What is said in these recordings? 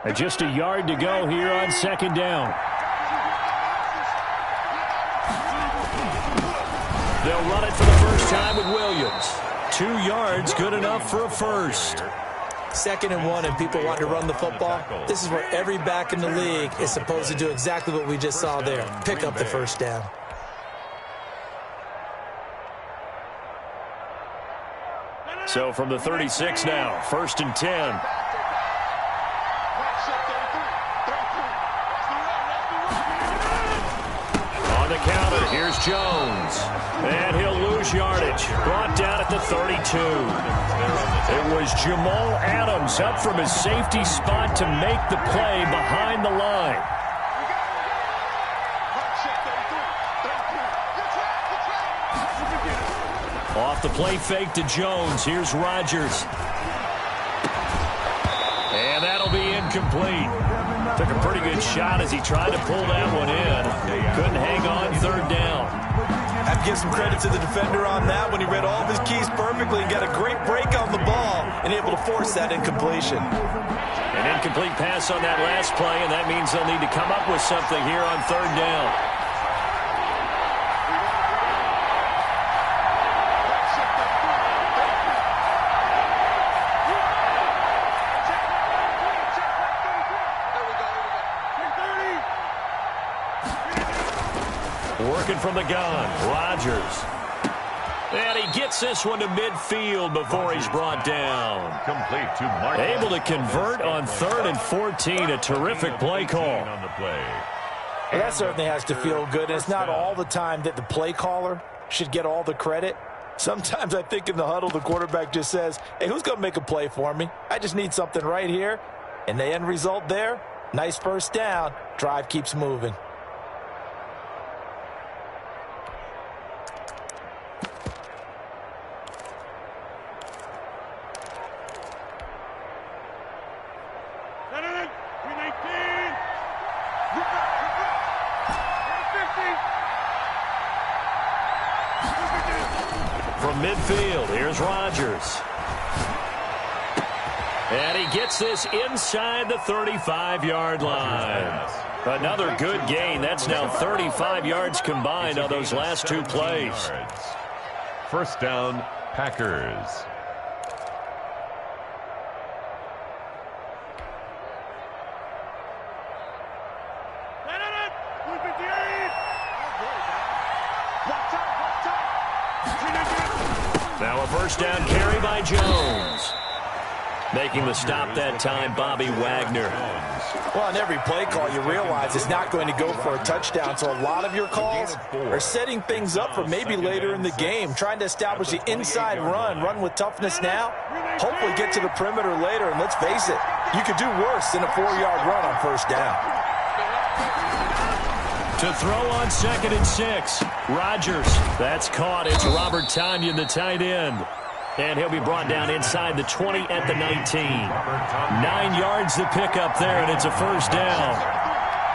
And just a yard to go here on second down. They'll run it for the first time with Williams. 2 yards, good enough for a first. 2nd and 1, and people want to run the football. This is where every back in the league is supposed to do exactly what we just saw there. Pick up the first down. So from the 36 now, 1st and 10. On the counter, here's Jones. And he'll lose yardage. Brought down at the 32. It was Jamal Adams up from his safety spot to make the play behind the line. Off the play fake to Jones. Here's Rodgers. And that'll be incomplete. Took a pretty good shot as he tried to pull that one in. Couldn't hang on 3rd down. I have to give some credit to the defender on that when he read all of his keys perfectly and got a great break on the ball and able to force that incompletion. An incomplete pass on that last play, and that means they'll need to come up with something here on 3rd down. Working from the gun, Rodgers. And he gets this one to midfield before he's brought down. Complete to Mark. Able to convert on 3rd and 14. A terrific play call. On the play. Well, that certainly has to feel good. And it's not all the time that the play caller should get all the credit. Sometimes I think in the huddle, the quarterback just says, hey, who's going to make a play for me? I just need something right here. And the end result there, nice first down. Drive keeps moving. From midfield, here's Rodgers. And he gets this inside the 35-yard line. Another good gain. That's now 35 yards combined on those last 2 plays. First down, Packers. Now a first down carry by Jones. Making the stop that time, Bobby Wagner. Well, on every play call, you realize it's not going to go for a touchdown. So a lot of your calls are setting things up for maybe later in the game, trying to establish the inside run with toughness now, hopefully get to the perimeter later. And let's face it, you could do worse than a 4-yard run on first down. To throw on 2nd and 6. Rodgers. That's caught. It's Robert Tonyan, the tight end. And he'll be brought down inside the 20 at the 19. 9 yards to pick up there, and it's a first down.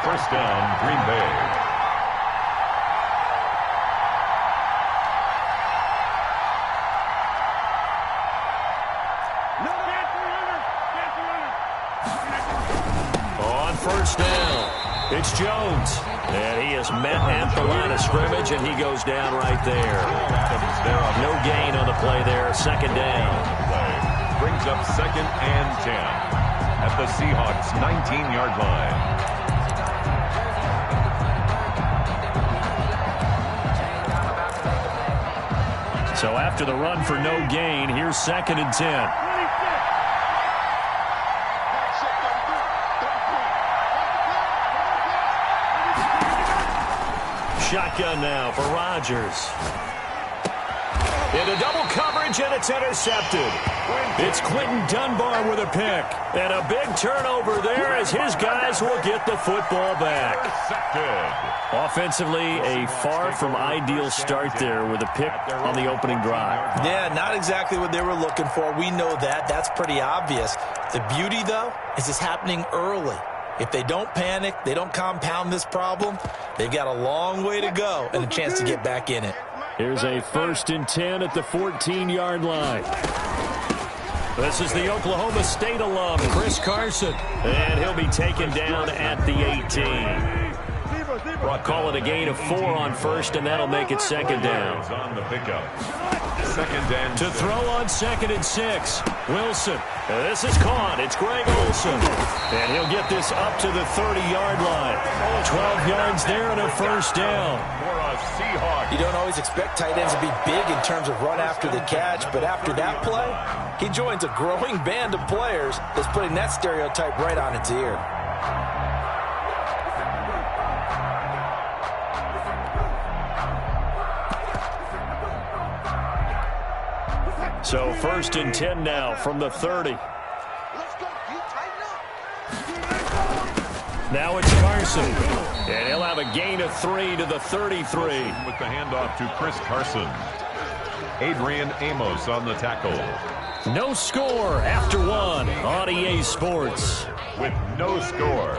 First down, Green Bay. On first down, it's Jones. And he is met at the line of scrimmage, and he goes down right there. No gain on the play there. 2nd down. Brings up 2nd and 10 at the Seahawks' 19-yard line. So after the run for no gain, here's 2nd and 10. Shotgun now for Rodgers. Into double coverage, and it's intercepted. It's Quentin Dunbar with a pick. And a big turnover there as his guys will get the football back. Offensively, a far from ideal start there with a pick on the opening drive. Yeah, not exactly what they were looking for. We know that. That's pretty obvious. The beauty, though, is it's happening early. If they don't panic, they don't compound this problem, they've got a long way to go and a chance to get back in it. Here's a 1st and 10 at the 14-yard line. This is the Oklahoma State alum, Chris Carson. And he'll be taken down at the 18. Call it a gain of 4 on first, and that'll make it second down. On the pickup. Second and to throw on 2nd and 6. Wilson. This is caught. It's Greg Olsen. And he'll get this up to the 30-yard line. 12 yards there and a first down. For a Seahawk. You don't always expect tight ends to be big in terms of run after the catch, but after that play, he joins a growing band of players that's putting that stereotype right on its ear. So 1st and 10 now from the 30. Now it's Carson. And he'll have a gain of 3 to the 33. With the handoff to Chris Carson. Adrian Amos on the tackle. No score after 1 on EA Sports. With no score.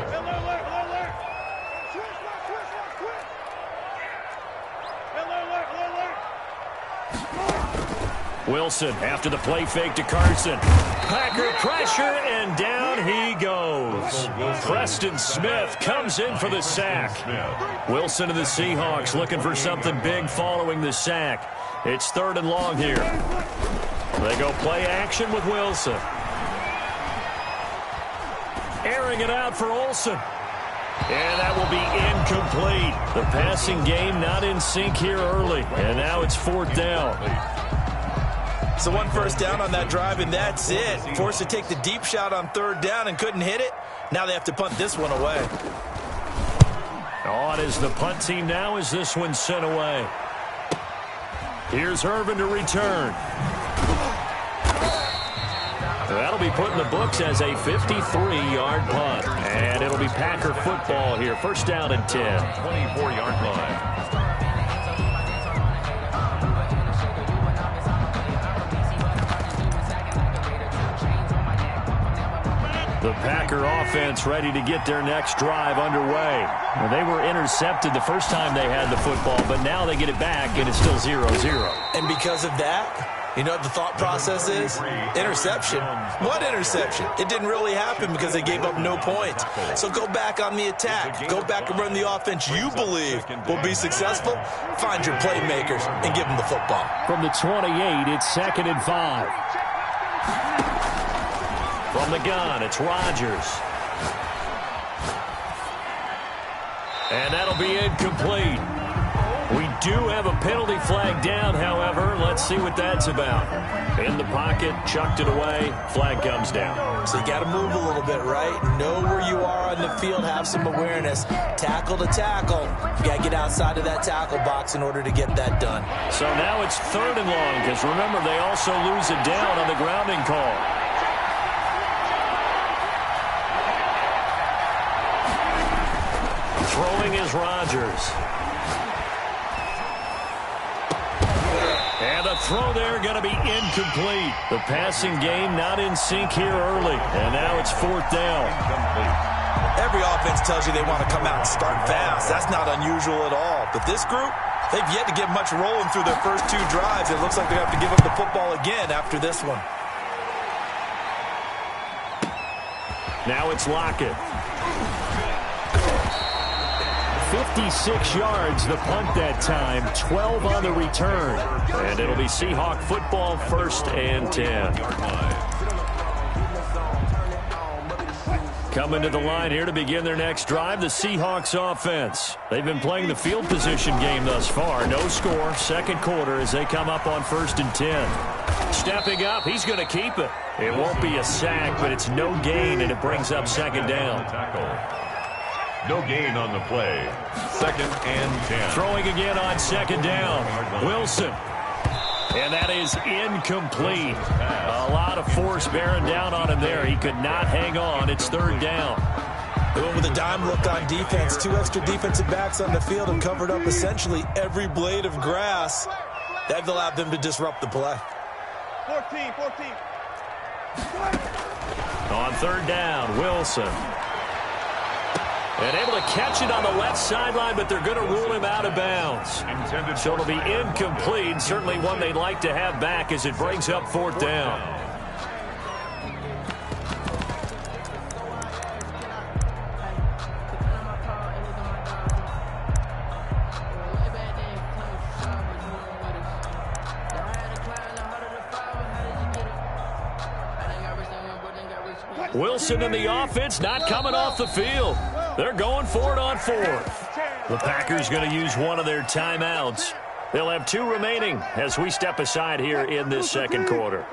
Wilson after the play fake to Carson. Packer pressure, and down he goes. Preston Smith comes in for the sack. Wilson and the Seahawks looking for something big following the sack. It's 3rd and long here. They go play action with Wilson. Airing it out for Olsen. And that will be incomplete. The passing game not in sync here early. And now it's 4th down. So 1 first down on that drive, and that's it. Forced to take the deep shot on 3rd down and couldn't hit it. Now they have to punt this one away. On is the punt team now as this one's sent away. Here's Irvin to return. That'll be put in the books as a 53-yard punt. And it'll be Packer football here. 1st down and 10. 24-yard line. The Packer offense ready to get their next drive underway. Well, they were intercepted the first time they had the football, but now they get it back, and it's still 0-0. And because of that, you know what the thought process is? Interception. What interception? It didn't really happen because they gave up no points. So go back on the attack. Go back and run the offense you believe will be successful. Find your playmakers and give them the football. From the 28, it's 2nd and 5. From the gun, it's Rodgers. And that'll be incomplete. We do have a penalty flag down, however. Let's see what that's about. In the pocket, chucked it away, flag comes down. So you got to move a little bit, right? Know where you are on the field, have some awareness. Tackle to tackle. You got to get outside of that tackle box in order to get that done. So now it's 3rd and long, because remember, they also lose it down on the grounding call. Throwing is Rodgers. And the throw there going to be incomplete. The passing game not in sync here early. And now it's 4th down. Every offense tells you they want to come out and start fast. That's not unusual at all. But this group, they've yet to get much rolling through their first 2 drives. It looks like they have to give up the football again after this one. Now it's Lockett. 56 yards, the punt that time, 12 on the return. And it'll be Seahawk football, 1st and 10. Coming to the line here to begin their next drive, the Seahawks offense. They've been playing the field position game thus far. No score, 2nd quarter as they come up on 1st and 10. Stepping up, he's going to keep it. It won't be a sack, but it's no gain, and it brings up 2nd down. No gain on the play. 2nd and 10. Throwing again on 2nd down. Wilson. And that is incomplete. A lot of force bearing down on him there. He could not hang on. It's 3rd down. They went with a dime look on defense. 2 extra defensive backs on the field and covered up essentially every blade of grass. That allowed them to disrupt the play. 14. On 3rd down, Wilson. And able to catch it on the left sideline, but they're going to rule him out of bounds. So it'll be incomplete. Certainly one they'd like to have back as it brings up 4th down. Wilson and the offense not coming off the field. They're going for it on fourth. The Packers going to use one of their timeouts. They'll have 2 remaining as we step aside here in this second quarter.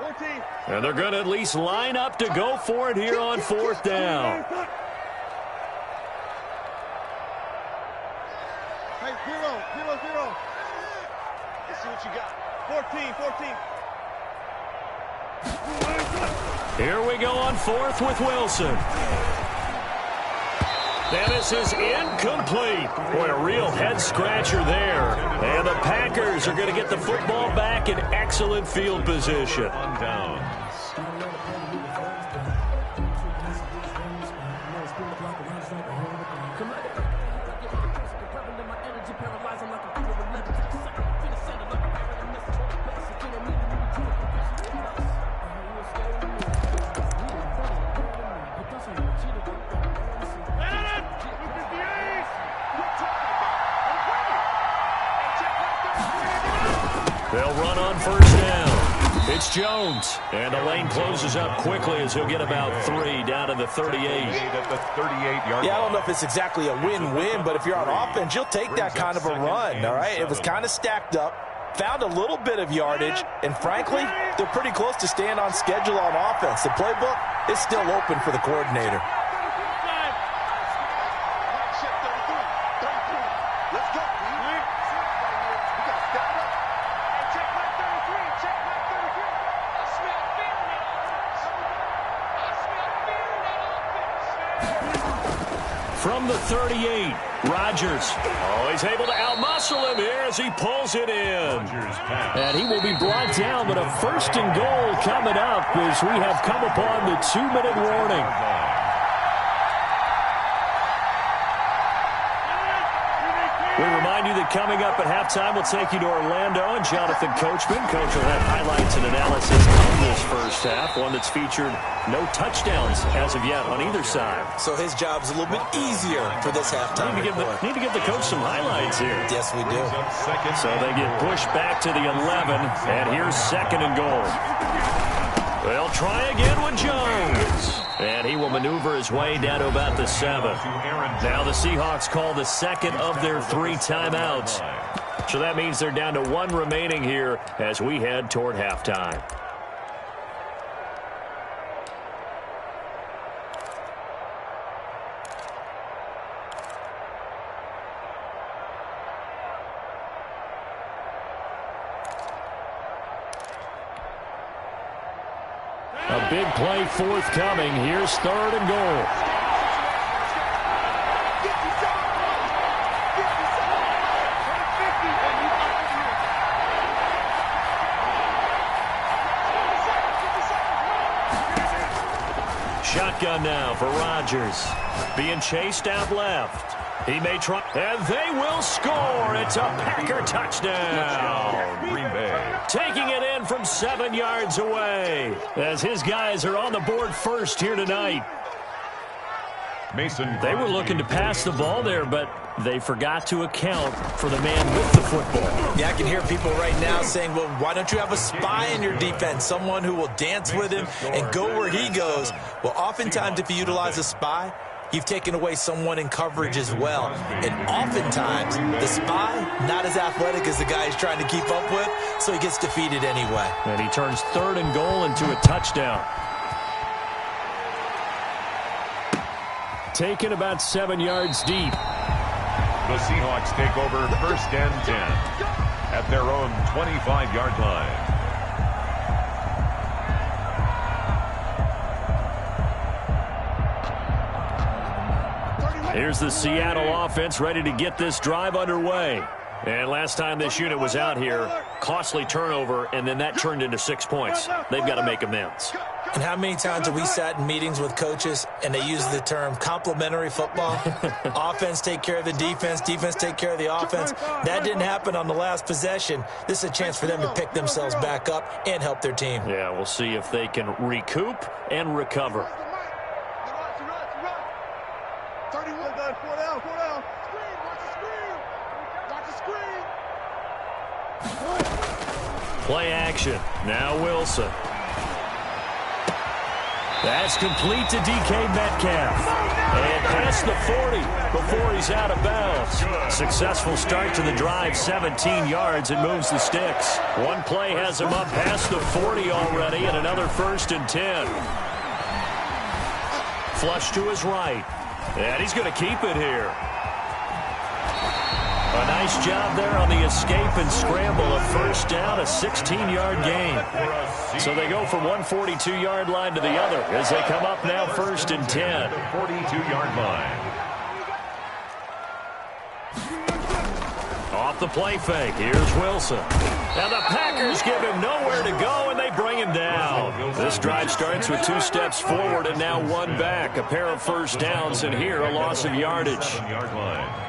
And they're going to at least line up to go for it here on fourth down. Hey, 0-0-0. Let's see what you got. 14. Here we go on fourth with Wilson. And this is incomplete. Boy, a real head-scratcher there. And the Packers are going to get the football back in excellent field position. Down. They'll run on first down. It's Jones. And the lane closes up quickly as he'll get about 3 down to the 38. At the 38-yard Yeah, I don't line. know if it's exactly a win-win, but if you're on offense, you'll take that kind of a run, all right? It was kind of stacked up, found a little bit of yardage, and frankly, they're pretty close to staying on schedule on offense. The playbook is still open for the coordinator. From the 38, Rodgers. Oh, he's able to outmuscle him here as he pulls it in. And he will be brought down, but a first and goal coming up as we have come upon the 2-minute warning. We remind you that coming up at halftime, we'll take you to Orlando and Jonathan Coachman. Coach will have highlights and analysis of this first half, one that's featured no touchdowns as of yet on either side. So his job's a little bit easier for this halftime report. Need to give the coach some highlights here. Yes, we do. So they get pushed back to the 11, and here's second and goal. They'll try again with Jones. And he will maneuver his way down to about the 7. Now the Seahawks call the second of their 3 timeouts. So that means they're down to 1 remaining here as we head toward halftime. A big play forthcoming. Here's third and goal. Shotgun now for Rodgers. Being chased out left. He may try, and they will score. It's a Packer touchdown. Green Bay. Taking it in from 7 yards away as his guys are on the board first here tonight. Mason. They were looking to pass the ball there, but they forgot to account for the man with the football. Yeah, I can hear people right now saying, well, why don't you have a spy in your defense, someone who will dance with him and go where he goes? Well, oftentimes if you utilize a spy, you've taken away someone in coverage as well. And oftentimes, the spy, not as athletic as the guy he's trying to keep up with, so he gets defeated anyway. And he turns third and goal into a touchdown. Taken about 7 yards deep. The Seahawks take over first and 10 at their own 25-yard line. Here's the Seattle offense ready to get this drive underway. And last time this unit was out here, costly turnover, and then that turned into 6 points. They've got to make amends. And how many times have we sat in meetings with coaches and they use the term complementary football? Offense take care of the defense, defense take care of the offense. That didn't happen on the last possession. This is a chance for them to pick themselves back up and help their team. Yeah, we'll see if they can recoup and recover. Play action. Now Wilson. That's complete to DK Metcalf. And past the 40 before he's out of bounds. Successful start to the drive, 17 yards, and moves the sticks. One play has him up past the 40 already, and another 1st and 10. Flush to his right. And he's going to keep it here. A nice job there on the escape and scramble. A 1st down, a 16-yard gain. So they go from one 42-yard line to the other as they come up now 1st and 10. 42-yard line. Off the play fake, here's Wilson. Now the Packers give him nowhere to go, and they bring him down. This drive starts with 2 steps forward and now 1 back. A pair of 1st downs, and here a loss of yardage. 7-yard line.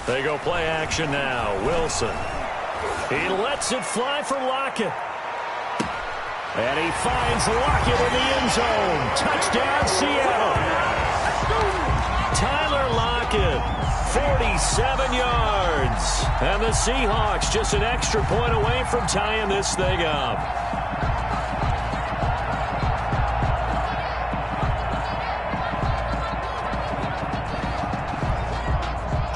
They go play action now. Wilson. He lets it fly for Lockett. And he finds Lockett in the end zone. Touchdown, Seattle. Tyler Lockett, 47 yards. And the Seahawks just an extra point away from tying this thing up.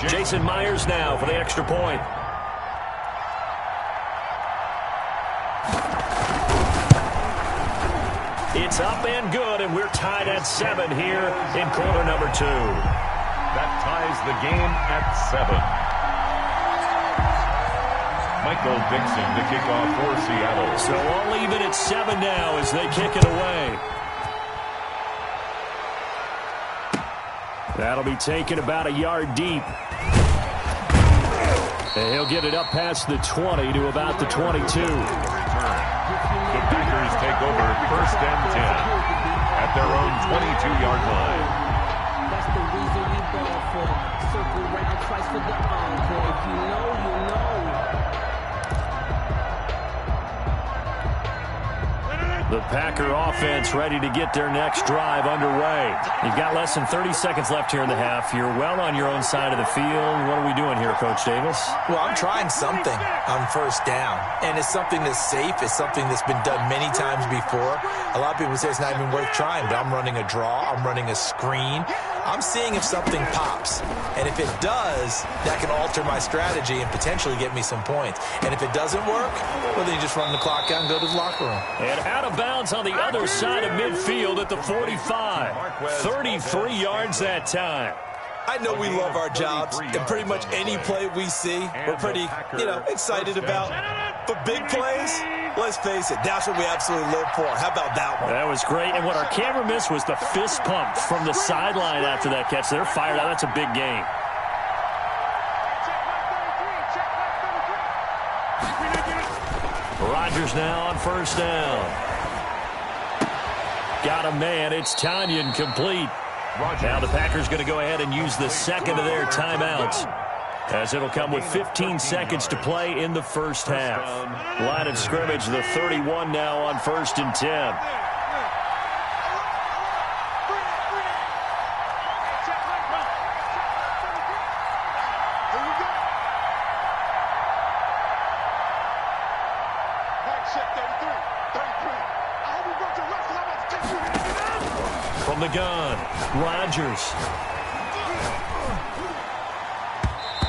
Jason Myers now for the extra point. It's up and good, and we're tied at 7 here in quarter number 2. That ties the game at 7. Michael Dixon to kick off for Seattle. So all even at 7 now as they kick it away. That'll be taken about a yard deep. And he'll get it up past the 20 to about the 22. The Packers take over 1st and 10 at their own 22-yard line. That's the reason we ball for. Circle round twice for the encore. If you know, you know. The Packer offense ready to get their next drive underway. You've got less than 30 seconds left here in the half. You're well on your own side of the field. What are we doing here, Coach Davis? Well, I'm trying something on 1st down, and it's something that's safe. It's something that's been done many times before. A lot of people say it's not even worth trying, but I'm running a draw. I'm running a screen. I'm seeing if something pops, and if it does, that can alter my strategy and potentially get me some points. And if it doesn't work, well, then you just run the clock out and go to the locker room. And out of bounds on the other side of midfield at the 45. 33 yards that time. I know we love our jobs, and pretty much any play we see, we're pretty, excited about. But big plays, let's face it, that's what we absolutely live for. How about that one? That was great, and what our camera missed was the fist pump from the sideline after that catch. They're fired out. That's a big game. Rodgers now on 1st down. Got a man. It's Tanyan complete. Now the Packers going to go ahead and use the second of their timeouts, as it'll come with 15 seconds to play in the 1st half. Line of scrimmage, the 31 now on 1st and 10. From the gun, Rodgers.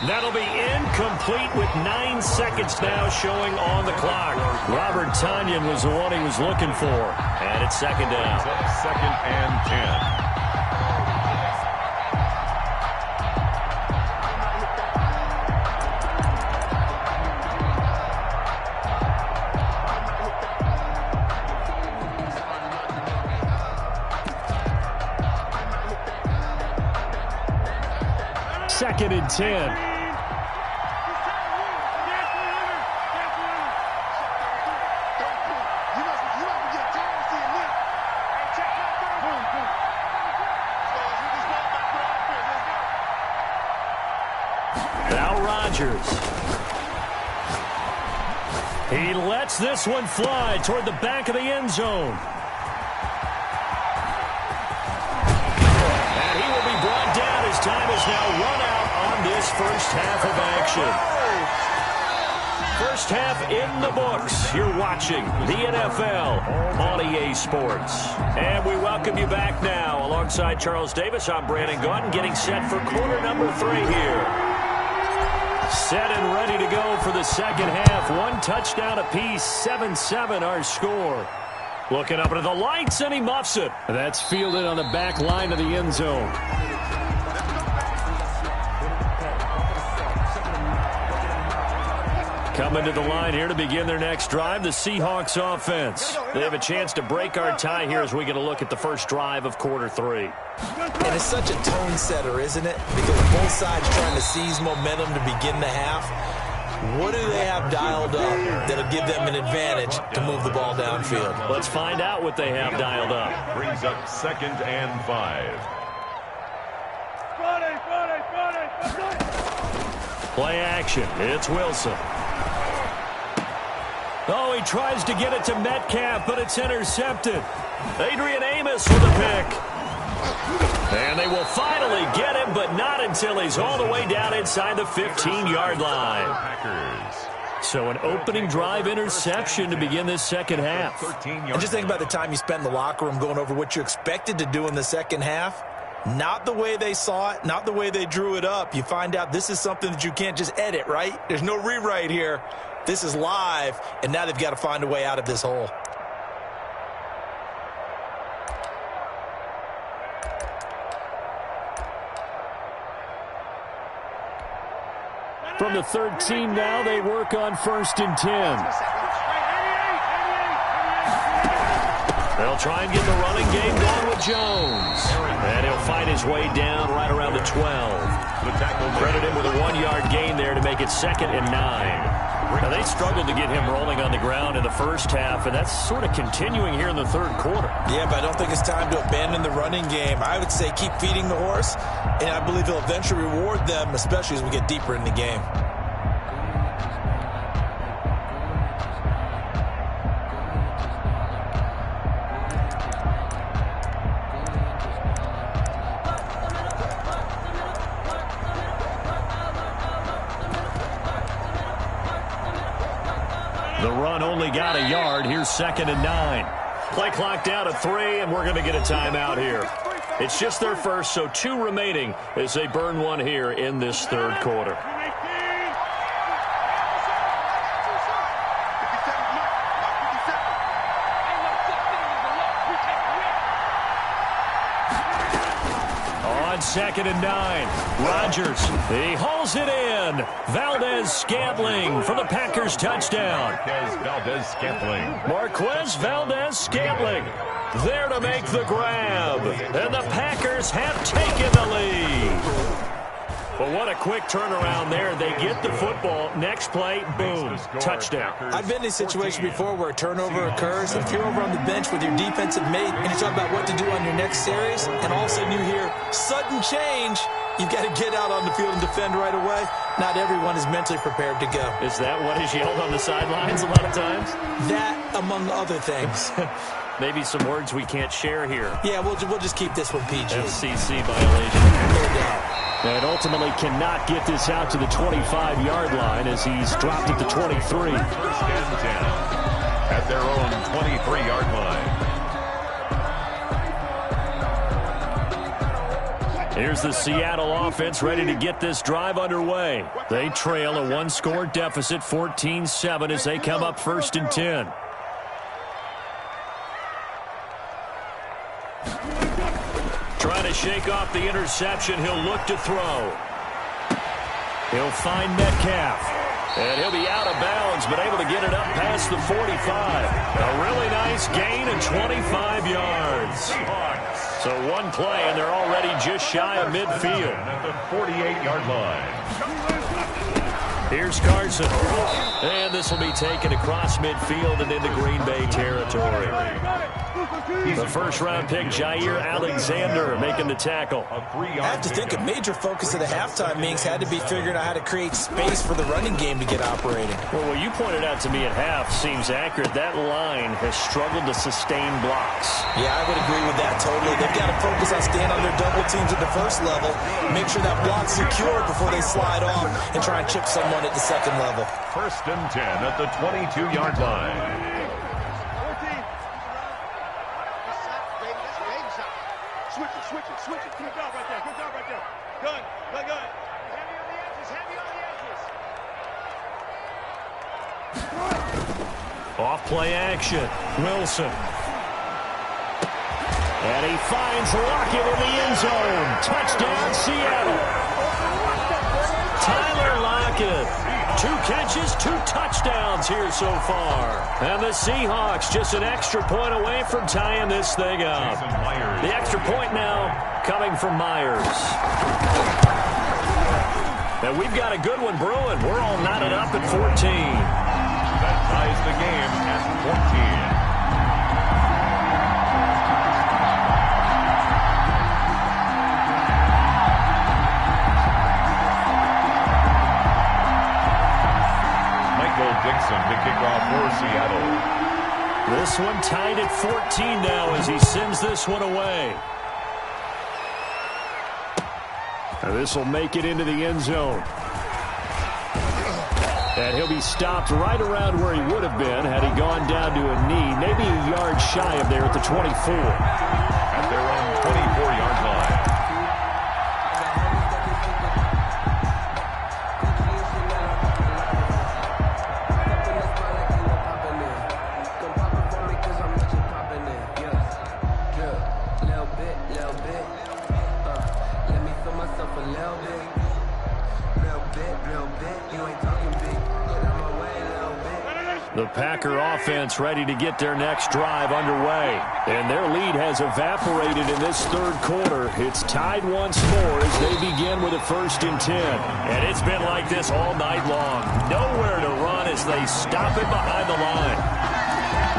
That'll be incomplete with 9 seconds now showing on the clock. Robert Tanyan was the one he was looking for. And it's 2nd down. 2nd and 10. Second and 10. Now Rodgers. He lets this one fly toward the back of the end zone. And he will be brought down as time is now run out on this 1st half of action. First half in the books. You're watching the NFL on EA Sports. And we welcome you back now. Alongside Charles Davis, I'm Brandon Gaudin, getting set for quarter number 3 here. Set and ready to go for the second half. 1 touchdown apiece, 7-7 our score. Looking up into the lights, and he muffs it. That's fielded on the back line of the end zone. Coming to the line here to begin their next drive, the Seahawks offense. They have a chance to break our tie here as we get a look at the first drive of quarter 3. And it's such a tone setter, isn't it? Because both sides trying to seize momentum to begin the half. What do they have dialed up that'll give them an advantage to move the ball downfield? Let's find out what they have dialed up. Brings up 2nd and 5. Play action. It's Wilson. Oh, he tries to get it to Metcalf, but it's intercepted. Adrian Amos with a pick. And they will finally get him, but not until he's all the way down inside the 15-yard line. So an opening drive interception to begin this second half. And just think about the time you spent in the locker room going over what you expected to do in the second half. Not the way they saw it, not the way they drew it up. You find out this is something that you can't just edit, right? There's no rewrite here. This is live, and now they've got to find a way out of this hole. From the 13 now, they work on 1st and 10. They'll try and get the running game going with Jones. And he'll fight his way down right around the 12. Credit him with a 1-yard gain there to make it 2nd and 9. Now, they struggled to get him rolling on the ground in the first half, and that's sort of continuing here in the third quarter. Yeah, but I don't think it's time to abandon the running game. I would say keep feeding the horse, and I believe he'll eventually reward them, especially as we get deeper in the game. The run only got a yard. Here's 2nd and 9. Play clock down to 3, and we're going to get a timeout here. It's just their first, so 2 remaining as they burn 1 here in this third quarter. On 2nd and 9, Rodgers, he hauls it in. Valdez-Scantling for the Packers touchdown. Marquez Valdez-Scantling there to make the grab. And the Packers have taken the lead. But what a quick turnaround there. They get the football. Next play, boom, touchdown. I've been in a situation before where a turnover occurs. If you're over on the bench with your defensive mate and you talk about what to do on your next series, and all of a sudden you hear sudden change, you've got to get out on the field and defend right away. Not everyone is mentally prepared to go. Is that what is yelled on the sidelines a lot of times? That, among other things. Maybe some words we can't share here. Yeah, we'll just keep this one PG. FCC violation. No doubt. And ultimately cannot get this out to the 25-yard line as he's dropped at the 23. 1st and 10 at their own 23-yard line. Here's the Seattle offense ready to get this drive underway. They trail a 1-score deficit, 14-7, as they come up 1st and 10. Trying to shake off the interception. He'll look to throw. He'll find Metcalf. And he'll be out of bounds, but able to get it up past the 45. A really nice gain of 25 yards. So 1 play, and they're already just shy of midfield. At the 48-yard line. Here's Carson. And this will be taken across midfield and into Green Bay territory. The first-round pick, Jair Alexander, making the tackle. I have to think a major focus of the halftime meetings had to be figuring out how to create space for the running game to get operating. Well, what you pointed out to me at half seems accurate. That line has struggled to sustain blocks. Yeah, I would agree with that totally. They've got to focus on staying on their double teams at the first level, make sure that block's secure before they slide off and try and chip someone run at the second level. 1st and 10 at the 22-yard line. Switch it. Good job right there. Good. Heavy on the edges. Off play action. Wilson. And he finds Lockett in the end zone. Touchdown, Seattle. Tyler Lockett. 2 catches, 2 touchdowns here so far. And the Seahawks just an extra point away from tying this thing up. The extra point now coming from Myers. And we've got a good one brewing. We're all knotted up at 14. That ties the game at 14. Dixon to kick off for Seattle. This one tied at 14 now as he sends this one away. And this will make it into the end zone. And he'll be stopped right around where he would have been had he gone down to a knee, maybe a yard shy of there at the 24. At their own 24-yard line. The Packer offense ready to get their next drive underway. And their lead has evaporated in this third quarter. It's tied once more as they begin with a 1st and 10. And it's been like this all night long. Nowhere to run as they stop it behind the line.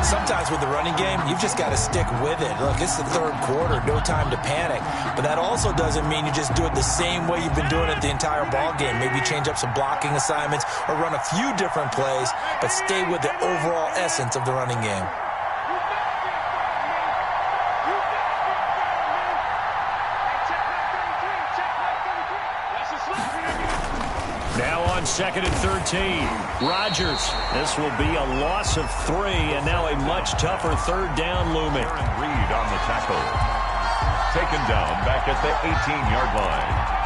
Sometimes with the running game, you've just got to stick with it. Look, it's the third quarter, no time to panic. But that also doesn't mean you just do it the same way you've been doing it the entire ball game. Maybe change up some blocking assignments or run a few different plays, but stay with the overall essence of the running game. Now on 2nd and 13. Rodgers. This will be a loss of 3, and now a much tougher 3rd down looming. And Reed on the tackle. Taken down back at the 18-yard line.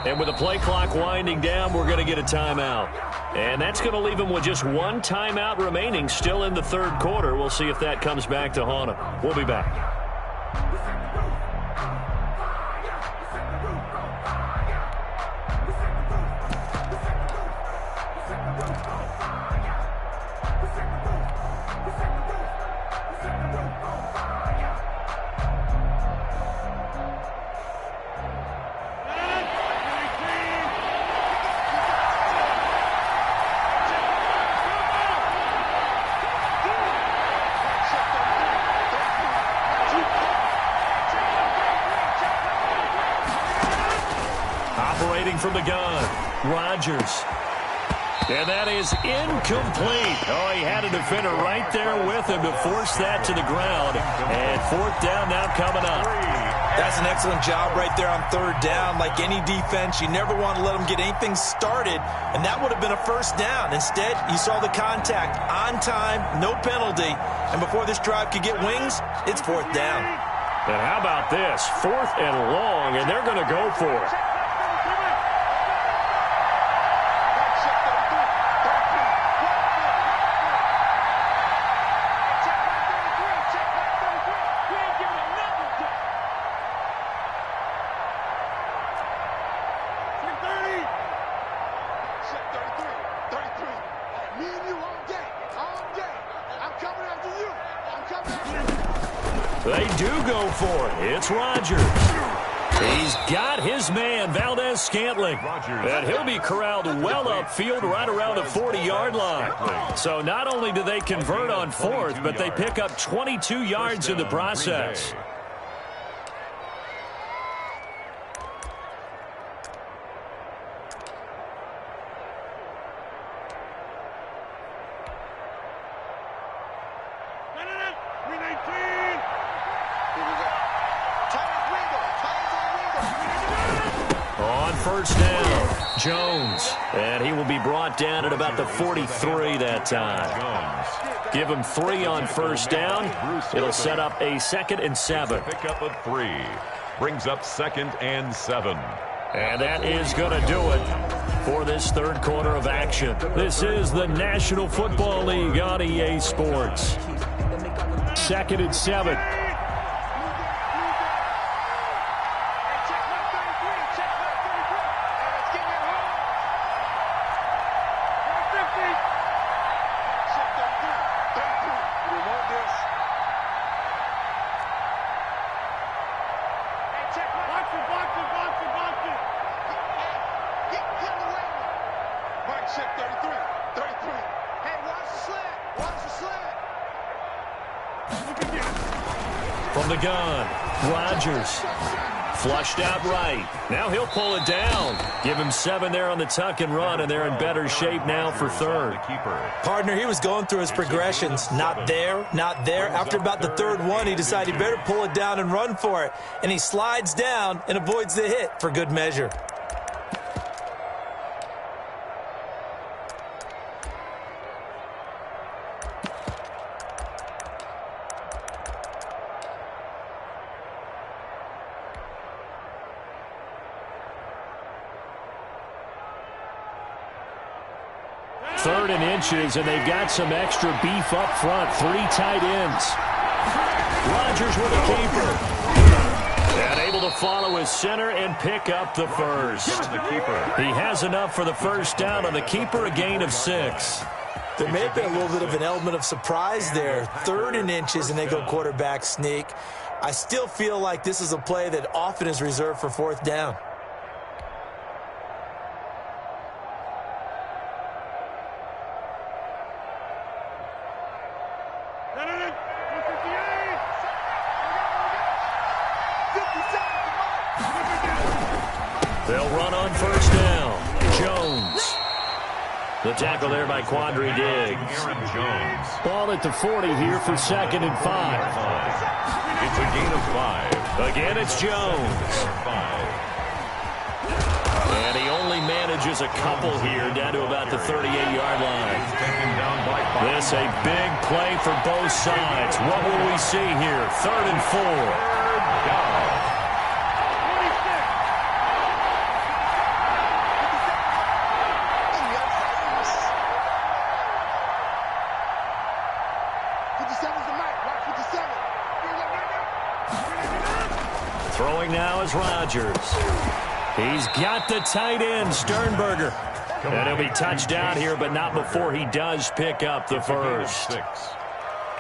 And with the play clock winding down, we're going to get a timeout. And that's going to leave them with just 1 timeout remaining still in the third quarter. We'll see if that comes back to haunt them. We'll be back. From the gun, Rodgers. And that is incomplete. Oh, he had a defender right there with him to force that to the ground. And 4th down now coming up. That's an excellent job right there on 3rd down. Like any defense, you never want to let them get anything started, and that would have been a 1st down. Instead, you saw the contact on time, no penalty, and before this drive could get wings, it's 4th down. And how about this? 4th and long, and they're going to go for it. They do go for it. It's Rodgers. He's got his man, Valdez-Scantling. And he'll be corralled well upfield right around the 40-yard line. So not only do they convert on fourth, but they pick up 22 yards in the process. On first down, Jones. And he will be brought down at about the 43 that time. Give him 3 on first down. It'll set up a 2nd and 7. Pick up a 3. Brings up 2nd and 7. And that is going to do it for this third quarter of action. This is the National Football League on EA Sports. 2nd and 7. From the gun, Rodgers. Flushed out right. Now he'll pull it down. Give him 7 there on the tuck and run, and they're in better shape now for third. Partner, he was going through his progressions. Not there, not there. After about the third one, he decided he better pull it down and run for it. And he slides down and avoids the hit for good measure. Third and inches, and they've got some extra beef up front. 3 tight ends. Rodgers with a keeper. And able to follow his center and pick up the first. He has enough for the first down on the keeper, a gain of 6. There may have been a little bit of an element of surprise there. 3rd and inches, and they go quarterback sneak. I still feel like this is a play that often is reserved for 4th down. They'll run on first down. Jones. The tackle there by Quandre Diggs. Ball at the 40 here for 2nd and 5. It's a gain of 5. Again, it's Jones. And he only manages a couple here down to about the 38-yard line. This a big play for both sides. What will we see here? 3rd and 4. Throwing now is Rodgers. He's got the tight end, Sternberger. And he'll be touched down here, but not before he does pick up the first.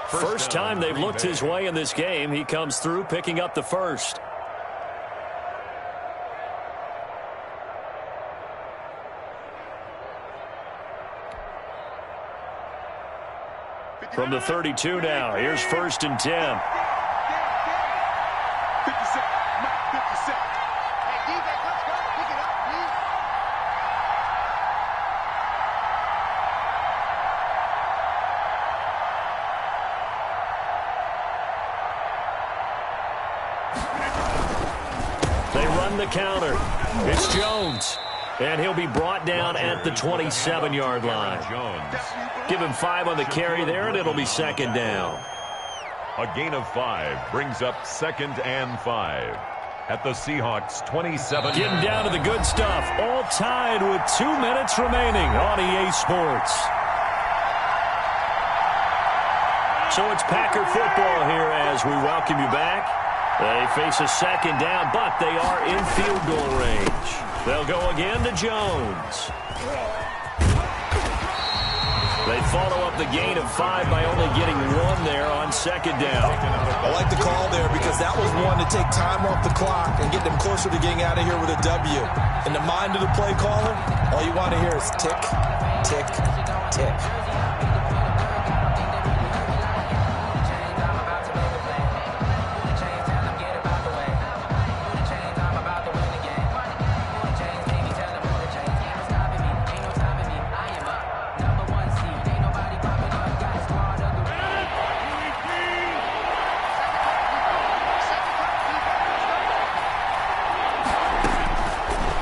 First time they've looked his way in this game. He comes through picking up the first. From the 32 now, here's 1st and 10. The counter. It's Jones. And he'll be brought down at the 27-yard line. Give him 5 on the carry there, and it'll be 2nd down. A gain of 5 brings up 2nd and 5. At the Seahawks 27. Getting down to the good stuff. All tied with 2 minutes remaining on EA Sports. So it's Packer football here as we welcome you back. They face a 2nd down, but they are in field goal range. They'll go again to Jones. They follow up the gain of 5 by only getting 1 there on second down. I like the call there because that was one to take time off the clock and get them closer to getting out of here with a W. In the mind of the play caller, all you want to hear is tick, tick, tick.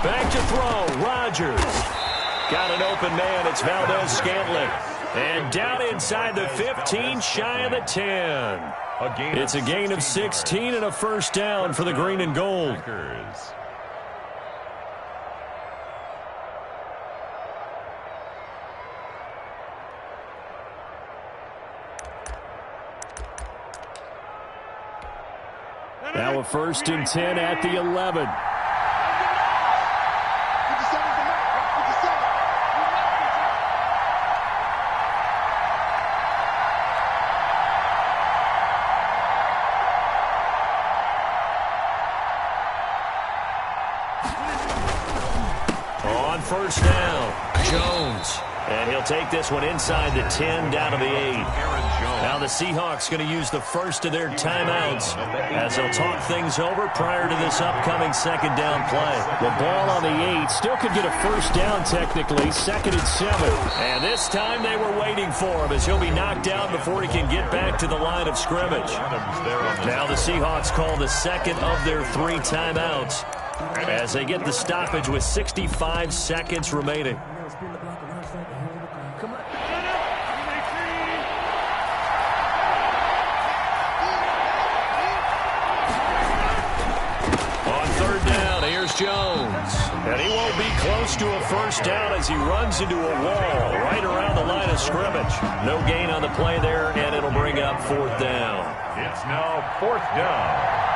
Back to throw, Rodgers. Got an open man, it's Valdez-Scantling. And down inside the 15, shy of the 10. It's a gain of 16 and a first down for the green and gold. Now a first and 10 at the 11. On first down, Jones. And he'll take this one inside the 10, down to the 8. Now the Seahawks going to use the first of their timeouts as they'll talk things over prior to this upcoming second down play. The ball on the 8 still could get a first down technically, 2nd and 7. And this time they were waiting for him as he'll be knocked down before he can get back to the line of scrimmage. Now the Seahawks call the second of their 3 timeouts as they get the stoppage with 65 seconds remaining. On third down, here's Jones. And he won't be close to a first down as he runs into a wall right around the line of scrimmage. No gain on the play there, and it'll bring up 4th down. It's now 4th down.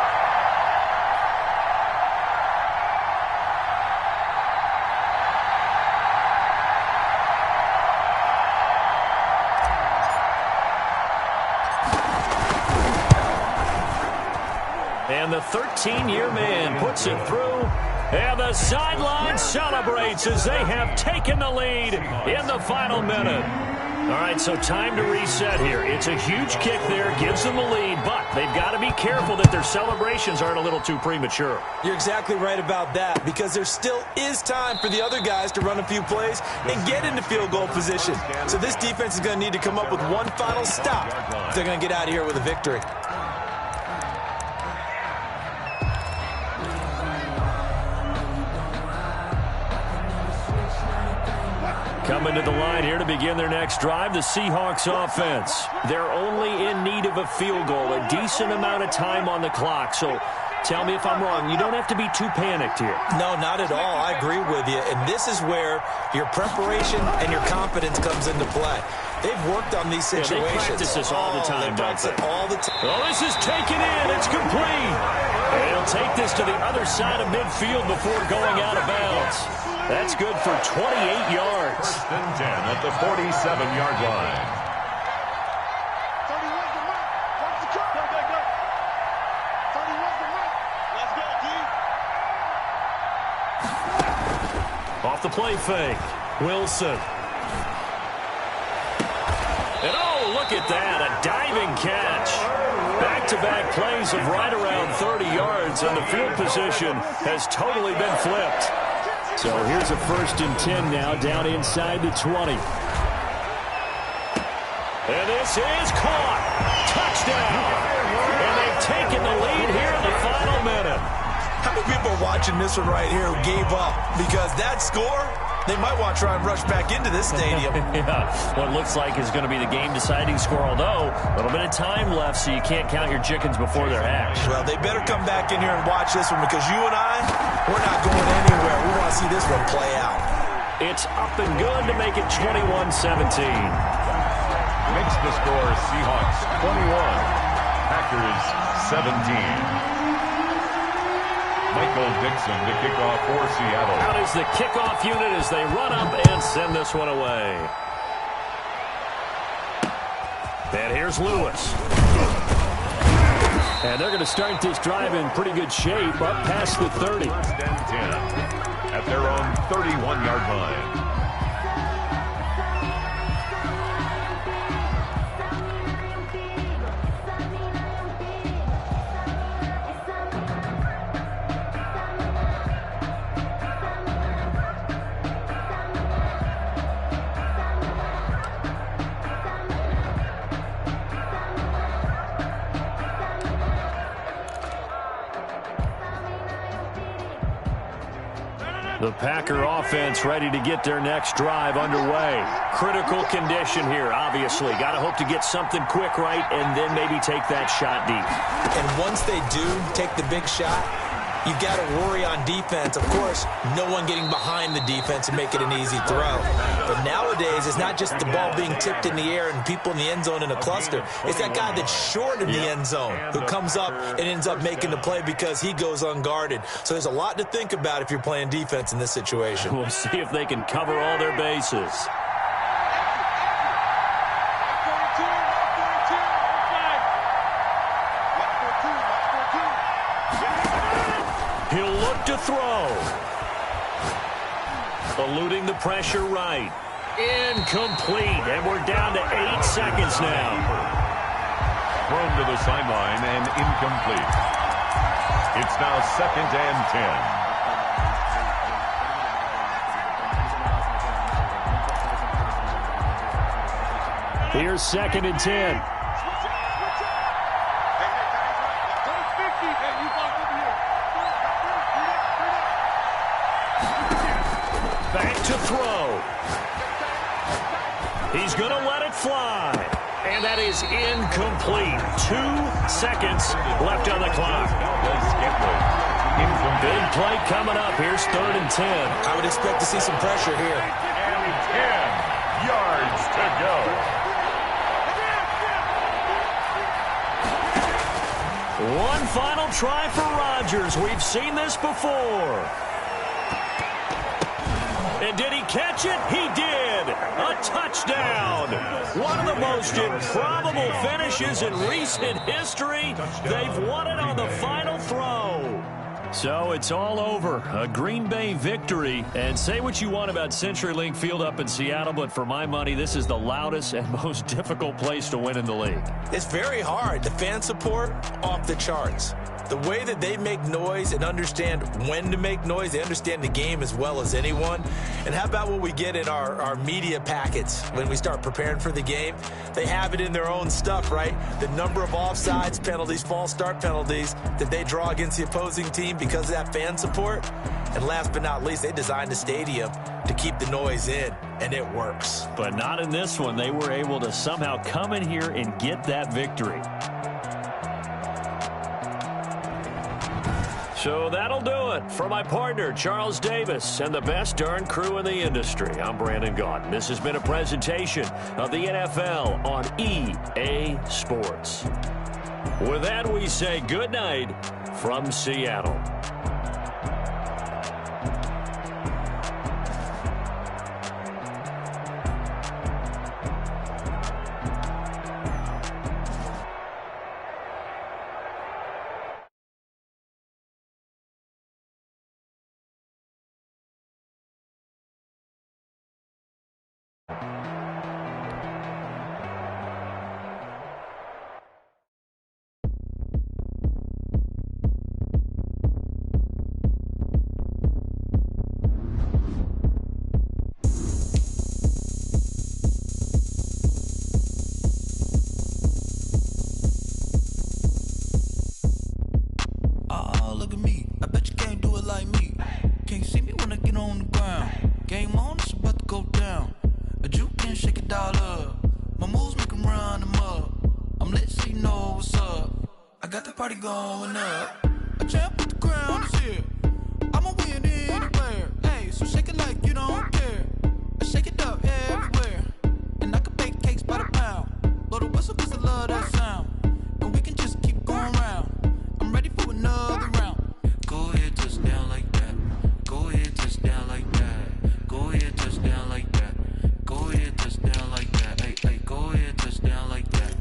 And the 13-year man puts it through. And the sideline celebrates as they have taken the lead in the final minute. All right, so time to reset here. It's a huge kick there, gives them the lead, but they've got to be careful that their celebrations aren't a little too premature. You're exactly right about that because there still is time for the other guys to run a few plays and get into field goal position. So this defense is going to need to come up with one final stop if they're going to get out of here with a victory. Coming to the line here to begin their next drive, the Seahawks offense. They're only in need of a field goal, a decent amount of time on the clock. So tell me if I'm wrong. You don't have to be too panicked here. No, not at all. I agree with you. And this is where your preparation and your confidence comes into play. They've worked on these situations. Yeah, they practice this all the time, they practice it all the time. Oh, this is taken in. It's complete. And he'll take this to the other side of midfield before going out of bounds. That's good for 28 yards. 1st and 10 at the 47-yard line. 31's the mark. Watch the cut. Go. 31's the mark. Let's go, T. Off the play fake. Wilson. And oh, look at that. A diving catch. Back-to-back plays of right around 30 yards, and the field position has totally been flipped. So here's a 1st and 10 now, down inside the 20. And this is caught. Touchdown. And they've taken the lead here in the final minute. How many people are watching this one right here who gave up? Because that score, they might want to try and rush back into this stadium. Yeah, what looks like is going to be the game-deciding score, although a little bit of time left, so you can't count your chickens before they're hatched. Well, they better come back in here and watch this one because you and I, we're not going anywhere. We want to see this one play out. It's up and good to make it 21-17. Makes the score Seahawks 21, Packers 17. Michael Dixon to kick off for Seattle. Out is the kickoff unit as they run up and send this one away. There's Lewis. And they're going to start this drive in pretty good shape, up past the 30. First and 10 at their own 31-yard line. The Packer offense ready to get their next drive underway. Critical condition here, obviously. Got to hope to get something quick right and then maybe take that shot deep. And once they do take the big shot, you've got to worry on defense. Of course, no one getting behind the defense and make it an easy throw. But nowadays, it's not just the ball being tipped in the air and people in the end zone in a cluster. It's that guy that's short of the end zone who comes up and ends up making the play because he goes unguarded. So there's a lot to think about if you're playing defense in this situation. We'll see if they can cover all their bases. He'll look to throw. Eluding the pressure right. Incomplete. And we're down to 8 seconds now. Thrown to the sideline and incomplete. It's now 2nd and 10. Here's 2nd and 10. Back to throw. He's going to let it fly. And that is incomplete. 2 seconds left on the clock. Big play coming up. Here's 3rd and 10. I would expect to see some pressure here. And 10 yards to go. One final try for Rodgers. We've seen this before. And did he catch it? He did. A touchdown. One of the most improbable finishes in recent history. They've won it on the final throw. So it's all over. A Green Bay victory. And say what you want about CenturyLink Field up in Seattle, but for my money, this is the loudest and most difficult place to win in the league. It's very hard. The fan support, off the charts. The way that they make noise and understand when to make noise, they understand the game as well as anyone. And how about what we get in our media packets when we start preparing for the game? They have it in their own stuff, right? The number of offsides penalties, false start penalties that they draw against the opposing team because of that fan support. And last but not least, they designed the stadium to keep the noise in, and it works. But not in this one. They were able to somehow come in here and get that victory. So that'll do it. For my partner, Charles Davis, and the best darn crew in the industry, I'm Brandon Gaudin. This has been a presentation of the NFL on EA Sports. With that, we say good night from Seattle. Going up. A champ with the crown is here. I'ma win anywhere. Hey, so shake it like you don't care. I shake it up everywhere. And I can bake cakes by the pound. Blow the whistle cause I love that sound. And we can just keep going round. I'm ready for another round. Go ahead, touchdown like that. Go ahead, touchdown like that. Go ahead, touchdown like that. Go ahead, touchdown like that. Hey, hey, go ahead, touchdown like that.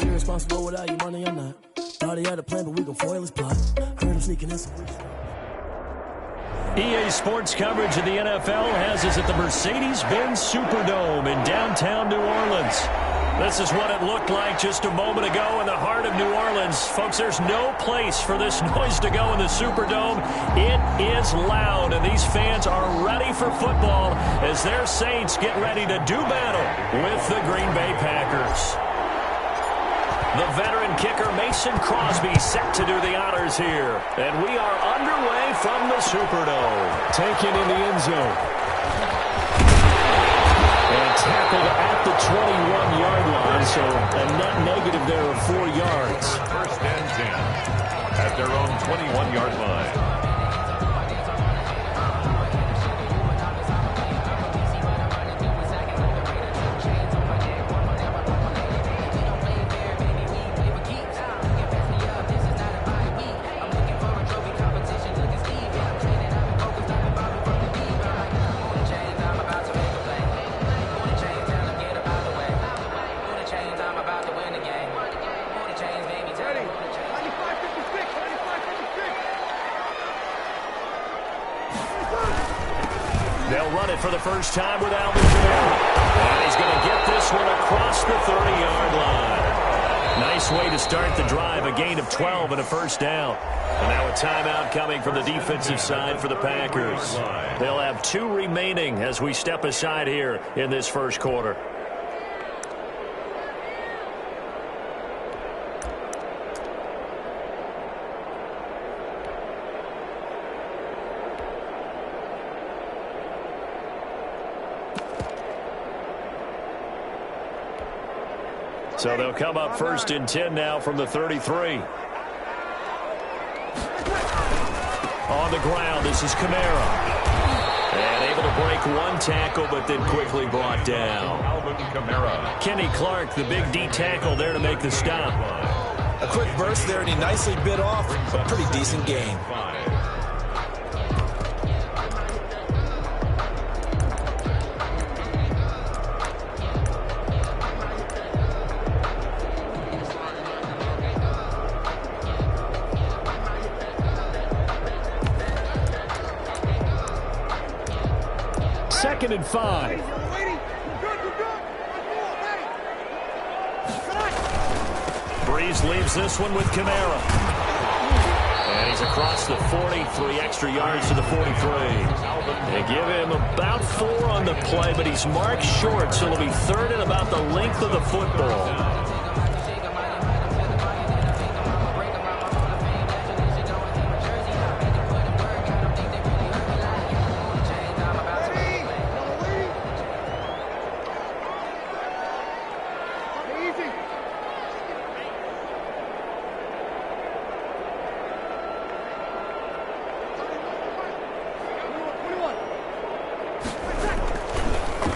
be irresponsible without your money, I'm not. Thought he had a plan, but we gon' foil his plot. Heard him sneaking in some. EA Sports coverage of the NFL has us at the Mercedes-Benz Superdome in downtown New Orleans. This is what it looked like just a moment ago in the heart of New Orleans. Folks, there's no place for this noise to go in the Superdome. It is loud, and these fans are ready for football as their Saints get ready to do battle with the Green Bay Packers. The veteran kicker Mason Crosby set to do the honors here. And we are underway from the Superdome. Taken in the end zone. And tackled at the 21-yard line, so a net negative there of 4 yards. First and 10 at their own 21-yard line. They'll run it for the first time with Alvin Kamara. And he's going to get this one across the 30-yard line. Nice way to start the drive, a gain of 12 and a first down. And now a timeout coming from the defensive side for the Packers. They'll have 2 remaining as we step aside here in this first quarter. So they'll come up first and 10 now from the 33. On the ground, this is Kamara. And able to break one tackle, but then quickly brought down. Alvin Kamara. Kenny Clark, the big D tackle there to make the stop. A quick burst there, and he nicely bit off a pretty decent gain. Second and 5. Breeze leaves this one with Kamara. And he's across the 43 extra yards to the 43. They give him about 4 on the play, but he's marked short, so it'll be third and about the length of the football.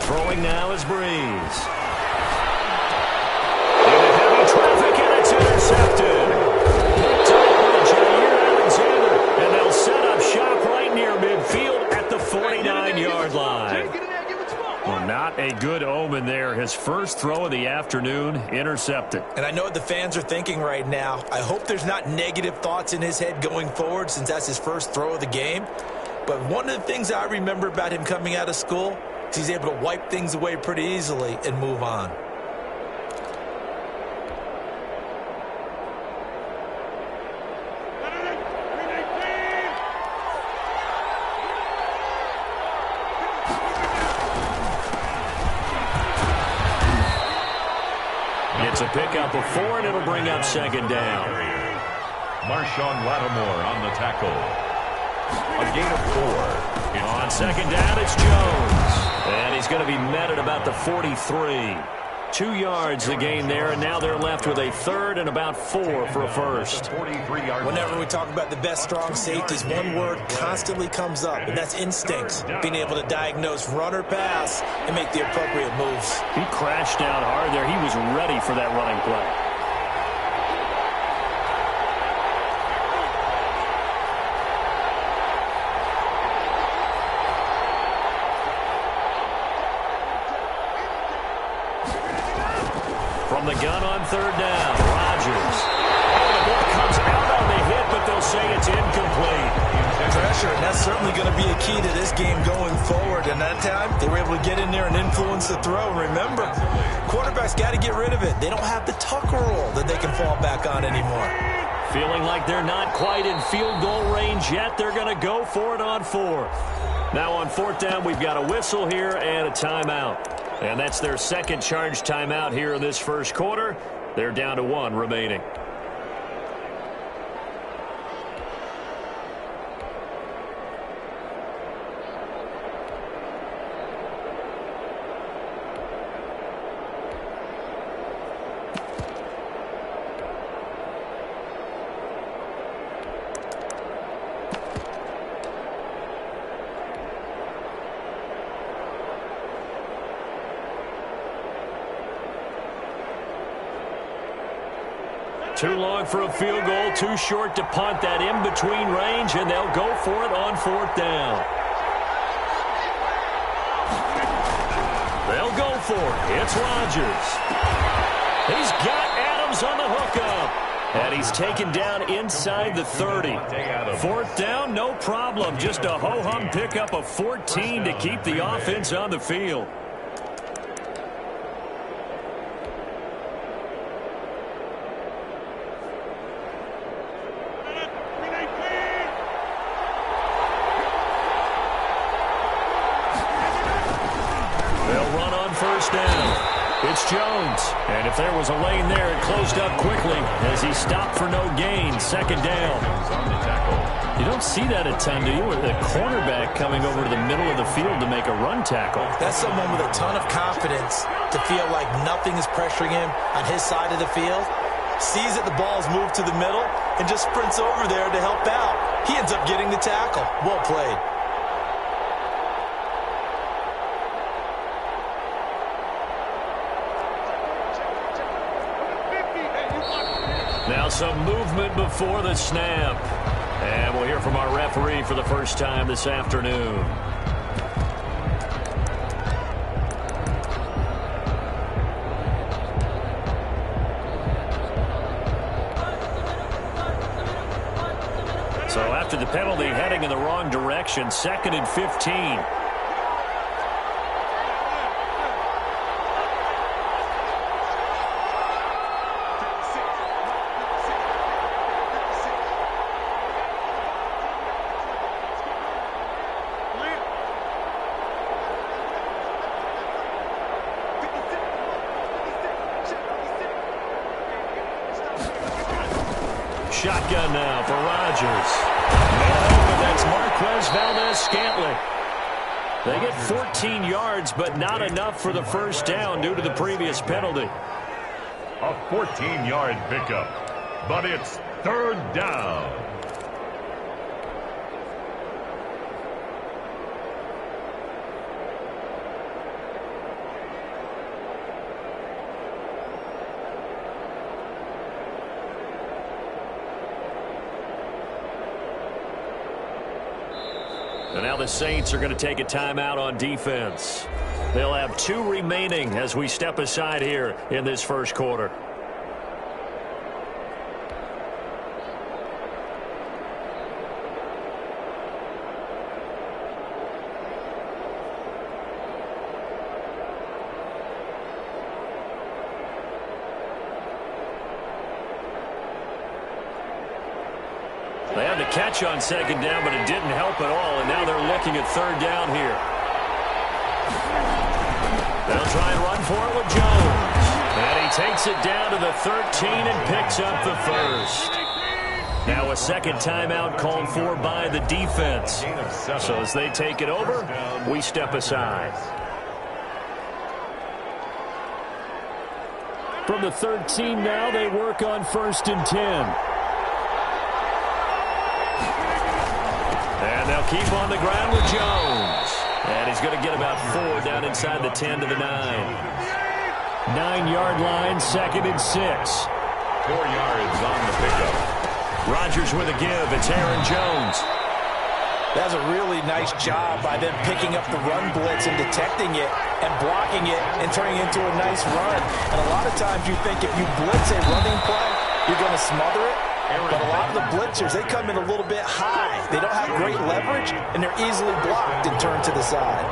Throwing now is Breeze. Into heavy traffic, and it's intercepted. Picked up by Jair Alexander, and they'll set up shop right near midfield at the 49-yard line. Well, not a good omen there. His first throw of the afternoon intercepted. And I know what the fans are thinking right now. I hope there's not negative thoughts in his head going forward since that's his first throw of the game. But one of the things I remember about him coming out of school, he's able to wipe things away pretty easily and move on. It's a pickup of 4, and it'll bring up second down. Marshawn Lattimore on the tackle. A gain of 4. On second down, it's Jones. And he's going to be met at about the 43. 2 yards the gain there, and now they're left with a third and about 4 for a first. Whenever we talk about the best strong safeties, one word constantly comes up, and that's instincts. Being able to diagnose run or pass and make the appropriate moves. He crashed down hard there. He was ready for that running play. From the gun on 3rd third down. Rodgers. Oh, the ball comes out on the hit, but they'll say it's incomplete. Pressure, and that's certainly going to be a key to this game going forward. And that time, they were able to get in there and influence the throw. And remember, quarterbacks got to get rid of it. They don't have the tuck rule that they can fall back on anymore. Feeling like they're not quite in field goal range yet, they're going to go for it on fourth. Now on fourth down, we've got a whistle here and a timeout. And that's their second charge timeout here in this first quarter. They're down to one remaining. Too long for a field goal, too short to punt that in-between range, and they'll go for it on fourth down. They'll go for it. It's Rodgers. He's got Adams on the hookup. And he's taken down inside the 30. Fourth down, no problem. Just a ho-hum pickup of 14 to keep the offense on the field. It's Jones, and if there was a lane there, it closed up quickly as he stopped for no gain. Second down. You don't see that a ton, do you? With a cornerback coming over to the middle of the field to make a run tackle. That's someone with a ton of confidence to feel like nothing is pressuring him on his side of the field. Sees that the ball is moved to the middle and just sprints over there to help out. He ends up getting the tackle. Well played. Now some movement before the snap. And we'll hear from our referee for the first time this afternoon. So after the penalty, heading in the wrong direction, 2nd and 15. Shotgun now for Rodgers. And that's Marquez Valdez-Scantling. They get 14 yards, but not enough for the first down due to the previous penalty. A 14-yard pickup, but it's third down. And now the Saints are going to take a timeout on defense. They'll have 2 remaining as we step aside here in this first quarter. They had the catch on second down, but it didn't help at all, and now they're looking at third down here. They'll try and run for it with Jones. And he takes it down to the 13 and picks up the first. Now a second timeout called for by the defense. So as they take it over, we step aside. From the 13 now, they work on 1st and 10. And they'll keep on the ground with Jones. And he's going to get about 4 down inside the 10 to the 9. 9-yard line, 2nd and 6. 4 yards on the pickup. Rodgers with a give. It's Aaron Jones. That's a really nice job by them picking up the run blitz and detecting it and blocking it and turning it into a nice run. And a lot of times you think if you blitz a running play, you're going to smother it. But a lot of the blitzers, they come in a little bit high. They don't have great leverage, and they're easily blocked and turned to the side.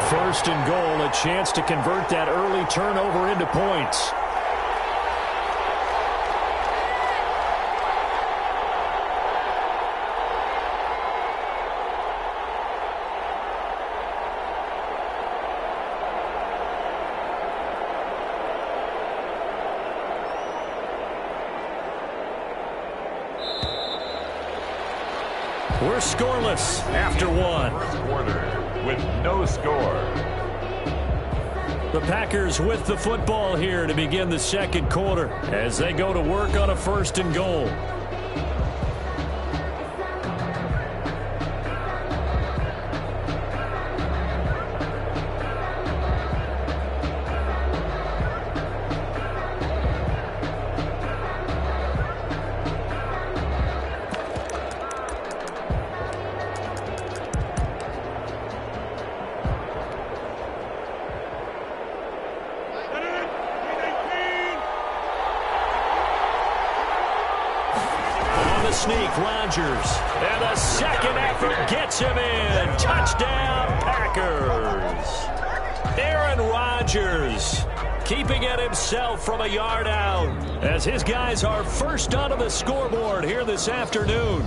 First and goal, a chance to convert that early turnover into points. We're scoreless after one. First quarter with no score. The Packers with the football here to begin the second quarter as they go to work on a first and goal. Sneak, Rodgers, and a second effort gets him in. Touchdown, Packers. Aaron Rodgers keeping it himself from a yard out as his guys are first onto the scoreboard here this afternoon.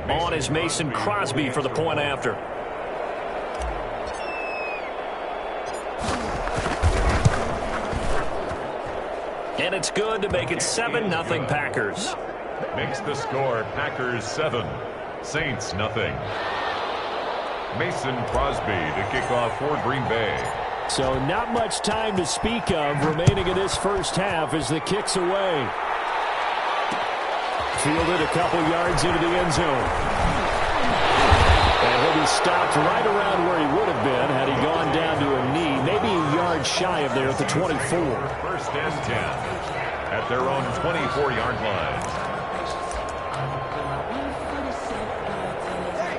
On is Mason Crosby for the point after. And it's good to make it 7-0 Packers. Makes the score Packers 7, Saints nothing. Mason Crosby to kick off for Green Bay. So not much time to speak of remaining in this first half as the kick's away. Fielded a couple yards into the end zone. And he'll be stopped right around where he would have been had he gone down to a knee, maybe a yard shy of there at the 24. First and 10 at their own 24-yard line.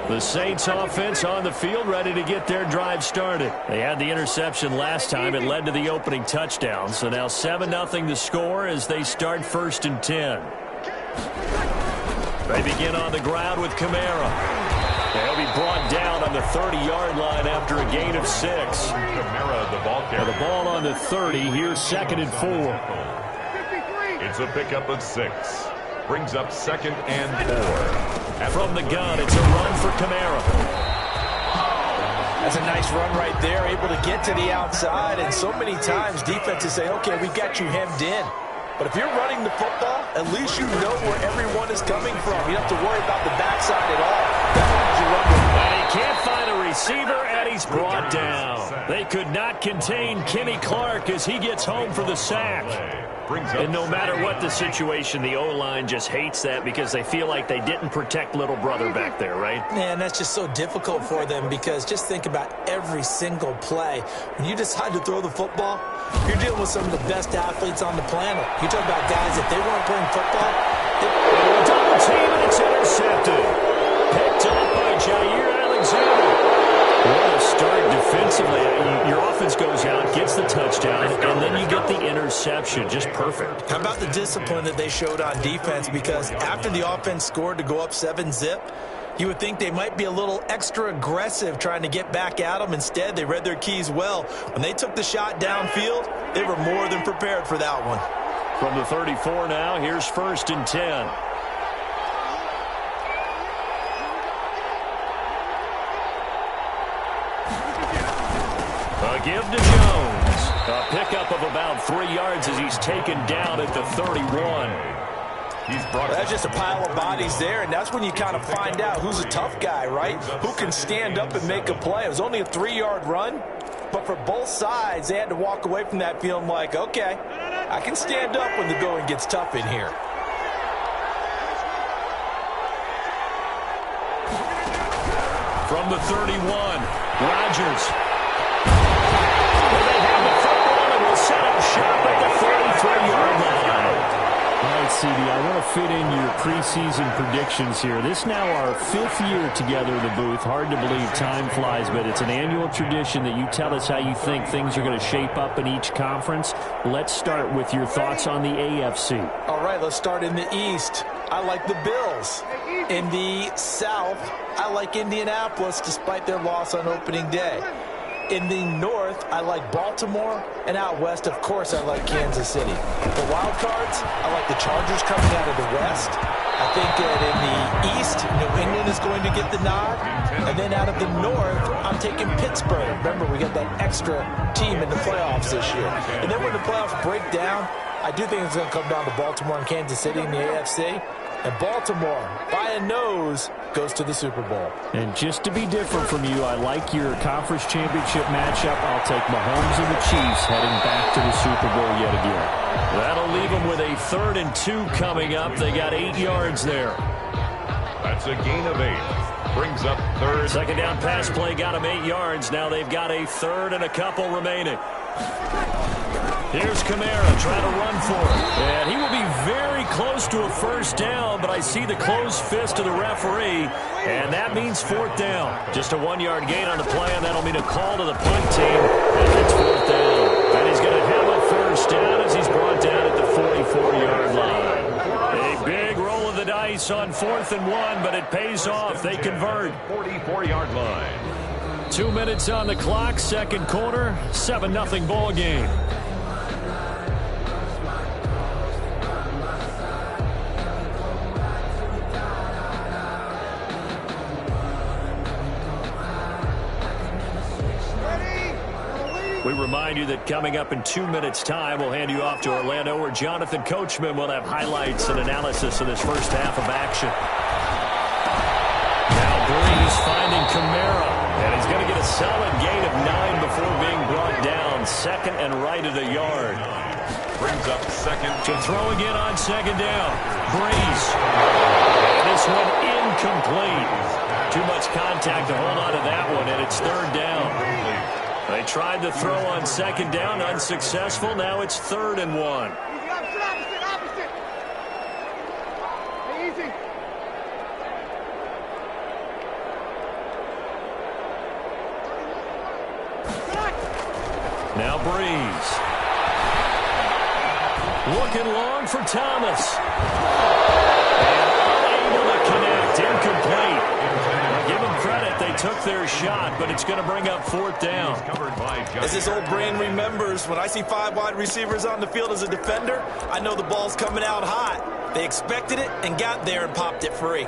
The Saints offense on the field ready to get their drive started. They had the interception last time. It led to the opening touchdown. So now 7-0 the score as they start first and 10. They begin on the ground with Kamara. They'll be brought down on the 30-yard line after a gain of 6. Kamara, the ball carrier. The ball on the 30. Here's 2nd and 4. It's a pickup of 6. Brings up 2nd and 4. From the gun, it's a run for Kamara. That's a nice run right there, able to get to the outside. And so many times defenses say, okay, we've got you hemmed in. But if you're running the football, at least you know where everyone is coming from. You don't have to worry about the backside at all. That means you run the And he can't find a receiver, and he's brought down. They could not contain Kenny Clark as he gets home for the sack. And no matter what the situation, the O-line just hates that because they feel like they didn't protect little brother back there, right? Man, that's just so difficult for them because just think about every single play. When you decide to throw the football, you're dealing with some of the best athletes on the planet. You talk about guys, if they weren't playing football, double team, and it's intercepted. Picked up by Jair Alexander. What a start defensively. Your offense goes out, gets the touchdown, and then you get the interception. Just perfect. How about the discipline that they showed on defense? Because after the offense scored to go up 7-zip, you would think they might be a little extra aggressive trying to get back at them. Instead, they read their keys well. When they took the shot downfield, they were more than prepared for that one. From the 34 now, here's 1st and 10. A give to Jones. A pickup of about 3 yards as he's taken down at the 31. That's just a pile of bodies there, and that's when you kind of find out who's a tough guy, right? Who can stand up and make a play. It was only a 3-yard run, but for both sides, they had to walk away from that feeling like, okay, I can stand up when the going gets tough in here. From the 31, Rodgers. They have the football and will set up shop at the 33-yard line. All right, CD, I want to fit in your preseason predictions here. This is now our 5th year together in the booth. Hard to believe time flies, but it's an annual tradition that you tell us how you think things are going to shape up in each conference. Let's start with your thoughts on the AFC. All right, let's start in the East. I like the Bills. In the South, I like Indianapolis despite their loss on opening day. In the North, I like Baltimore, and out West, of course, I like Kansas City. For wild cards, I like the Chargers coming out of the West. I think that in the East, New England is going to get the nod. And then out of the North, I'm taking Pittsburgh. Remember, we got that extra team in the playoffs this year. And then when the playoffs break down, I do think it's going to come down to Baltimore and Kansas City in the AFC. And Baltimore, by a nose, goes to the Super Bowl. And just to be different from you, I like your conference championship matchup. I'll take Mahomes and the Chiefs heading back to the Super Bowl yet again. That'll leave them with a 3rd and 2 coming up. They got 8 yards there. That's a gain of 8. Brings up 3rd. Second down pass play got them 8 yards. Now they've got a 3rd and a couple remaining. Here's Kamara trying to run for it. And he will be very close to a first down, but I see the closed fist of the referee, and that means 4th down. Just a 1-yard gain on the play, and that'll mean a call to the punt team, and it's 4th down. And he's going to have a first down as he's brought down at the 44-yard line. A big roll of the dice on 4th and 1, but it pays off. They convert. 44-yard line. 2 minutes on the clock, second quarter, 7-0 ball game. We remind you that coming up in 2 minutes' time, we'll hand you off to Orlando, where Jonathan Coachman will have highlights and analysis of this first half of action. Now Breeze finding Kamara, and he's going to get a solid gain of 9 before being brought down. 2nd and right at a yard. Brings up 2nd. To throw again on 2nd down. Breeze. And this one incomplete. Too much contact to hold on to that one, and it's 3rd down. They tried to throw on 2nd down, unsuccessful. Now it's 3rd and 1. Opposite. Hey, easy. Now Breeze. Looking long for Thomas. And unable to connect. Incomplete. Give them credit. They took their shot, but it's going to bring up 4th down. As this old brain remembers, when I see 5 wide receivers on the field as a defender, I know the ball's coming out hot. They expected it and got there and popped it free.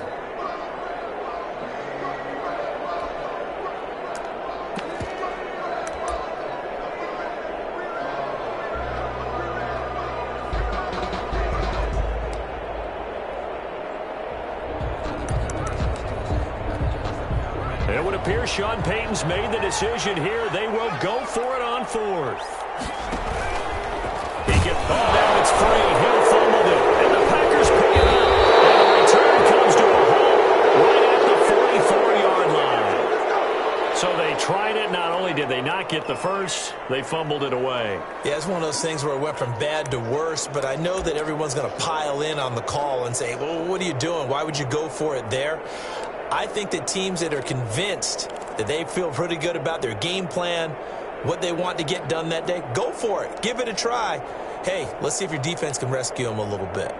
It would appear Sean Payton's made the decision here. They will go for it on 4th. He gets ball down. It's free. He'll fumble it. And the Packers pick it up. And the return comes to a halt right at the 44-yard line. So they tried it. Not only did they not get the first, they fumbled it away. Yeah, it's one of those things where it went from bad to worse, but I know that everyone's going to pile in on the call and say, well, what are you doing? Why would you go for it there? I think that teams that are convinced that they feel pretty good about their game plan, what they want to get done that day, go for it. Give it a try. Hey, let's see if your defense can rescue them a little bit.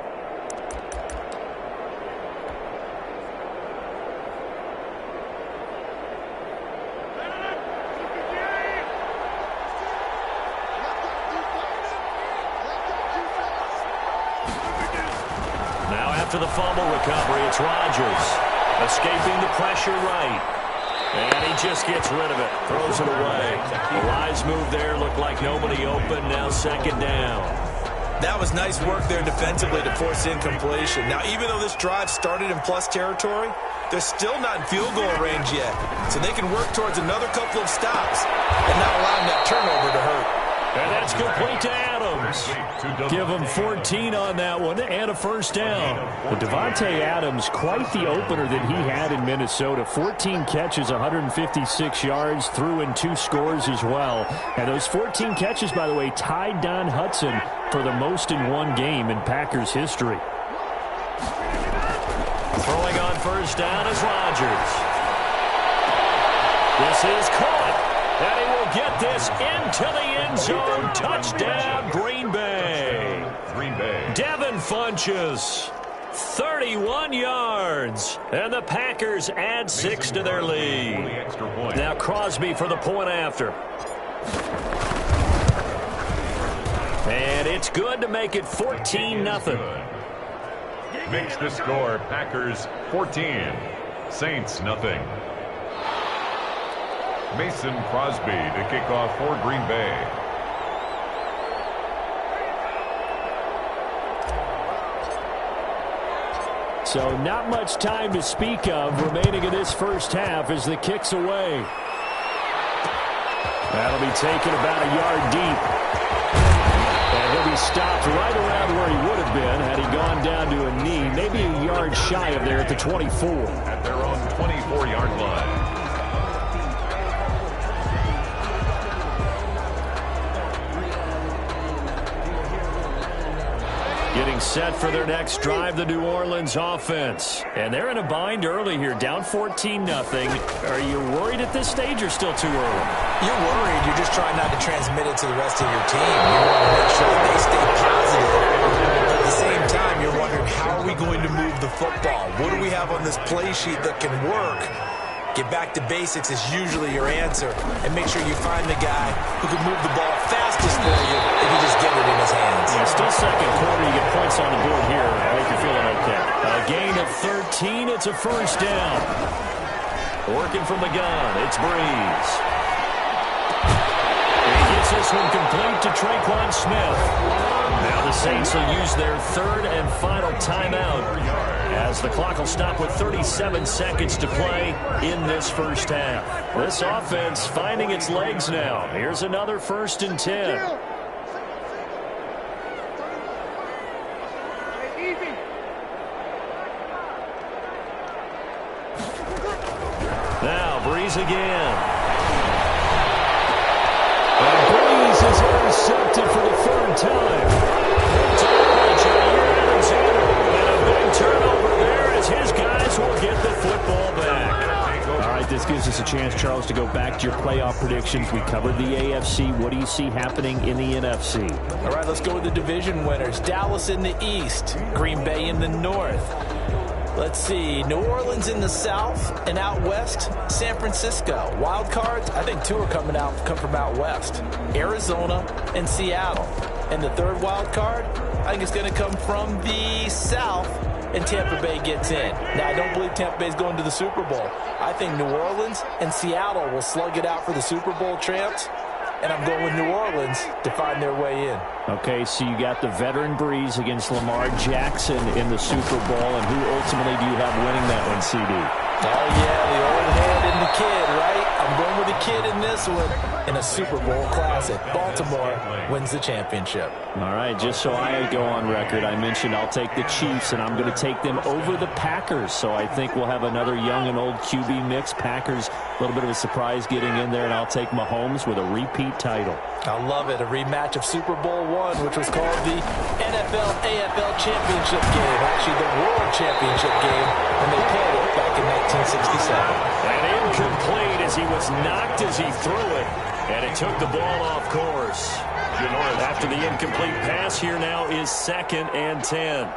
Now after the fumble recovery, it's Rodgers. Escaping the pressure right. And he just gets rid of it. Throws it away. The wise move there. Looked like nobody open. Now 2nd down. That was nice work there defensively to force incompletion. Now, even though this drive started in plus territory, they're still not in field goal range yet. So they can work towards another couple of stops and not allowing that turnover to hurt. And that's complete to Adams. Give him 14 on that one and a first down. Well, Devontae Adams, quite the opener that he had in Minnesota. 14 catches, 156 yards, threw in 2 scores as well. And those 14 catches, by the way, tied Don Hudson for the most in one game in Packers history. Throwing on first down is Rodgers. This is caught. And he will get this into the end zone. Touchdown, Green Bay. Devin Funchess, 31 yards. And the Packers add 6 to their lead. Now Crosby for the point after. And it's good to make it 14-0. Makes the score Packers 14, Saints nothing. Mason Crosby to kick off for Green Bay. So not much time to speak of remaining in this first half as the kick's away. That'll be taken about a yard deep. And he'll be stopped right around where he would have been had he gone down to a knee, maybe a yard shy of there at the 24. At their own 24-yard line. Getting set for their next drive, the New Orleans offense. And they're in a bind early here, down 14-0. Are you worried at this stage or still too early? You're worried. You're just trying not to transmit it to the rest of your team. You want to make sure that they stay positive. But at the same time, you're wondering, how are we going to move the football? What do we have on this play sheet that can work? Get back to basics is usually your answer. And make sure you find the guy who can move the ball fastest for you if you just get it in his hands. Yeah, still second quarter. You get points on the board here. I hope you're feeling okay. A gain of 13. It's a first down. Working from the gun. It's Breeze. He gets this one complete to Traquan Smith. Now the Saints will use their third and final timeout as the clock will stop with 37 seconds to play in this first half. This offense finding its legs now. Here's another 1st and 10. Now Breeze again. And Breeze is intercepted for the 3rd time. And a big turnover there as his guys will get the football back. All right, this gives us a chance, Charles, to go back to your playoff predictions. We covered the AFC. What do you see happening in the NFC? All right, let's go with the division winners. Dallas in the East, Green Bay in the North. Let's see, New Orleans in the South, and out West, San Francisco. Wild cards, I think 2 are come from out West. Arizona and Seattle. And the 3rd wild card, I think it's going to come from the South, and Tampa Bay gets in. Now, I don't believe Tampa Bay's going to the Super Bowl. I think New Orleans and Seattle will slug it out for the Super Bowl champs. And I'm going with New Orleans to find their way in. Okay, so you got the veteran Breeze against Lamar Jackson in the Super Bowl. And who ultimately do you have winning that one, CD? Oh, yeah, the old head and the kid, right? I'm going with the kid in this one in a Super Bowl classic. Baltimore wins the championship. All right, just so I go on record, I mentioned I'll take the Chiefs, and I'm going to take them over the Packers. So I think we'll have another young and old QB mix. Packers, a little bit of a surprise getting in there, and I'll take Mahomes with a repeat title. I love it. A rematch of Super Bowl I, which was called the NFL-AFL Championship game. Actually, the World Championship game when they played it back in 1967. And incomplete as he was knocked as he threw it. And it took the ball off course. After the incomplete pass, here now is 2nd and 10.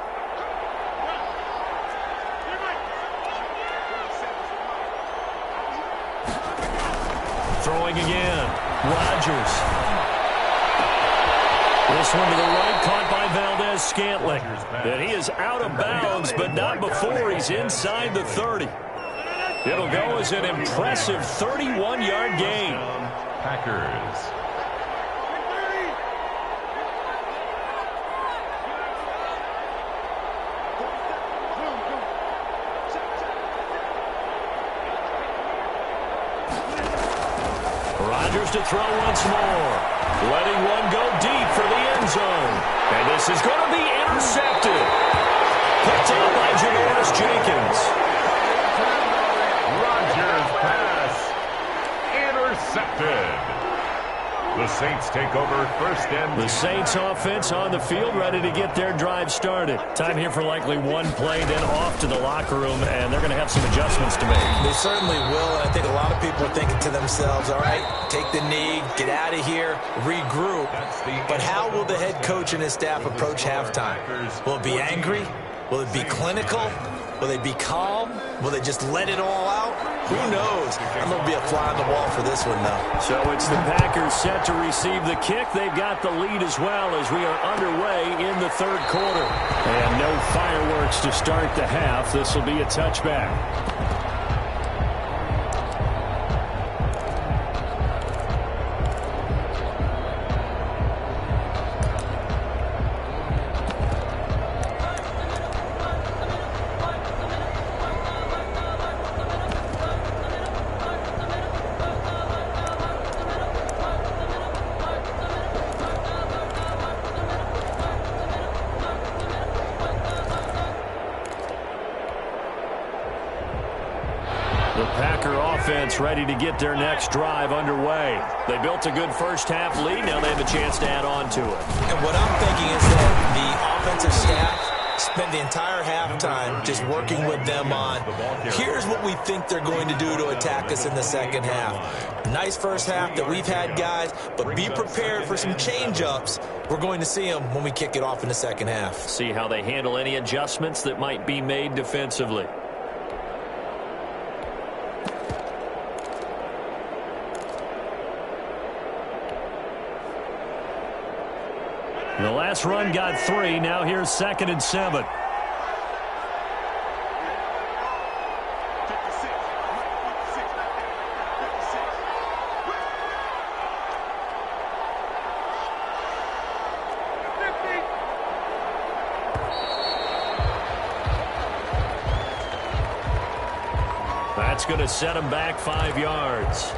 Throwing again. Rodgers. This one to the right, caught by Valdez-Scantling. And he is out of bounds, but not before he's inside the 30. It'll go as an impressive 31-yard gain. Packers. Rodgers to throw once more. letting one go deep for the end zone. And this is going to be intercepted. Picked up by Janoris Jenkins. Rodgers pass. Intercepted. The Saints take over first and 10. The Saints offense on the field, ready to get their drive started. Time here for likely one play, then off to the locker room, and they're going to have some adjustments to make. They certainly will, and I think a lot of people are thinking to themselves, all right, take the knee, get out of here, regroup. But how will the head coach and his staff approach halftime? Will it be angry? Will it be clinical? Will they be calm? Will they just let it all out? Who knows? I'm going to be a fly on the wall for this one, though. So it's the Packers set to receive the kick. They've got the lead as well as we are underway in the third quarter. And no fireworks to start the half. This will be a touchback. The Packer offense ready to get their next drive underway. They built a good first-half lead. Now they have a chance to add on to it. And what I'm thinking is that the offensive staff spent the entire halftime just working with them on, here's what we think they're going to do to attack us in the second half. Nice first half that we've had, guys, but be prepared for some change-ups. We're going to see them when we kick it off in the second half. See how they handle any adjustments that might be made defensively. The last run got 3. Now here's 2nd and 7. That's going to set him back 5 yards.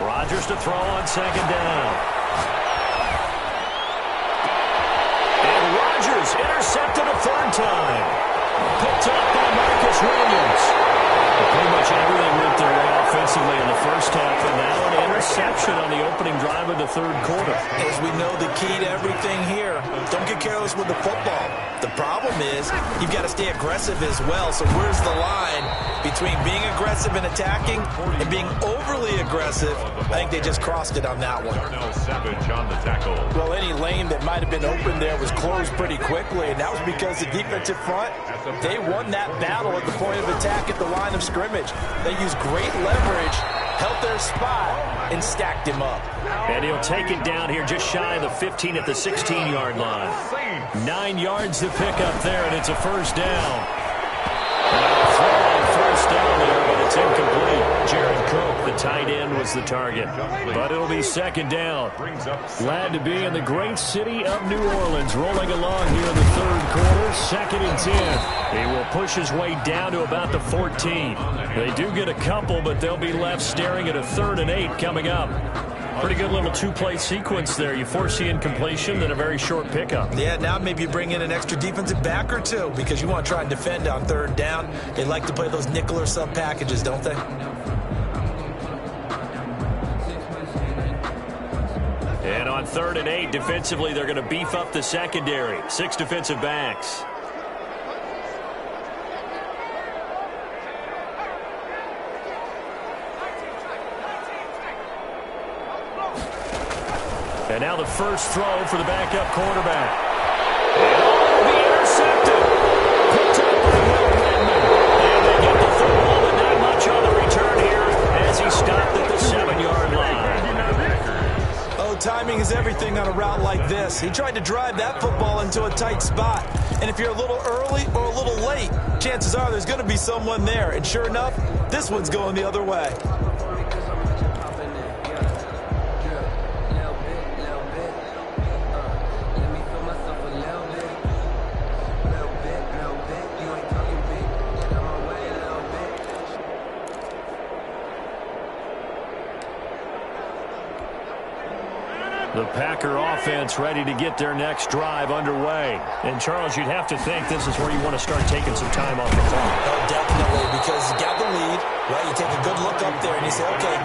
Rodgers to throw on 2nd down. And Rodgers intercepted a 3rd time. Picked up by Marcus Williams. Pretty much everything went their way offensively in the first half, and now an interception on the opening drive of the third quarter. As we know, the key to everything here, don't get careless with the football. The problem is you've got to stay aggressive as well. So where's the line between being aggressive and attacking and being overly aggressive? I think they just crossed it on that one. Savage on the tackle. Well, any lane that might have been open there was closed pretty quickly, and that was because the defensive front, they won that battle at the point of attack at the line of scrimmage. They used great leverage, held their spot, and stacked him up. And he'll take it down here just shy of the 15 at the 16-yard line. 9 yards to pick up there, and it's a first down. Throw on first down there, but it's incomplete. Jared Cook, the tight end, was the target. But it'll be 2nd down. Glad to be in the great city of New Orleans, rolling along here in the third quarter. 2nd and 10. He will push his way down to about the 14. They do get a couple, but they'll be left staring at a 3rd and 8 coming up. Pretty good little 2-play sequence there. You force the incompletion, then a very short pickup. Yeah, now maybe you bring in an extra defensive back or two because you want to try and defend on 3rd down. They like to play those nickel or sub packages, don't they? And on 3rd and 8, defensively, they're going to beef up the secondary. 6 defensive backs. And now the first throw for the backup quarterback. And will be intercepted. Picked up by Will Redmond. And they get the football, but not much on the return here as he stopped at the 7-yard line. Oh, timing is everything on a route like this. He tried to drive that football into a tight spot. And if you're a little early or a little late, chances are there's going to be someone there. And sure enough, this one's going the other way. Packer offense ready to get their next drive underway. And, Charles, you'd have to think this is where you want to start taking some time off the clock. Oh, definitely, because you got the lead, right? You take a good look up there and you say, okay,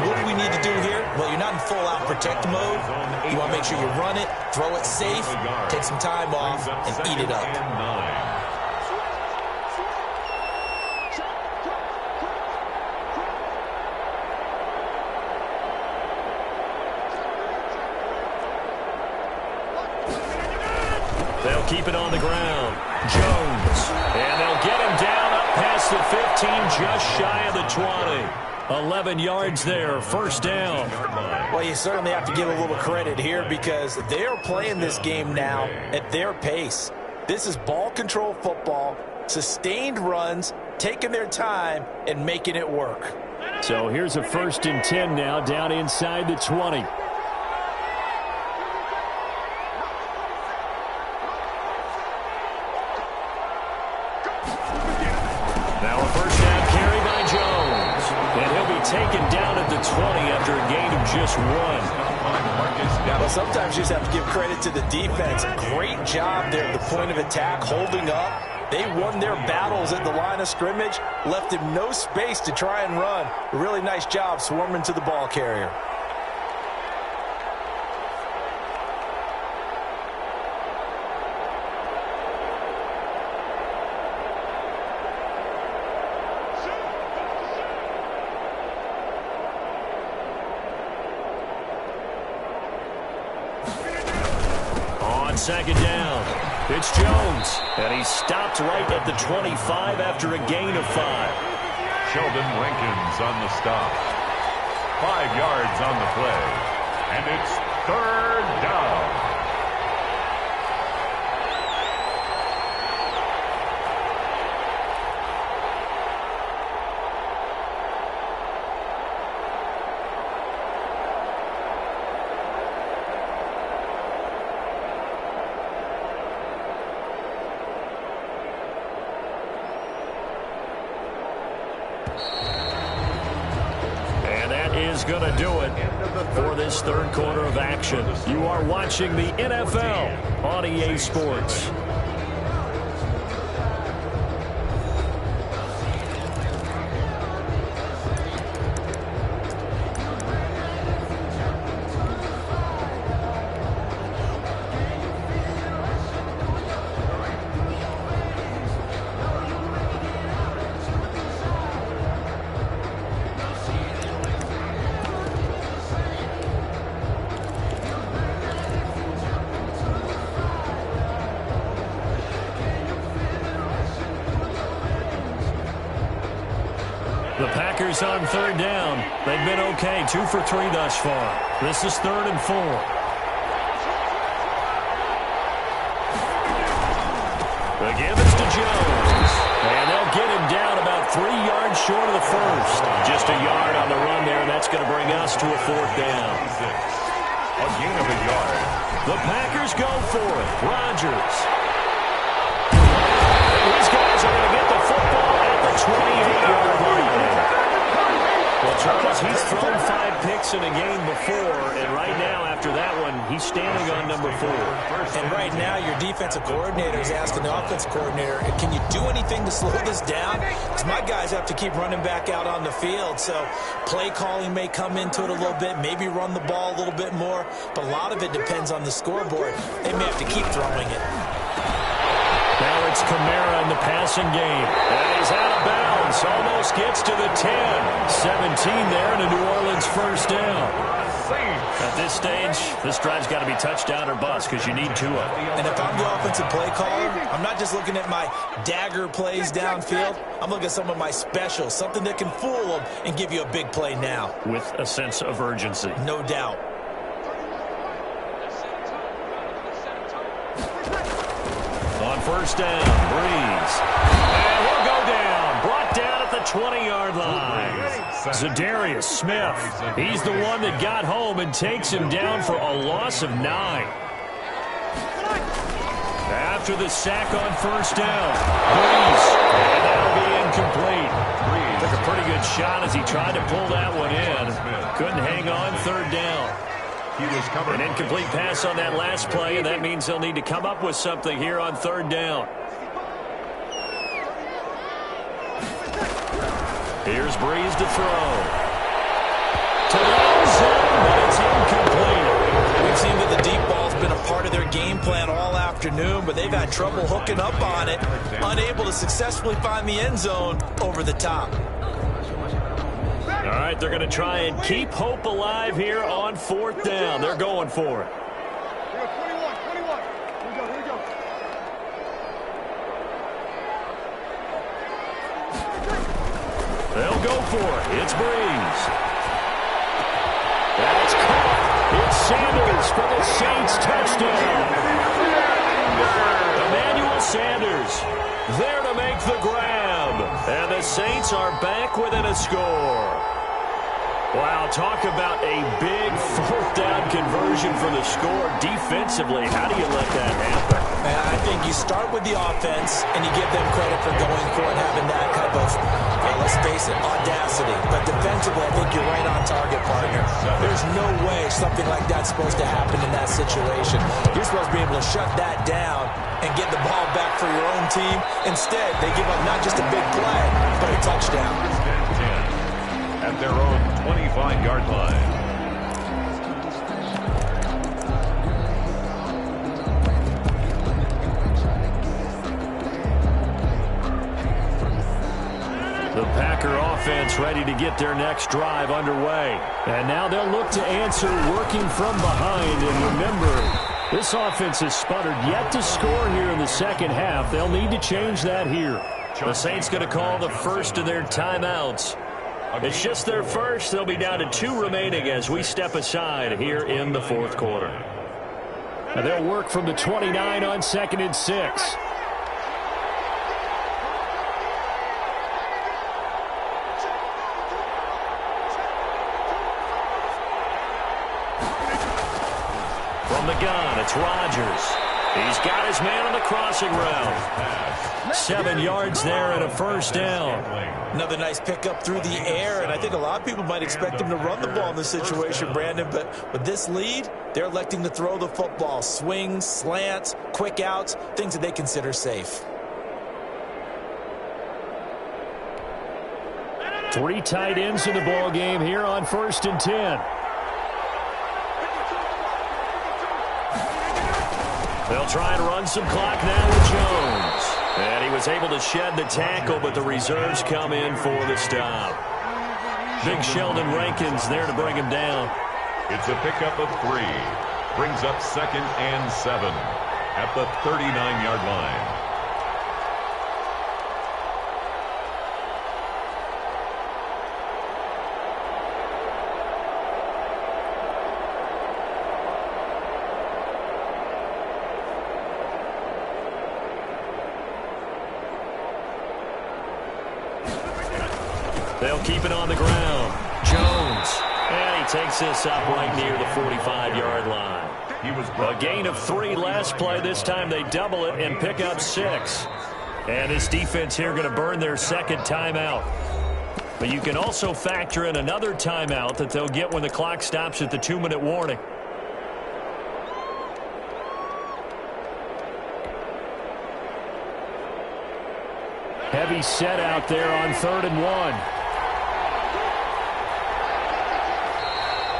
what do we need to do here? Well, you're not in full-out protect mode. You want to make sure you run it, throw it safe, take some time off, and eat it up. They'll keep it on the ground. Jones. And they'll get him down up past the 15, just shy of the 20. 11 yards there, first down. Well, you certainly have to give a little credit here because they are playing this game now at their pace. This is ball control football, sustained runs, taking their time, and making it work. So here's a 1st and 10 now, down inside the 20. Now a first down carry by Jones. And he'll be taken down at the 20 after a gain of just 1. Well, sometimes you just have to give credit to the defense. Great job there at the point of attack, holding up. They won their battles at the line of scrimmage, left him no space to try and run. A really nice job swarming to the ball carrier. Second down. It's Jones. And he's stopped right at the 25 after a gain of 5. Sheldon Rankins on the stop. 5 yards on the play. And it's 3rd down. Going to do it for this third quarter of action. You are watching the NFL on EA Sports. The Packers on 3rd down. They've been okay, 2 for 3 thus far. This is 3rd and 4. The give is to Jones. And they'll get him down about 3 yards short of the first. Just a yard on the run there, and that's going to bring us to a 4th down. A gain of a yard. The Packers go for it. Rodgers. These guys are going to get the football at the 28-yard line. Well, Charles, he's thrown 5 picks in a game before, and right now, after that one, he's standing on number 4. And right now, your defensive coordinator is asking the offensive coordinator, can you do anything to slow this down? Because my guys have to keep running back out on the field, so play calling may come into it a little bit, maybe run the ball a little bit more, but a lot of it depends on the scoreboard. They may have to keep throwing it. Now it's Kamara in the passing game. And he's out of bounds. Almost gets to the 10. 17 there and a New Orleans first down. At this stage, this drive's got to be touchdown or bust because you need 2 of them. And if I'm the offensive play caller, I'm not just looking at my dagger plays downfield. I'm looking at some of my specials, something that can fool them and give you a big play now. With a sense of urgency. No doubt. On first down, Breeze. And he'll go down. Brought down at the 20-yard line. Zadarius Smith. He's the one that got home and takes him down for a loss of 9. After the sack on first down, Breeze. And that'll be incomplete. Took a pretty good shot as he tried to pull that one in. Couldn't hang on, 3rd down. He was covered. An incomplete pass on that last play, and that means they'll need to come up with something here on third down. Here's Breeze to throw. To the end zone, but it's incomplete. We've seen that the deep ball's been a part of their game plan all afternoon, but they've had trouble hooking up on it, unable to successfully find the end zone over the top. All right, they're going to try and keep hope alive here on fourth down. They're going for it. Here we go, 21. Here we go. They'll go for it. It's Breeze. That's caught. It's Sanders for the Saints touchdown. Emmanuel Sanders there to make the grab. And the Saints are back within a score. Wow, talk about a big fourth down conversion for the score defensively. How do you let that happen? And I think you start with the offense, and you give them credit for going for it, having that kind of, let's face it, audacity. But defensively, I think you're right on target, partner. There's no way something like that's supposed to happen in that situation. You're supposed to be able to shut that down and get the ball back for your own team. Instead, they give up not just a big play, but a touchdown. At their own 25-yard line. The Packer offense ready to get their next drive underway. And now they'll look to answer working from behind. And remember, this offense has sputtered yet to score here in the second half. They'll need to change that here. The Saints going to call the first of their timeouts. It's just their first. They'll be down to 2 remaining as we step aside here in the fourth quarter. And they'll work from the 29 on 2nd and 6. From the gun, it's Rodgers. He's got his man on the crossing route. 7 yards there and a first down. Another nice pickup through the air, and I think a lot of people might expect him to run the ball in this situation, Brandon, but with this lead, they're electing to throw the football. Swings, slants, quick outs, things that they consider safe. 3 tight ends in the ball game here on 1st and 10. They'll try and run some clock now with Jones. And he was able to shed the tackle, but the reserves come in for the stop. Big Sheldon Rankins there to bring him down. It's a pickup of 3. Brings up 2nd and 7 at the 39-yard line. They'll keep it on the ground. Jones. And he takes this up right near the 45-yard line. A gain of 3 last play. This time they double it and pick up 6. And this defense here going to burn their 2nd timeout. But you can also factor in another timeout that they'll get when the clock stops at the 2-minute warning. Heavy set out there on 3rd and 1.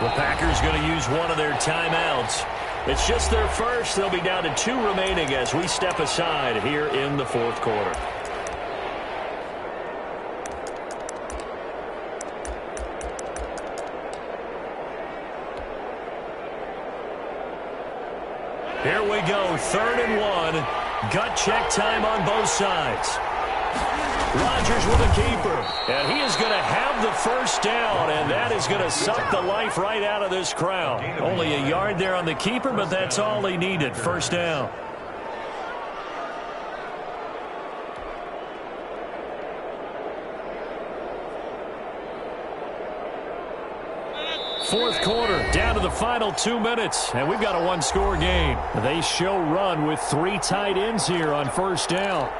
The Packers going to use one of their timeouts. It's just their first. They'll be down to 2 remaining as we step aside here in the fourth quarter. Here we go, 3rd and 1. Gut check time on both sides. Rodgers with a keeper, and he is going to have the first down, and that is going to suck the life right out of this crowd. Only a yard there on the keeper, but that's all he needed. First down. Fourth quarter, down to the final 2 minutes, and we've got a 1-score game. They show run with 3 tight ends here on first down.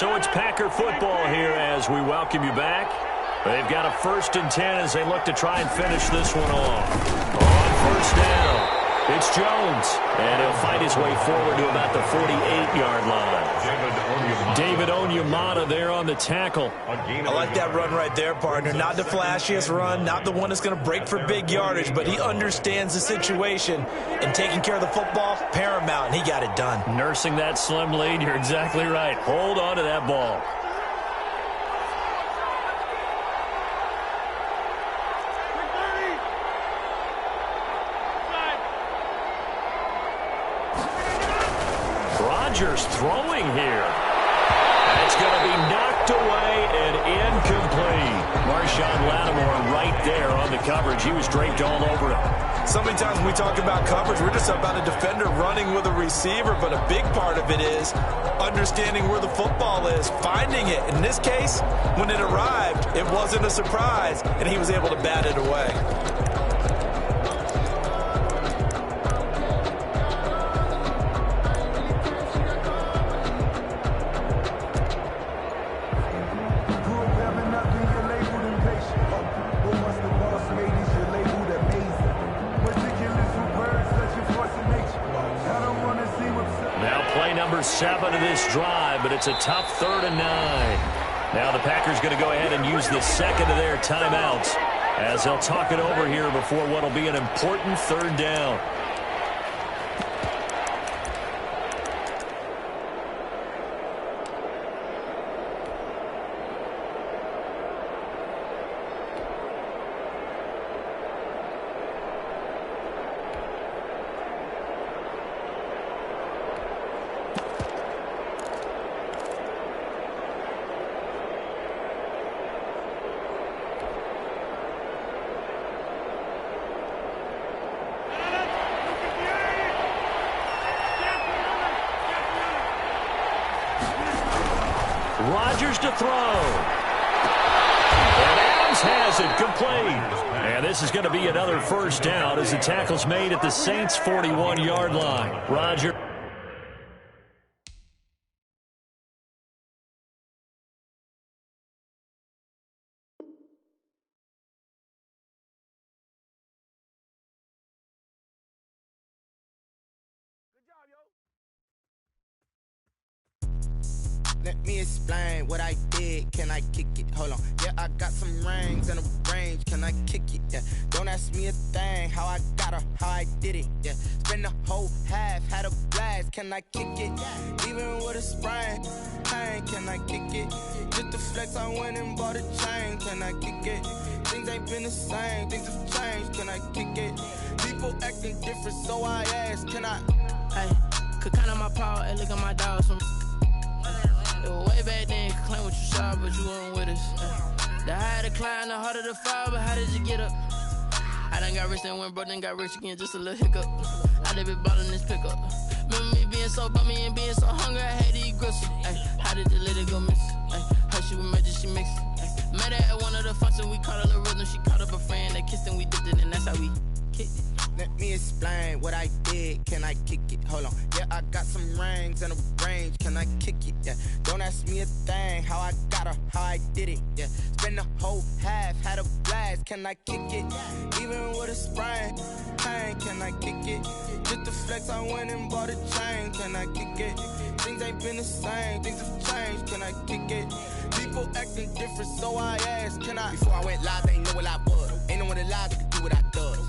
So it's Packer football here as we welcome you back. They've got a 1st and 10 as they look to try and finish this one off. On 1st down, it's Jones, and he'll fight his way forward to about the 48-yard line. David Onyemata there on the tackle. I like that run right there, partner. Not the flashiest run, not the one that's going to break for big yardage, but he understands the situation, and taking care of the football, paramount, and he got it done. Nursing that slim lead, you're exactly right. Hold on to that ball. Rodgers throwing here. That's going to be knocked away and incomplete. Marshawn Lattimore right there on the coverage. He was draped all over it. So many times when we talk about coverage, we're just about a defender running with a receiver, but a big part of it is understanding where the football is, finding it. In this case, when it arrived, it wasn't a surprise, and he was able to bat it away. Number 7 of this drive, but it's a tough 3rd and 9. Now the Packers going to go ahead and use the 2nd of their timeouts as they'll talk it over here before what will be an important 3rd down. Rodgers to throw. And Adams has it complete. And this is going to be another 1st down as the tackle's made at the Saints' 41-yard line. Rodgers. Let me explain what I did. Can I kick it? Hold on. Yeah, I got some rings and a range. Can I kick it? Yeah. Don't ask me a thing. How I got her, how I did it. Yeah. Spend the whole half, had a blast. Can I kick it? Even with a sprain. Pain, can I kick it? Just to flex, I went and bought a chain. Can I kick it? Things ain't been the same. Things have changed. Can I kick it? People acting different, so I ask. Can I? Hey, could count on my power and look at my dogs from. It was way back then, could claim what you saw, but you weren't with us. The higher the climb, the harder the fall, but how did you get up? I done got rich, then went broke, then got rich again, just a little hiccup. I done been ballin' this pickup. Remember me being so bummy and being so hungry, I had to eat gristle. Ay, how did the lady go miss? Her she was magic, she mixed. Met her at one of the functions, we caught a little rhythm, she caught up a friend, they kissed and we dipped it, and that's how we kicked it. Let me explain what I did. Can I kick it? Hold on. Yeah, I got some rings and a range. Can I kick it? Yeah. Don't ask me a thing. How I got her, how I did it. Yeah. Spend the whole half, had a blast. Can I kick it? Even with a sprain. Pain, can I kick it? Just to flex, I went and bought a chain. Can I kick it? Things ain't been the same. Things have changed. Can I kick it? People acting different, so I asked. Can I? Before I went live, they ain't know what I was. Ain't no one alive that could do what I does.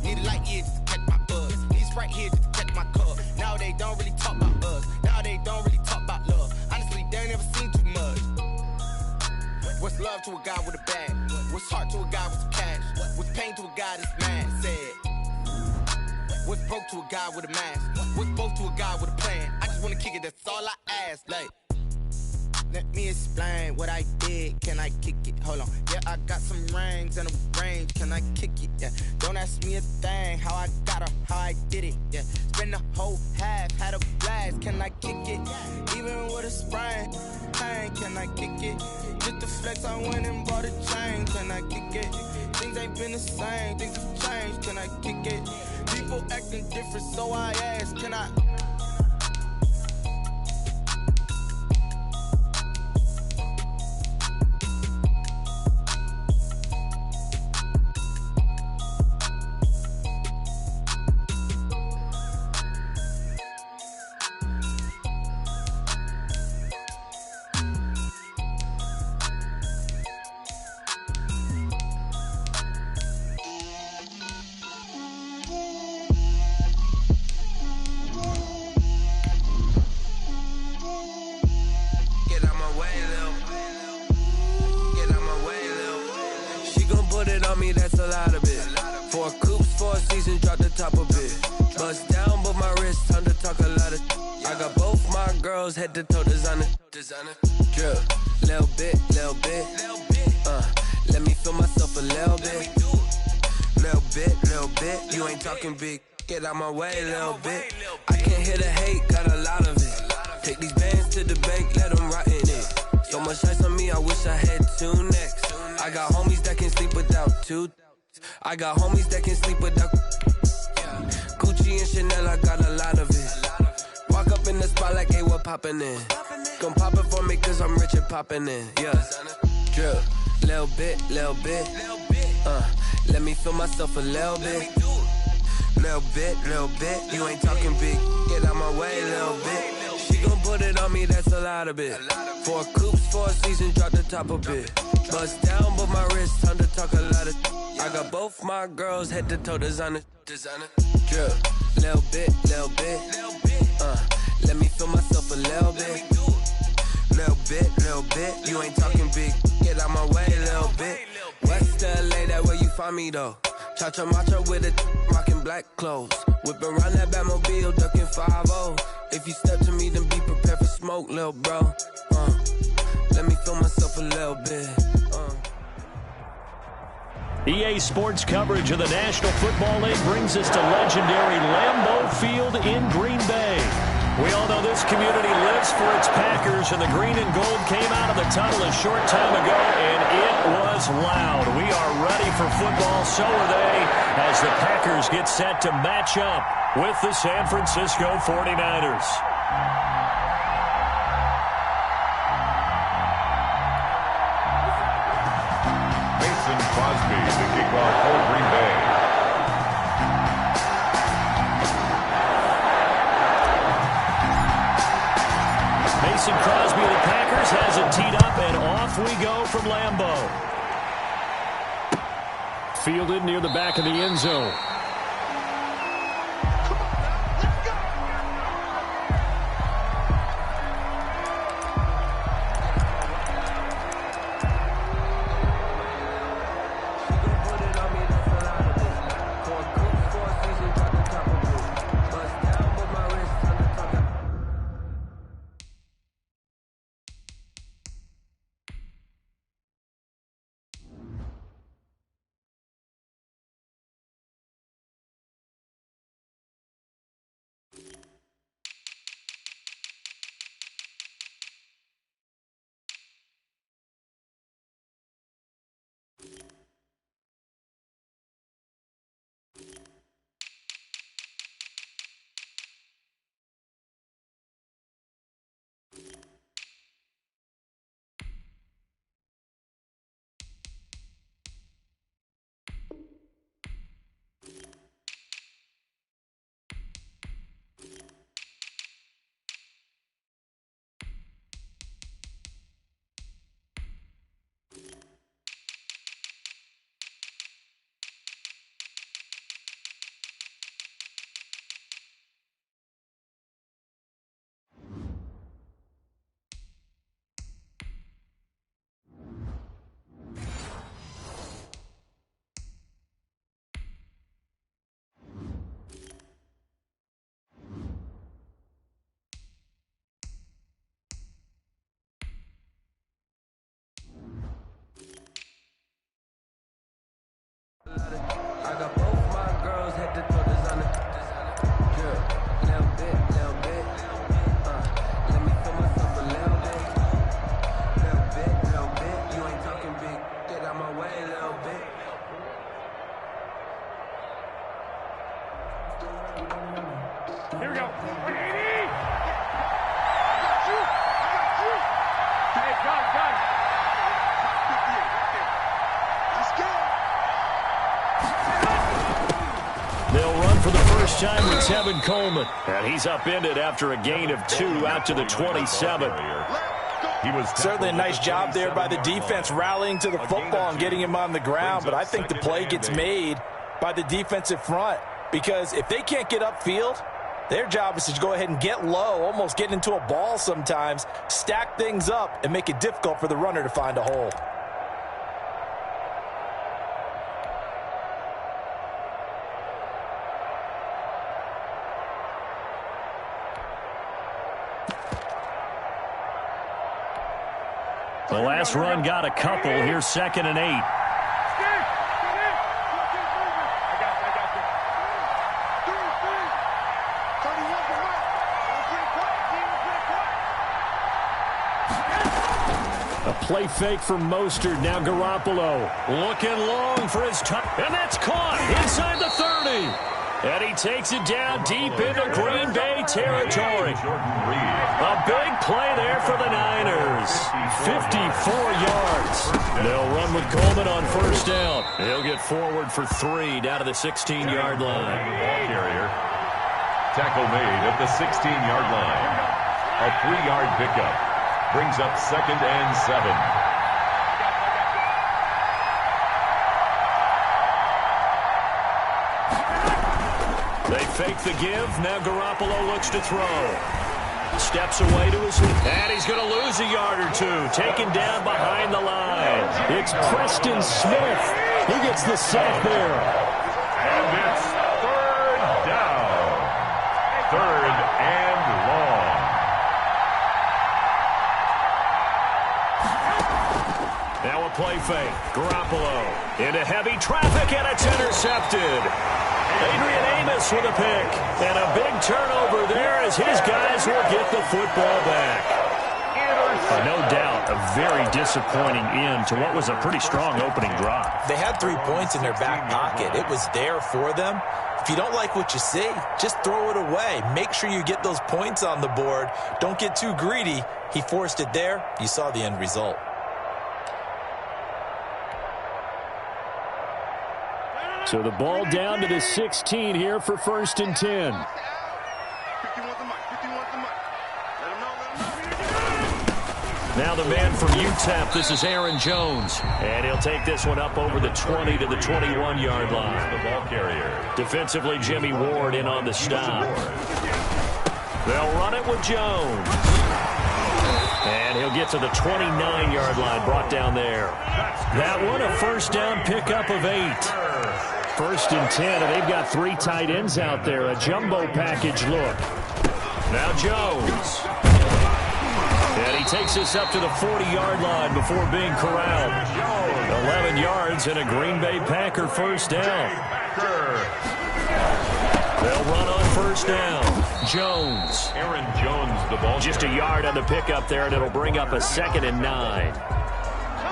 Need a light here just to catch my buzz. Need Sprite here just to catch my cup. Now they don't really talk about us. Now they don't really talk about love. Honestly, they ain't never seen too much. What's love to a guy with a bag? What's heart to a guy with some cash? What's pain to a guy that's mad? Said. What's broke to a guy with a mask? What's both to a guy with a plan? I just wanna kick it, that's all I ask. Like, let me explain what I did. Can I kick it? Hold on. Yeah, I got some rings and a range. Can I kick it? Yeah. Don't ask me a thing. How I got her, how I did it. Yeah. Spend the whole half, had a blast. Can I kick it? Even with a sprain. Pain, can I kick it? Just to flex, I went and bought a chain. Can I kick it? Things ain't been the same. Things have changed. Can I kick it? People acting different, so I ask. Can I? me, that's a lot of it. 4 coops, 4 seasons, drop the top a bit. Bust down, but my wrist, time to talk a lot of. I got both my girls head to toe designer. Drip, little bit. Let me feel myself a little bit. Little bit. You ain't talking big. Get out my way a little bit. I can't hear the hate, got a lot of it. Take these bands to the bank, let them rot in it. So much ice on me, I wish I had 2 necks. I got homies that can sleep without 2. I got homies that can sleep without. Gucci and Chanel, I got a lot of it. Walk up in the spot like, hey, what poppin' in? Gon' pop it for me, cause I'm rich and poppin' in. Yeah, drip, little bit. Let me feel myself a little bit. Little bit. You ain't talking big. Get out my way a little bit. She gon' put it on me, that's a lot of it. 4 coops, 4 seasons, drop the top a bit. Bust down, but my wrist, time to talk a lot of. I got both my girls head to toe designer. Drip, little bit. Let me feel myself a little bit. Little bit. You ain't talking big. Get out my way a little bit. West LA, that where you find me though. Cha-cha matcha with it, rocking black clothes. Whipping around that Batmobile, ducking 5-0. If you step to me, then be prepared for smoke, little bro. Let me feel myself a little bit. EA Sports coverage of the National Football League brings us to legendary Lambeau Field in Green Bay. We all know this community lives for its Packers, and the green and gold came out of the tunnel a short time ago, and it was loud. We are ready for football, so are they, as the Packers get set to match up with the San Francisco 49ers. Mason Crosby to kick off for Green Bay. Mason Crosby of the Packers has it teed up, and off we go from Lambeau. Fielded near the back of the end zone. I got both my girls head to toe designer. Little bit. Let me feel myself a little bit. Little bit. You ain't talking big. Get out my way a little bit. Here we go. 80! Hey, got it. Let's go. They'll run for the first time with Tevin Coleman. And he's upended after a gain of 2 out to the 27. Certainly a nice job there by the defense rallying to the football and getting him on the ground. But I think the play gets made by the defensive front, because if they can't get upfield, their job is to go ahead and get low, almost get into a ball sometimes, stack things up, and make it difficult for the runner to find a hole. The last run got a couple. Here's 2nd and 8. A play fake from Mostert. Now Garoppolo looking long for his touch. And that's caught inside the 30. And he takes it down deep into Green Bay territory. A big play there for the Niners. 54 yards. They'll run with Coleman on 1st down. He'll get forward for 3 down to the 16-yard line. Ball carrier. Tackle made at the 16-yard line. A 3-yard pickup. Brings up 2nd and 7. They fake the give. Now Garoppolo looks to throw. Steps away to his feet. And he's going to lose a yard or 2. Taken down behind the line. It's Preston Smith. He gets the sack there. And it's 3rd down. 3rd and long. Now a play fake. Garoppolo into heavy traffic, and it's intercepted. Adrian Amos with a pick. And a big turnover there as his guys will get the football back. No doubt a very disappointing end to what was a pretty strong opening drive. They had 3 points in their back pocket. It was there for them. If you don't like what you see, just throw it away. Make sure you get those points on the board. Don't get too greedy. He forced it there. You saw the end result. So the ball down to the 16 here for 1st and 10. Now the man from UTEP, this is Aaron Jones. And he'll take this one up over the 20 to the 21-yard line. The ball carrier. Defensively, Jimmy Ward in on the stop. They'll run it with Jones. And he'll get to the 29-yard line, brought down there. That one a 1st down pickup of 8. 1st and 10, and they've got 3 tight ends out there. A jumbo package look. Now Jones. And he takes this up to the 40-yard line before being corralled. 11 yards and a Green Bay Packer 1st down. They'll run on 1st down. Jones. Aaron Jones, the ball. Just a yard on the pickup there, and it'll bring up a 2nd and 9.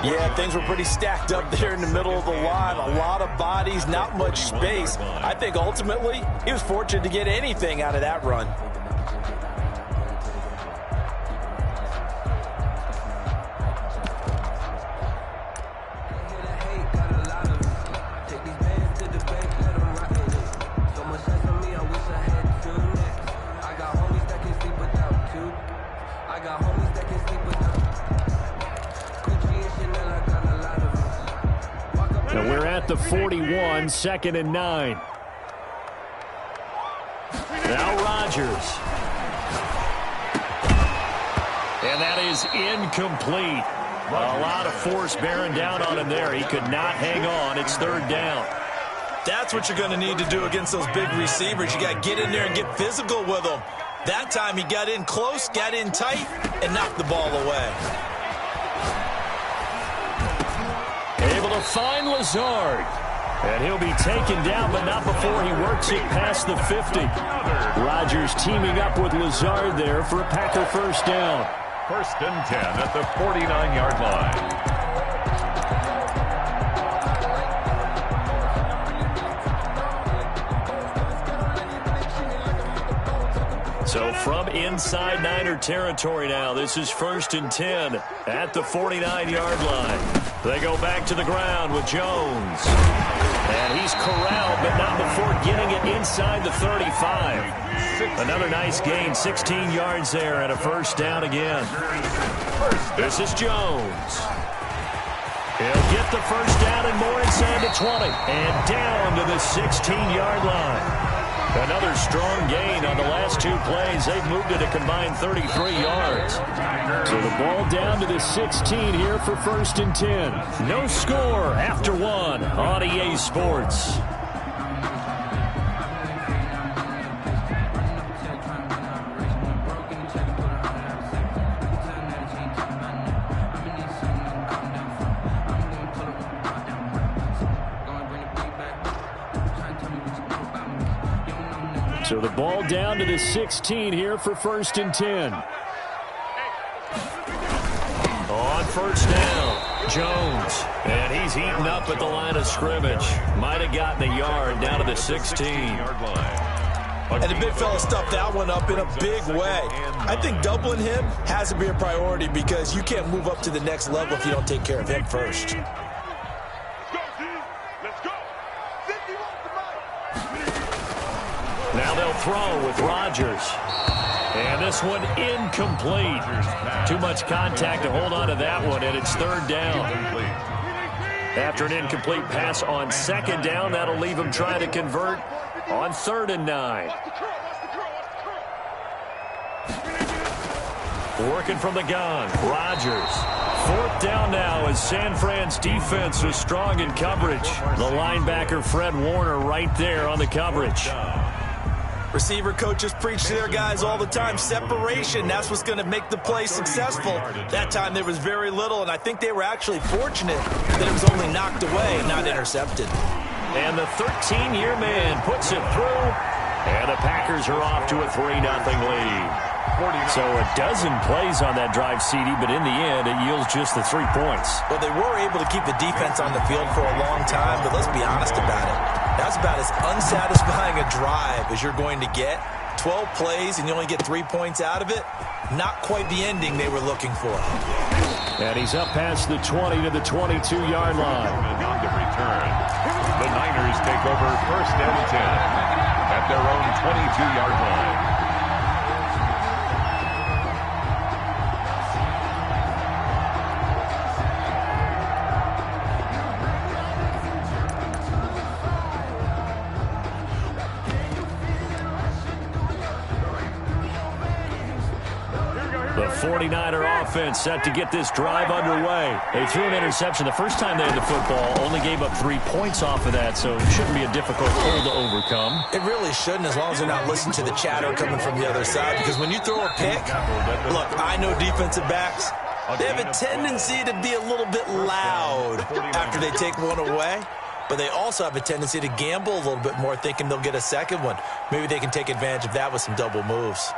Yeah, things were pretty stacked up there in the middle of the line. A lot of bodies, not much space. I think ultimately he was fortunate to get anything out of that run. The 41, 2nd and 9. Now Rodgers. And that is incomplete. A lot of force bearing down on him there. He could not hang on. It's 3rd down. That's what you're going to need to do against those big receivers. You got to get in there and get physical with them. That time he got in close, got in tight, and knocked the ball away. Able to find Lazard. And he'll be taken down, but not before he works it past the 50. Rodgers teaming up with Lazard there for a Packer 1st down. 1st and 10 at the 49-yard line. So from inside Niner territory now, this is 1st and 10 at the 49-yard line. They go back to the ground with Jones. And he's corralled, but not before getting it inside the 35. Another nice gain, 16 yards there, and a 1st down again. This is Jones. He'll get the 1st down and more inside the 20. And down to the 16-yard line. Another strong gain on the last 2 plays. They've moved it a combined 33 yards. So the ball down to the 16 here for 1st and 10. No score after 1 on EA Sports. So the ball down to the 16 here for 1st and 10. On 1st down, Jones. And he's eaten up at the line of scrimmage. Might have gotten a yard down to the 16-yard line. And the big fella stuffed that one up in a big way. I think doubling him has to be a priority because you can't move up to the next level if you don't take care of him first. Now they'll throw with Rodgers. And this one incomplete. Too much contact to hold on to that one, and it's 3rd down. After an incomplete pass on 2nd down, that'll leave him trying to convert on 3rd and 9. Working from the gun, Rodgers. 4th down now as San Fran's defense was strong in coverage. The linebacker Fred Warner right there on the coverage. Receiver coaches preach to their guys all the time. Separation, that's what's going to make the play successful. That time there was very little, and I think they were actually fortunate that it was only knocked away, not intercepted. And the 13-year man puts it through, and the Packers are off to a 3-0 lead. So a dozen plays on that drive, CD, but in the end, it yields just the 3 points. Well, they were able to keep the defense on the field for a long time, but let's be honest about it. That's about as unsatisfying a drive as you're going to get. 12 plays and you only get 3 points out of it. Not quite the ending they were looking for. And he's up past the 20 to the 22-yard line. On the return, the Niners take over 1st and 10 at their own 22-yard line. The 49er offense set to get this drive underway. They threw an interception the first time they had the football, only gave up 3 points off of that, so it shouldn't be a difficult hole to overcome. It really shouldn't, as long as they're not listening to the chatter coming from the other side, because when you throw a pick, look, I know defensive backs, they have a tendency to be a little bit loud after they take one away, but they also have a tendency to gamble a little bit more, thinking they'll get a second one. Maybe they can take advantage of that with some double moves.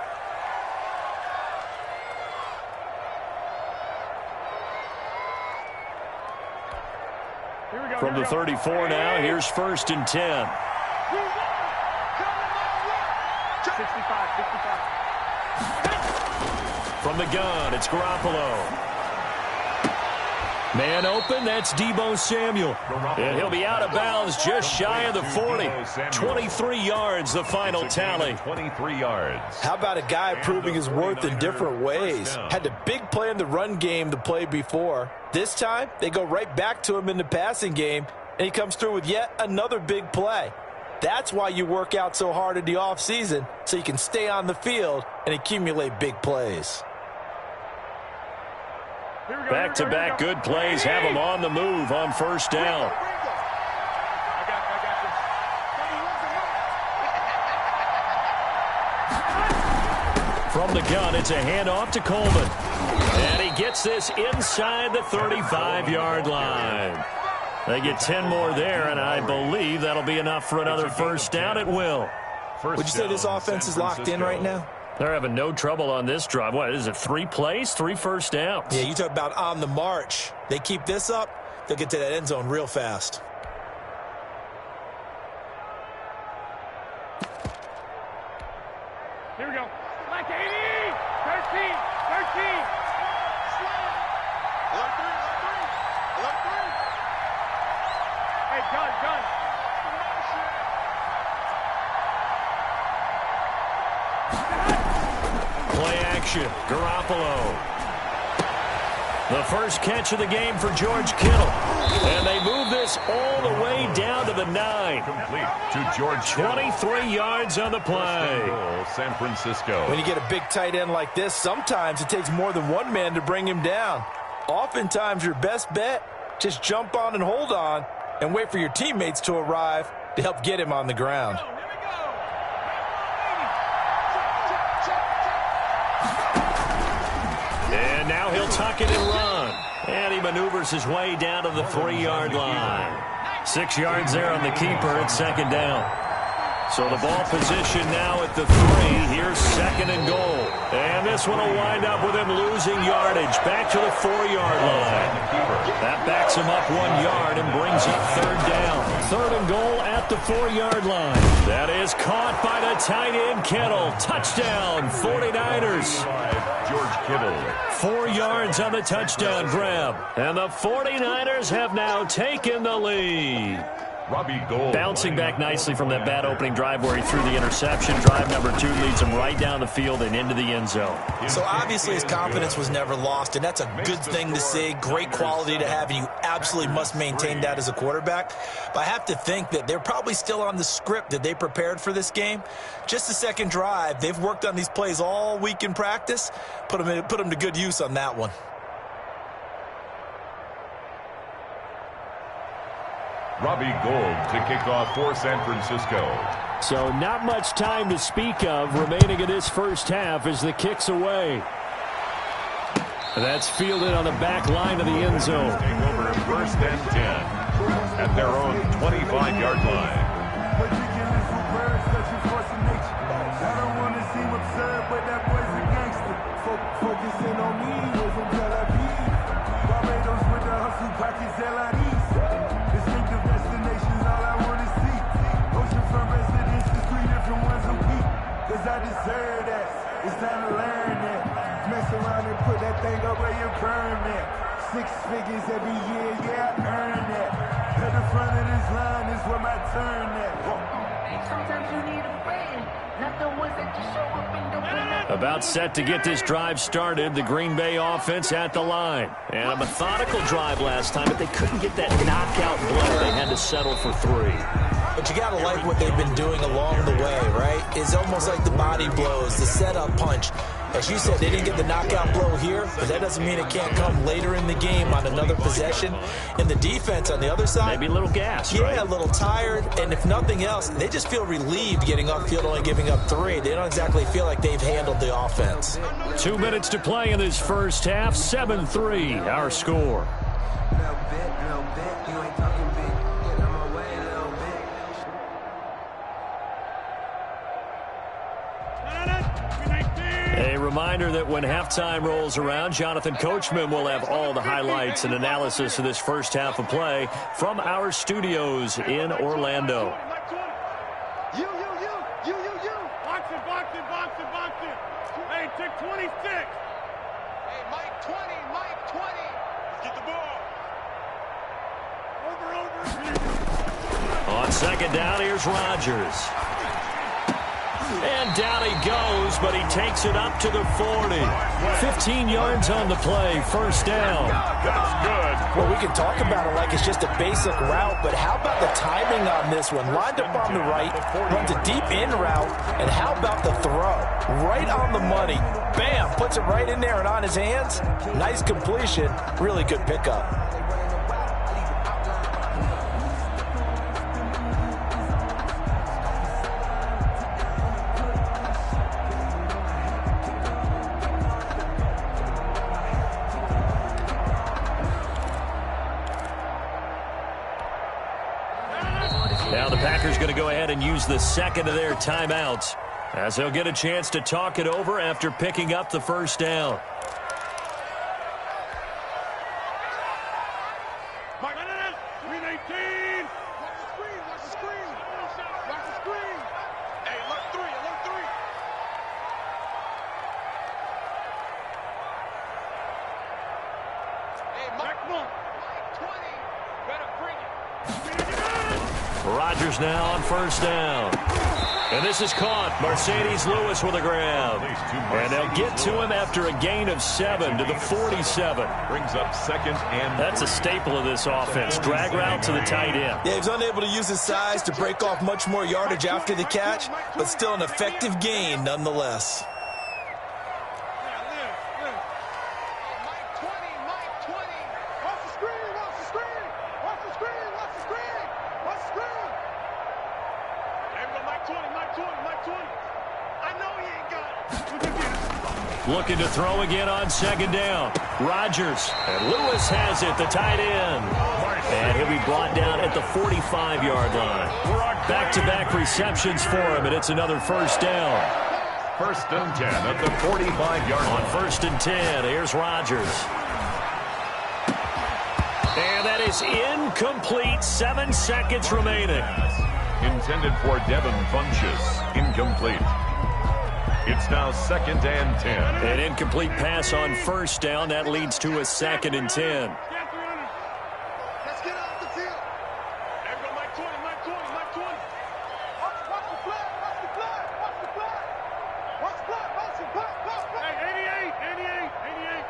From the 34 now, here's 1st and 10. 65. From the gun, it's Garoppolo. Man open, that's Deebo Samuel. And he'll be out of bounds just shy of the 40. 23 yards, the final tally. 23 yards. How about a guy proving his worth in different ways? Had a big play in the run game the play before. This time, they go right back to him in the passing game, and he comes through with yet another big play. That's why you work out so hard in the offseason, so you can stay on the field and accumulate big plays. Back-to-back good plays have him on the move on 1st down. From the gun, it's a handoff to Coleman. And he gets this inside the 35-yard line. They get 10 more there, and I believe that'll be enough for another 1st down at will. Would you say this offense is locked in right now? They're having no trouble on this drive. What is it, 3 plays, 3 first downs? Yeah, you talk about on the march. They keep this up, they'll get to that end zone real fast. Here we go. Like 80, 13, 13. Alert 3. Hey, gun. Play action, Garoppolo. The first catch of the game for George Kittle. And they move this all the way down to the 9. Complete to George 23 yards on the play. San Francisco. When you get a big tight end like this, sometimes it takes more than one man to bring him down. Oftentimes, your best bet, just jump on and hold on and wait for your teammates to arrive to help get him on the ground. And now he'll tuck it and run. And he maneuvers his way down to the 3-yard line. 6 yards there on the keeper at 2nd down. So the ball position now at the 3. Here's 2nd and goal. And this one will wind up with him losing yardage. Back to the 4-yard line. That backs him up 1 yard and brings up 3rd down. 3rd and goal at the 4-yard line. That is caught by the tight end Kittle. Touchdown, 49ers. George Kittle. 4 yards on the touchdown grab. And the 49ers have now taken the lead. Robbie Gould. Bouncing back nicely from that bad opening drive where he threw the interception. Drive number 2 leads him right down the field and into the end zone. So obviously his confidence was never lost, and that's a good thing to see. Great quality to have, and you absolutely must maintain that as a quarterback. But I have to think that they're probably still on the script that they prepared for this game. Just the second drive. They've worked on these plays all week in practice. Put them to good use on that one. Robbie Gould to kick off for San Francisco. So not much time to speak of remaining in this first half as the kick's away. That's fielded on the back line of the end zone. Staying over at 1st and 10 at their own 25-yard line. I don't want to seem absurd, but that boy's a gangster. Focusing on me was in Tel Aviv. Barbados with the hustle pockets, LIDs. Distinctive destinations, all I want to see. Oceanfront residences, 3 different ones a week. Cause I deserve that. It's time to learn that. Mess around and put that thing up where you burn that. 6 figures every year, yeah, I earn that. At the front of this line is where my turn at. Sometimes you need a friend. Not the ones that just show up in the window. About set to get this drive started, the Green Bay offense at the line. And a methodical drive last time, but they couldn't get that knockout blow. They had to settle for 3. But you got to like what they've been doing along the way, right? It's almost like the body blows, the setup punch. As you said, they didn't get the knockout blow here, but that doesn't mean it can't come later in the game on another possession. And the defense on the other side, maybe a little gassed, yeah, right? A little tired. And if nothing else, they just feel relieved getting off field, only giving up 3. They don't exactly feel like they've handled the offense. 2 minutes to play in this first half. 7-3, our score. A reminder that when halftime rolls around, Jonathan Coachman will have all the highlights and analysis of this first half of play from our studios in Orlando. You. Box it. Hey, tick 26. Hey, Mike 20. Let's get the ball. Over. On second down, here's Rodgers. And down he goes, but he takes it up to the 40. 15 yards on the play, first down. That's good. Well, we can talk about it like it's just a basic route, but how about the timing on this one? Lined up on the right, runs a deep in route, and how about the throw? Right on the money. Bam, puts it right in there and on his hands. Nice completion, really good pickup. Now the Packers going to go ahead and use the second of their timeouts as they'll get a chance to talk it over after picking up the first down. Mike, 318. Watch the screen. Hey, alert 3. Hey, Mike 20. Better bring it. Rodgers now on first down. And this is caught. Mercedes Lewis with a grab. And they'll get to him after a gain of 7 to the 47. Brings up 2nd and That's a staple of this offense. Drag route to the tight end. Yeah, he's unable to use his size to break off much more yardage after the catch, but still an effective gain nonetheless. Looking to throw again on second down. Rodgers. And Lewis has it, the tight end. And he'll be brought down at the 45-yard line. Back-to-back receptions for him, and it's another first down. 1st and 10 at the 45-yard line. On 1st and 10, here's Rodgers. And that is incomplete. 7 seconds remaining. Intended for Devin Funchess. Incomplete. It's now 2nd and 10. An incomplete pass on first down. That leads to a 2nd and 10. Let's get off the field. There go Mike 20, Mike 20, Mike 20. Watch the flag, watch the flag, watch the flag. Watch the flag, watch the flag. Hey, 88, 88, 88.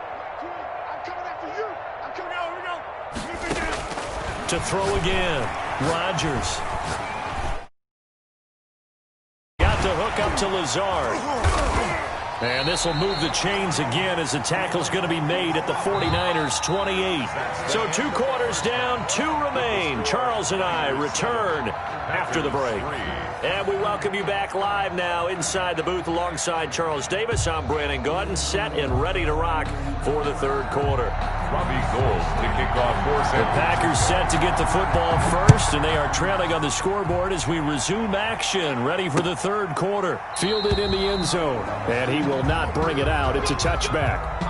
I'm coming after you. I'm coming out, here we go. To throw again, Rodgers. Got the hook up to Lazard. And this will move the chains again as the tackle's going to be made at the 49ers' 28. So 2 quarters down, 2 remain. Charles and I return after the break. And we welcome you back live now inside the booth alongside Charles Davis. I'm Brandon Gaudin, set and ready to rock for the 3rd quarter. Robbie Gould to kick off for The Packers set to get the football first, and they are trailing on the scoreboard as we resume action, ready for the 3rd quarter. Fielded in the end zone, and he will not bring it out. It's a touchback.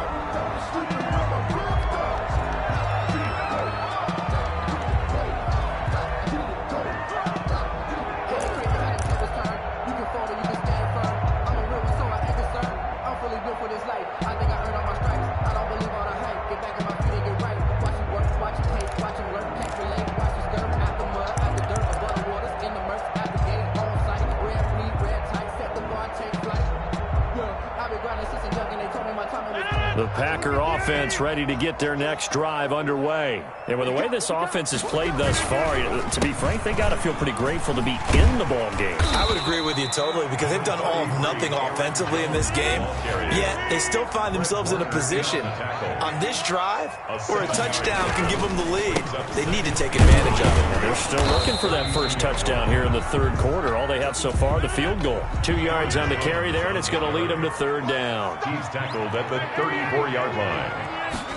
The Packer offense ready to get their next drive underway. And with the way this offense has played thus far, to be frank, they got to feel pretty grateful to be in the ball game. I would agree with you totally because they've done all of nothing offensively in this game, yet they still find themselves in a position on this drive where a touchdown can give them the lead. They need to take advantage of it. They're still looking for that first touchdown here in the 3rd quarter. All they have so far, the field goal. 2 yards on the carry there, and it's going to lead them to 3rd down. He's tackled at the 34-yard line.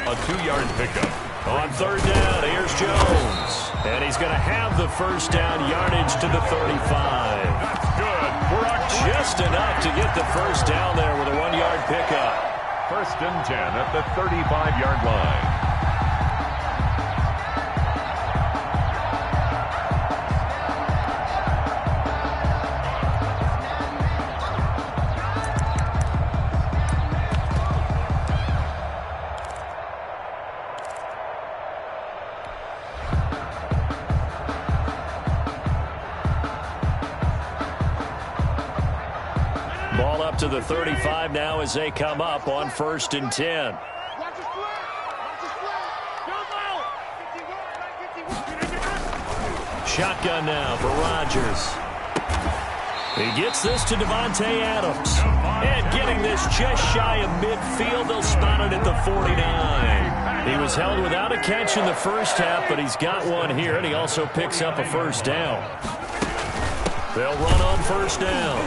A 2-yard pickup. On 3rd down, here's Jones. And he's going to have the first down, yardage to the 35. That's good. Just enough to get the first down there with a 1-yard pickup. 1st and 10 at the 35-yard line. Ball up to the 35 now as they come up on 1st and 10. Shotgun now for Rodgers. He gets this to Devontae Adams. And getting this just shy of midfield, they'll spot it at the 49. He was held without a catch in the first half, but he's got one here, and he also picks up a first down. They'll run on first down.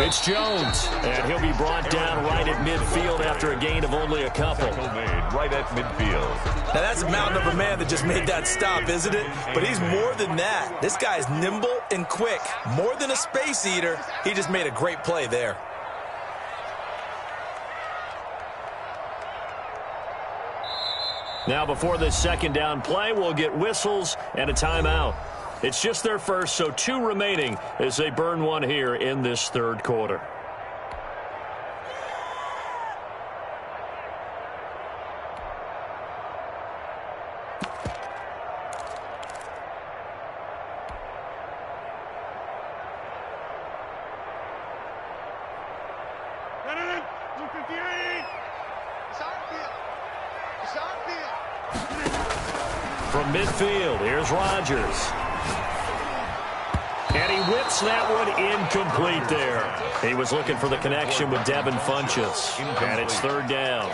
It's Jones, and he'll be brought down right at midfield after a gain of only a couple. Made right at midfield. Now that's a mountain of a man that just made that stop, isn't it? But he's more than that. This guy's nimble and quick. More than a space eater, he just made a great play there. Now before this 2nd down play, we'll get whistles and a timeout. It's just their first, so 2 remaining as they burn one here in this 3rd quarter. From midfield, here's Rodgers. And he whips that one incomplete there. He was looking for the connection with Devin Funchess. And it's 3rd down.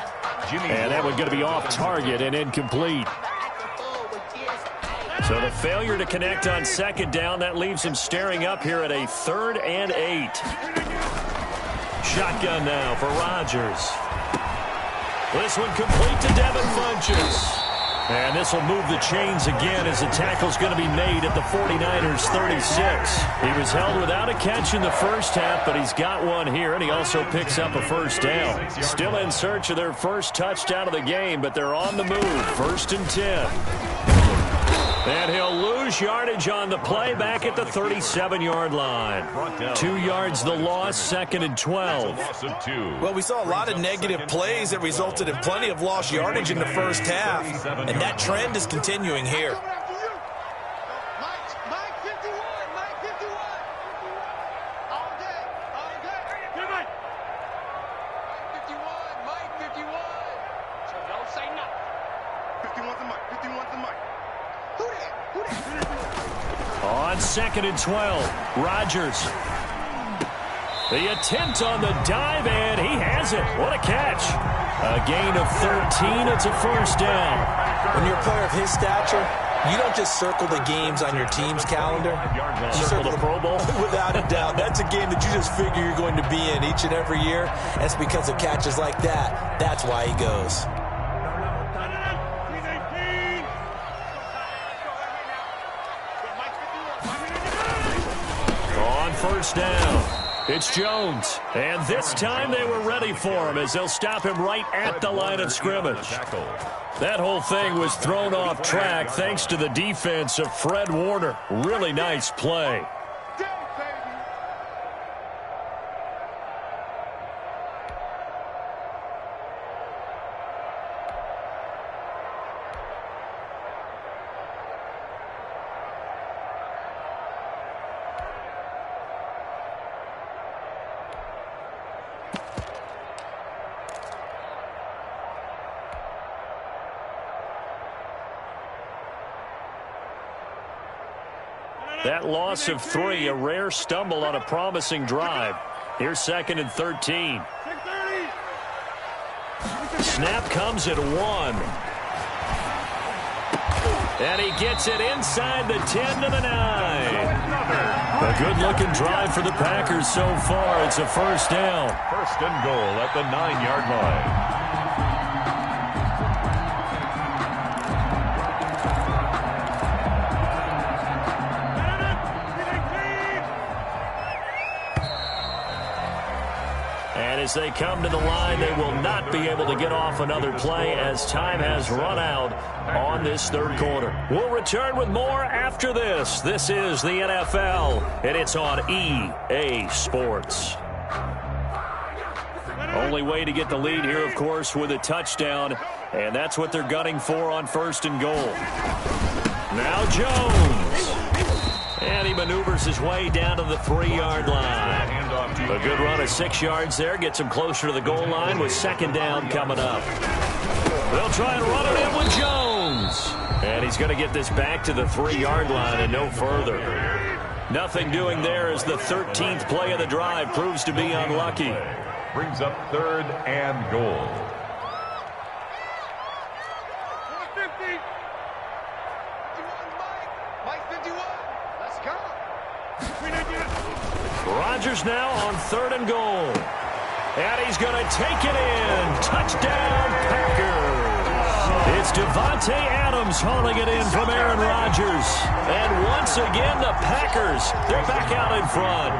And that one's going to be off target and incomplete. So the failure to connect on 2nd down, that leaves him staring up here at a 3rd and 8. Shotgun now for Rodgers. This one complete to Devin Funchess. And this will move the chains again as the tackle's going to be made at the 49ers 36. He was held without a catch in the first half, but he's got one here, and he also picks up a first down. Still in search of their first touchdown of the game, but they're on the move. 1st and 10. And he'll lose yardage on the play back at the 37-yard line. 2 yards the loss, 2nd and 12. Well, we saw a lot of negative plays that resulted in plenty of lost yardage in the first half, and that trend is continuing here. On 2nd and 12, Rodgers. The attempt on the dive, and he has it. What a catch. A gain of 13. It's a first down. When you're a player of his stature, you don't just circle the games on your team's calendar. You circle the Pro Bowl. Without a doubt. That's a game that you just figure you're going to be in each and every year. That's because of catches like that. That's why he goes. First down. It's Jones. And this time they were ready for him as they'll stop him right at the line of scrimmage. That whole thing was thrown off track thanks to the defense of Fred Warner. Really nice play. That loss of 3, a rare stumble on a promising drive. Here's 2nd and 13. Snap comes at 1. And he gets it inside the 10 to the 9. A good-looking drive for the Packers so far. It's a first down. 1st and goal at the 9-yard line. As they come to the line, they will not be able to get off another play as time has run out on this 3rd quarter. We'll return with more after this. This is the NFL, and it's on EA Sports. Only way to get the lead here, of course, with a touchdown, and that's what they're gunning for on 1st and goal. Now Jones. And he maneuvers his way down to the 3-yard line. A good run of 6 yards there. Gets him closer to the goal line with 2nd down coming up. They'll try and run it in with Jones. And he's going to get this back to the 3-yard line and no further. Nothing doing there as the 13th play of the drive proves to be unlucky. Brings up 3rd and goal. Rodgers now on 3rd and goal. And he's going to take it in. Touchdown, Packers. It's Devontae Adams hauling it in from Aaron Rodgers. And once again, the Packers, they're back out in front.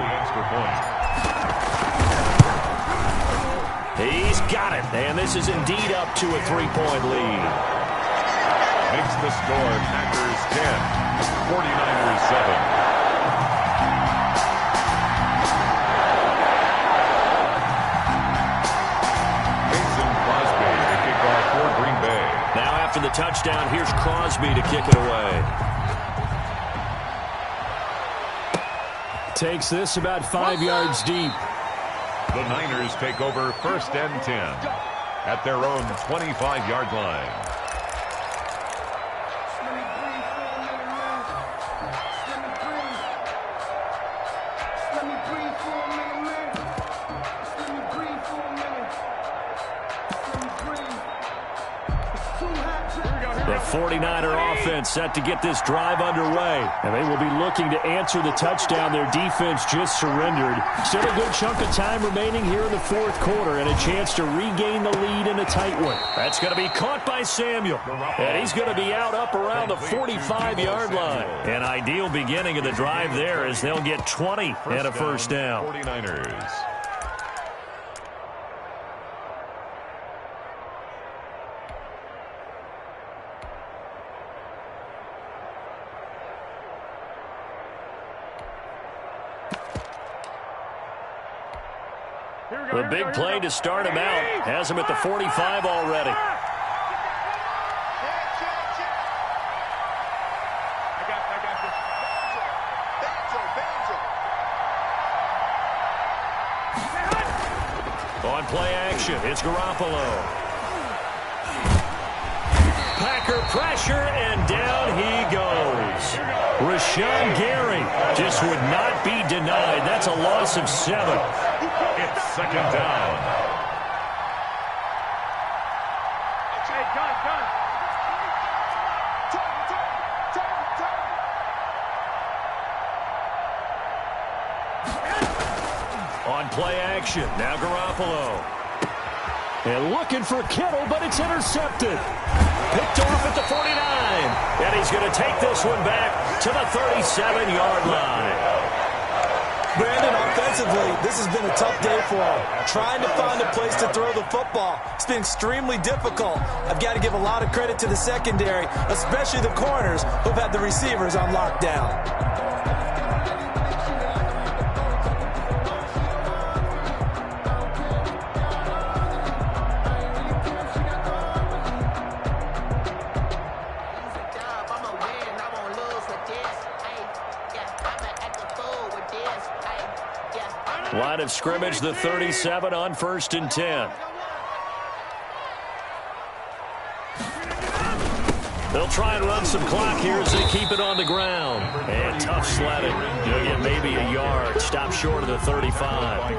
He's got it. And this is indeed up to a 3-point lead. Makes the score Packers 10, 49ers 7. After the touchdown, here's Crosby to kick it away. Takes this about 5 yards deep. The Niners take over 1st and 10 at their own 25-yard line. 49er offense set to get this drive underway. And they will be looking to answer the touchdown their defense just surrendered. Still a good chunk of time remaining here in the fourth quarter and a chance to regain the lead in a tight one. That's going to be caught by Samuel. And he's going to be out up around the 45-yard line. An ideal beginning of the drive there as they'll get 20 and a first down. 49ers. The big play to start him out has him at the 45 already. On play action, it's Garoppolo. Packer pressure, and down he goes. Rashawn Gary just would not be denied. That's a loss of 7. It's second down. On play action, now Garoppolo. And looking for Kittle, but it's intercepted. Picked off at the 49. And he's going to take this one back to the 37-yard line. Brandon, offensively, this has been a tough day for him. Trying to find a place to throw the football. It's been extremely difficult. I've got to give a lot of credit to the secondary, especially the corners who've had the receivers on lockdown. Line of scrimmage, the 37 on 1st and 10. They'll try and run some clock here as they keep it on the ground. And tough sledding. You'll get maybe a yard. Stop short of the 35.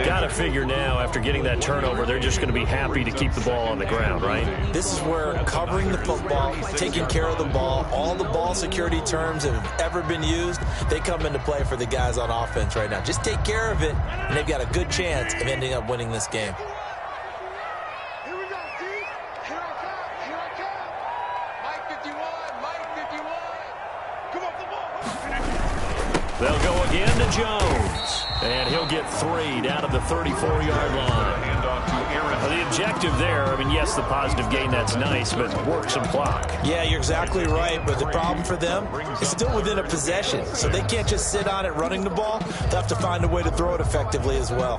Got to figure now, after getting that turnover, they're just going to be happy to keep the ball on the ground, right? This is where covering the football, taking care of the ball, all the ball security terms that have ever been used, they come into play for the guys on offense right now. Just take care of it, and they've got a good chance of ending up winning this game. They'll go again to Jones. And he'll get 3 down at the 34-yard line. The objective there, I mean, yes, the positive gain, that's nice, but work some clock. Yeah, you're exactly right, but the problem for them is still within a possession, so they can't just sit on it running the ball. They'll have to find a way to throw it effectively as well.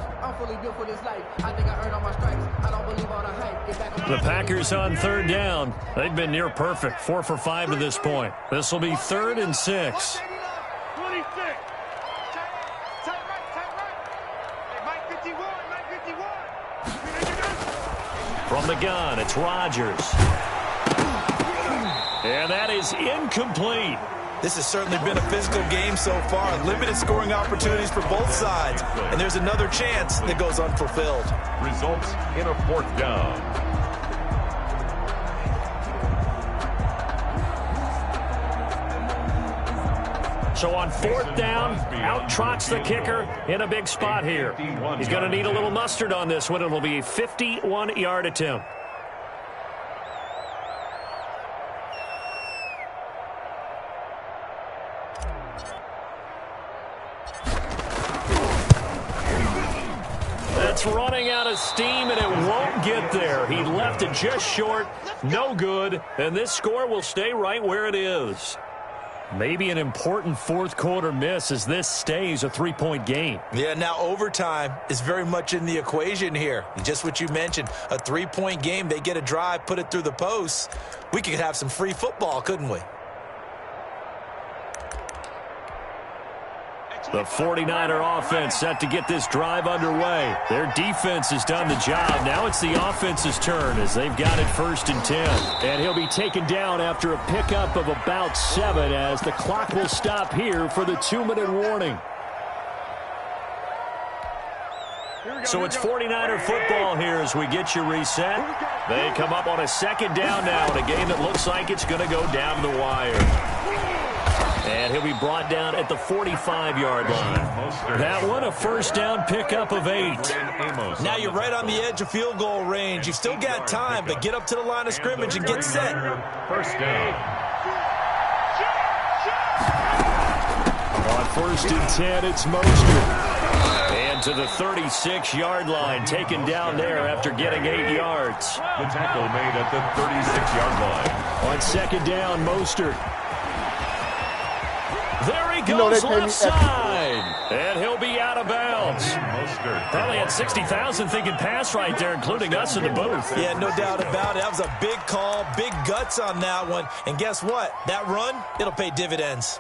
The Packers on 3rd down. They've been near perfect, 4 for 5 to this point. This will be 3rd and 6. From the gun, it's Rodgers. And that is incomplete. This has certainly been a physical game so far. Limited scoring opportunities for both sides. And there's another chance that goes unfulfilled. Results in a 4th down. So on 4th down, out trots the kicker in a big spot here. He's going to need a little mustard on this one. It'll be a 51-yard attempt. That's running out of steam, and it won't get there. He left it just short, no good, and this score will stay right where it is. Maybe an important 4th quarter miss as this stays a 3-point game. Yeah, now overtime is very much in the equation here. Just what you mentioned, a 3-point game. They get a drive, put it through the posts. We could have some free football, couldn't we? The 49er offense set to get this drive underway. Their defense has done the job. Now it's the offense's turn as they've got it 1st and 10. And he'll be taken down after a pickup of about 7 as the clock will stop here for the 2-minute warning. So it's 49er football here as we get you reset. They come up on a second down now in a game that looks like it's going to go down the wire. And he'll be brought down at the 45-yard line. That one, a first down pickup of 8. Now you're right on the edge of field goal range. You've still got time, but get up to the line of scrimmage and get set. First down. On 1st and 10, it's Mostert. And to the 36-yard line, taken down there after getting 8 yards. The tackle made at the 36-yard line. On 2nd down, Mostert. There he goes left side. And he'll be out of bounds. Probably had 60,000 thinking pass right there, including us in the booth. Yeah, no doubt about it. That was a big call, big guts on that one. And guess what? That run, it'll pay dividends.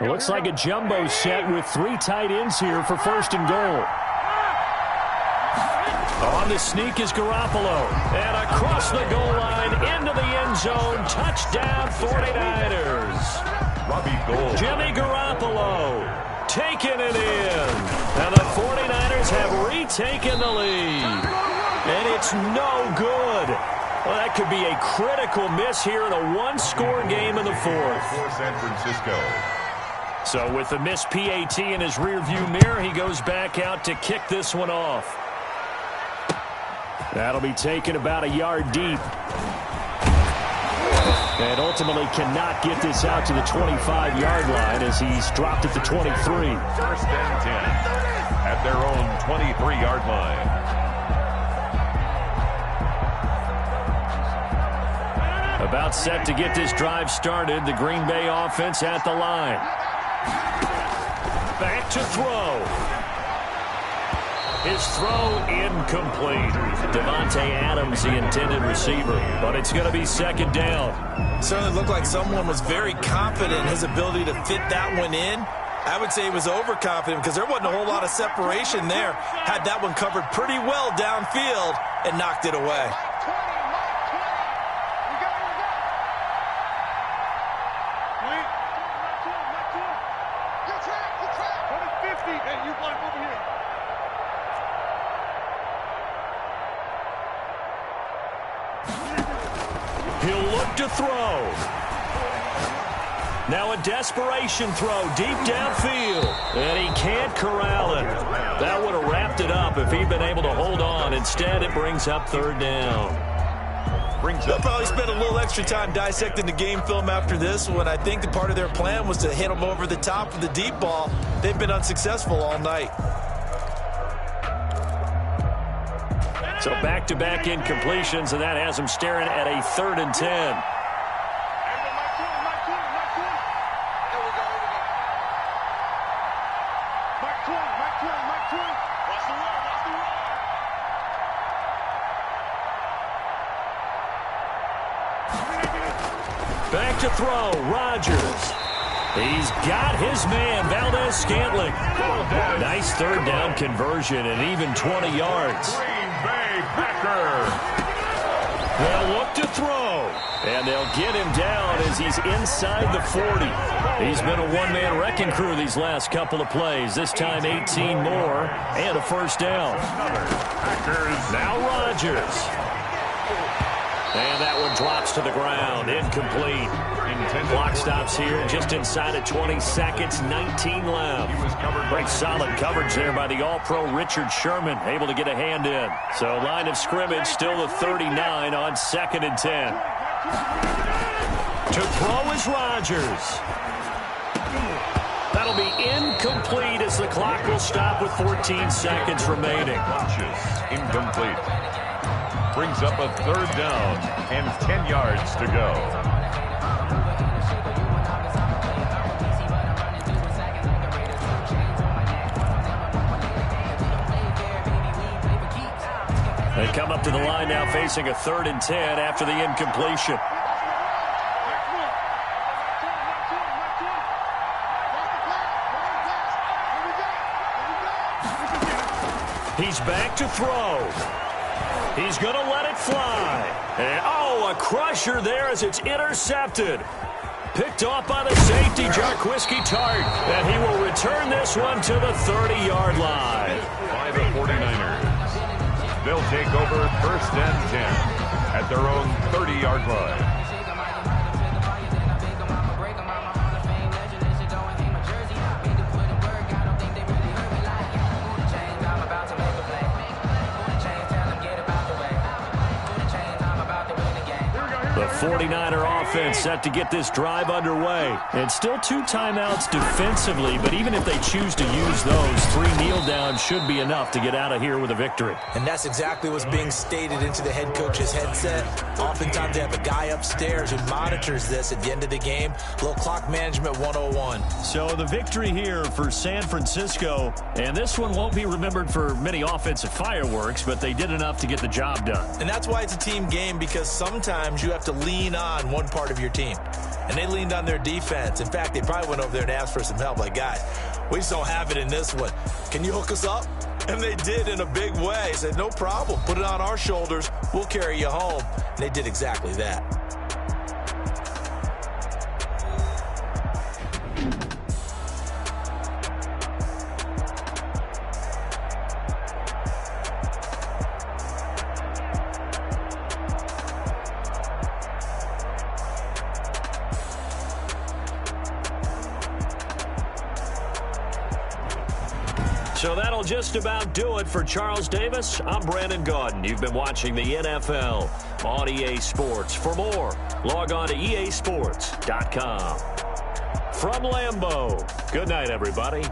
It looks like a jumbo set with 3 tight ends here for 1st and goal. On the sneak is Garoppolo. And across the goal line into the end zone. Touchdown 49ers. Jimmy Garoppolo taking it in. And the 49ers have retaken the lead. And it's no good. Well, that could be a critical miss here in a one-score game in the 4th. For San Francisco. So with the missed PAT in his rearview mirror, he goes back out to kick this one off. That'll be taken about a yard deep. And ultimately cannot get this out to the 25-yard line as he's dropped at the 23. 1st and 10 at their own 23-yard line. About set to get this drive started. The Green Bay offense at the line. Back to throw. His throw incomplete. Devontae Adams, the intended receiver. But it's going to be 2nd down. Certainly looked like someone was very confident in his ability to fit that one in. I would say he was overconfident because there wasn't a whole lot of separation there. Had that one covered pretty well downfield and knocked it away. He'll look to throw. Now a desperation throw deep downfield. And he can't corral it. That would have wrapped it up if he'd been able to hold on. Instead, it brings up 3rd down. They'll probably spend a little extra time dissecting the game film after this one. I think the part of their plan was to hit him over the top of the deep ball. They've been unsuccessful all night. So back-to-back incompletions, and that has him staring at a 3rd and 10. Back to throw, Rodgers. He's got his man, Valdez-Scantling. Nice 3rd down conversion and even 20 yards. They'll look to throw, and they'll get him down as he's inside the 40. He's been a one-man wrecking crew these last couple of plays. This time 18 more and a 1st down. Now Rodgers. And that one drops to the ground. Incomplete. Clock stops here just inside of 20 seconds. 19 left. Great solid coverage there by the All-Pro Richard Sherman. Able to get a hand in. So line of scrimmage still the 39 on 2nd and 10. To throw is Rodgers. That'll be incomplete as the clock will stop with 14 seconds remaining. Incomplete. Brings up a 3rd down and 10 yards to go. They come up to the line now facing a 3rd and 10 after the incompletion. He's back to throw. He's going to let it fly. And, oh, a crusher there as it's intercepted. Picked off by the safety, Jarquiski Tart, and he will return this one to the 30-yard line. By the 49ers. They'll take over 1st and 10 at their own 30-yard line. The 49er offense set to get this drive underway. And still 2 timeouts defensively, but even if they choose to use those, 3 kneel downs should be enough to get out of here with a victory. And that's exactly what's being stated into the head coach's headset. Oftentimes they have a guy upstairs who monitors this at the end of the game. A little clock management 101. So the victory here for San Francisco, and this one won't be remembered for many offensive fireworks, but they did enough to get the job done. And that's why it's a team game, because sometimes you have to lean on one part of your team. And they leaned on their defense. In fact, they probably went over there and asked for some help. Like, guys, we just don't have it in this one. Can you hook us up? And they did in a big way. Said, no problem. Put it on our shoulders. We'll carry you home. And they did exactly that. So that'll just about do it for Charles Davis. I'm Brandon Gaudin. You've been watching the NFL on EA Sports. For more, log on to easports.com. From Lambeau, good night, everybody.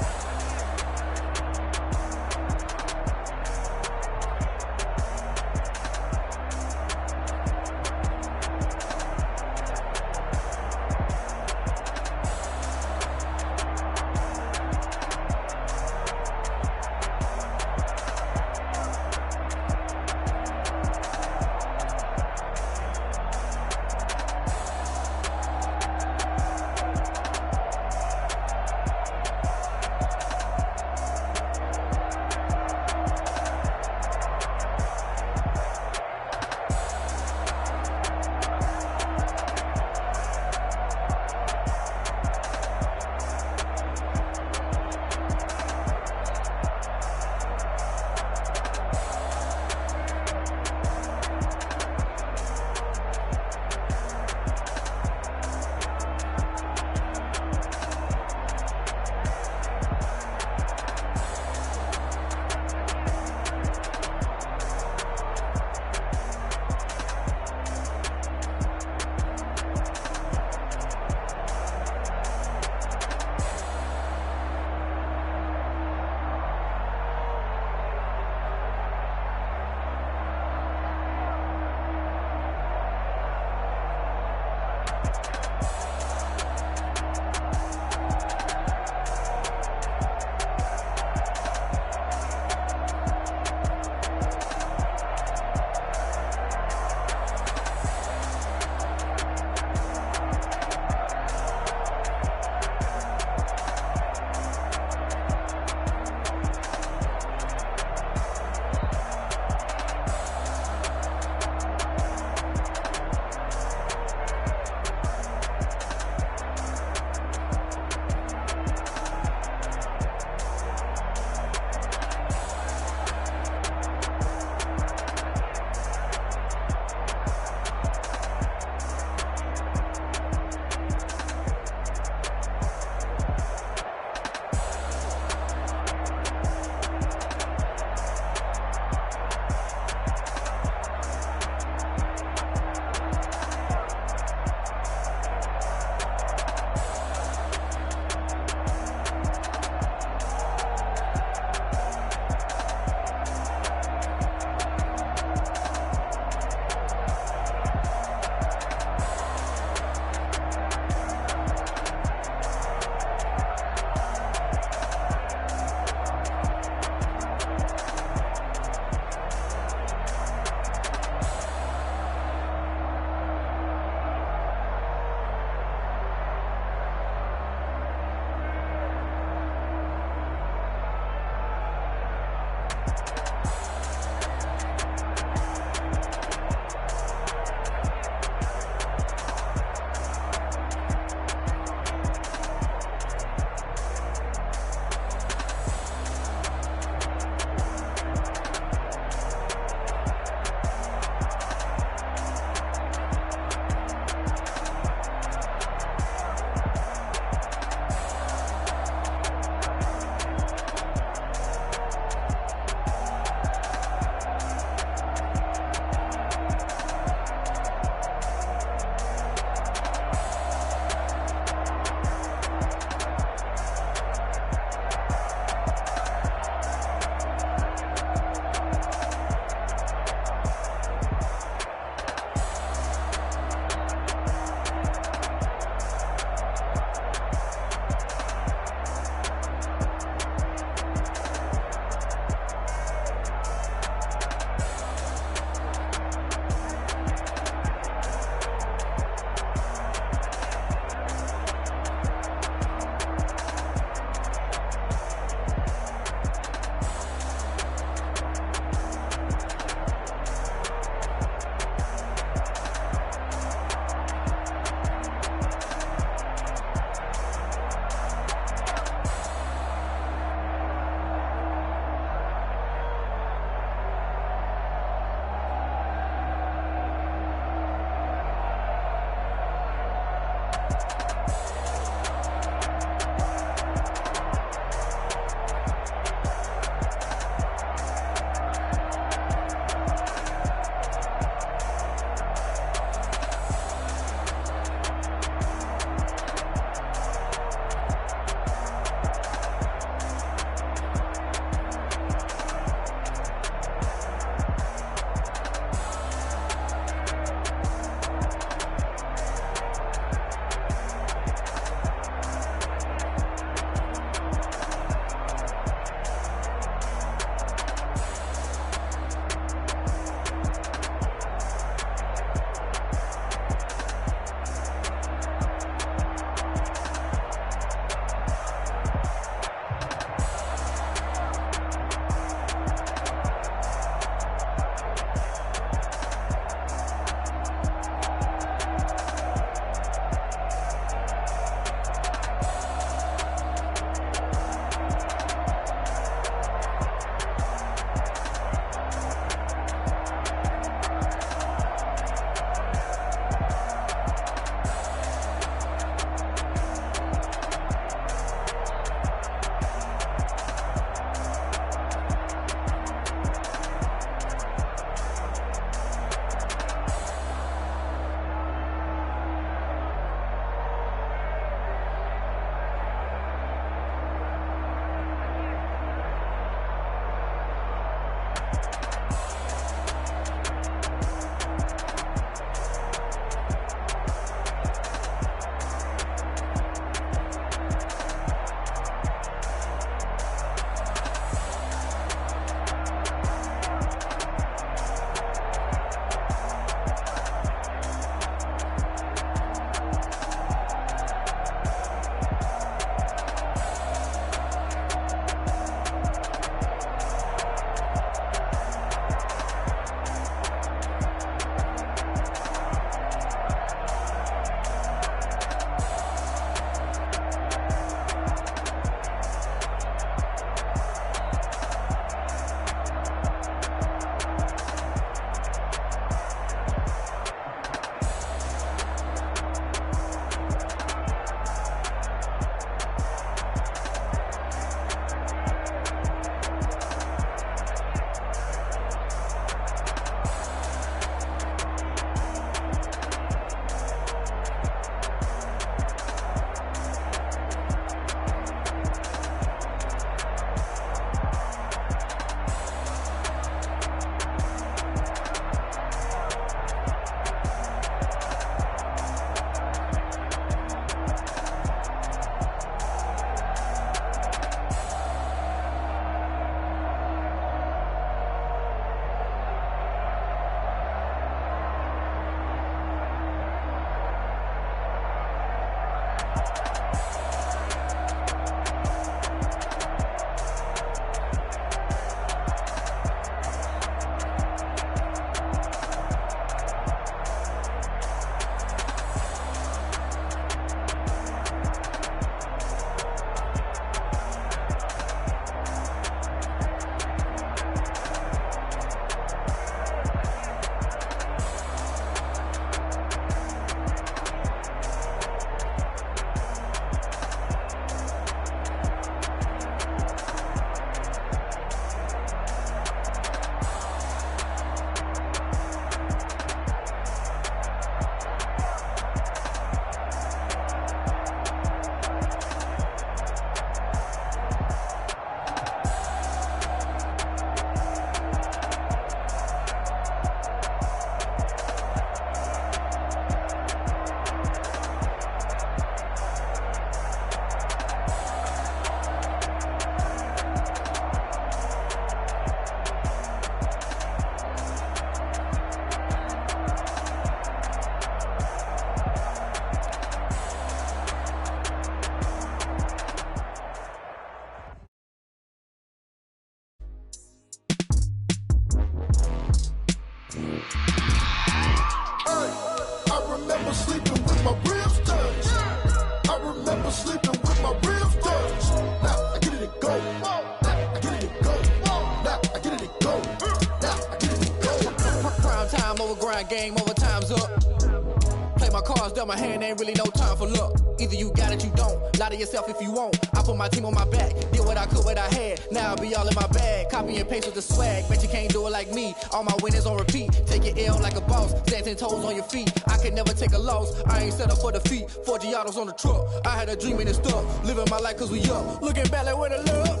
cards dealt my hand, ain't really no time for luck. Either you got it, you don't. Lie to yourself if you won't. I put my team on my back, did what I could, what I had. Now I'll be all in my bag, copy and paste with the swag. Bet you can't do it like me. All my winners on repeat. Take your L like a boss, stand 10 toes on your feet. I can never take a loss. I ain't set up for defeat. 4 Giottos on the truck. I had a dream and it's stuck. Living my life cause we up. Looking back like where the love.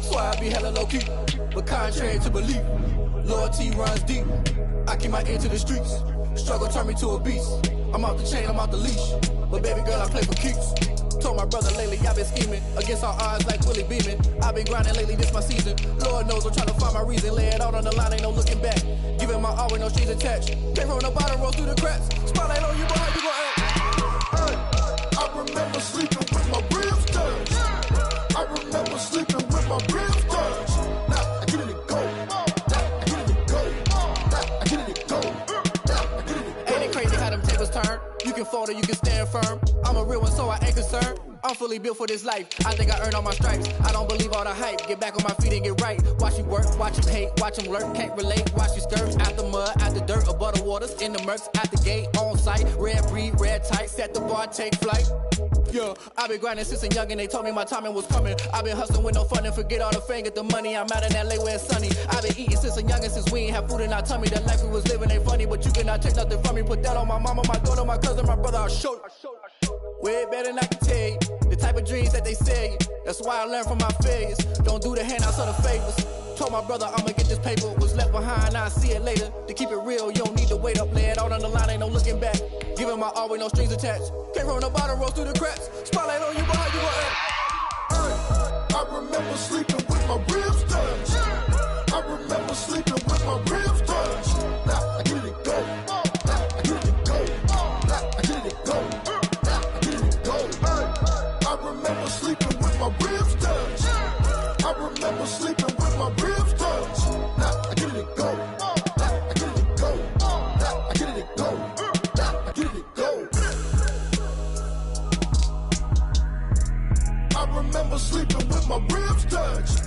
So I be hella low key, but contrary to belief, loyalty runs deep. I keep my ear to the streets. Struggle turned me to a beast. I'm off the chain, I'm off the leash. But baby girl, I play for keeps. Told my brother lately, I've been scheming against all odds like Willie Beeman. I've been grinding lately, this my season. Lord knows I'm trying to find my reason. Lay it out on the line, ain't no looking back. Giving my all with no strings attached. Came from the bottom, roll through the cracks. Spotlight on you, boy, how you gon' act? Hey, I remember sleeping with my ribs touched. I remember sleeping with my ribs touched. Now I get it and go. Now I get it and go. Now I get it and go. Now I get it and go. Ain't it crazy how them tables turn? You can fold or you can stand firm. I'm a real one, so I ain't concerned. I'm fully built for this life. I think I earned all my stripes. I don't believe all the hype. Get back on my feet and get right. Watch you work, watch him hate, watch him lurk. Can't relate, watch you skirts. Out the mud, out the dirt, above the waters. In the murks, at the gate, on site. Red breed, red tight. Set the bar, take flight. Yeah, I've been grinding since a youngin'. They told me my timing was coming. I've been hustling with no fun and forget all the fame, get the money. I'm out in LA where it's sunny. I've been eating since a youngin', since we ain't have food in our tummy. The life we was living ain't funny, but you cannot take nothing from me. Put that on my mama, my daughter, my cousin, my brother. I'll show you. Way better than I can tell you. The type of dreams that they sell you. That's why I learned from my failures. Don't do the handouts or the favors. Told my brother I'ma get this paper. Was left behind, I'll see it later. To keep it real, you don't need to wait up. Lay it out on the line, ain't no looking back. Giving my all with no strings attached. Came from the bottom, rose through the cracks. Spotlight on you, boy, how you gon' act? Hey, I remember sleeping with my ribs touched. I remember sleeping with my ribs touched. Now I get it and go. Now I get it and go. Now I get it and go. Now I get it and go. Hey, I remember sleeping with my ribs touched. I remember sleeping with my ribs touched. Now I get it and go. Now I get it and go. Now I get it and go. Now I get it and go. I remember sleeping with my ribs touched.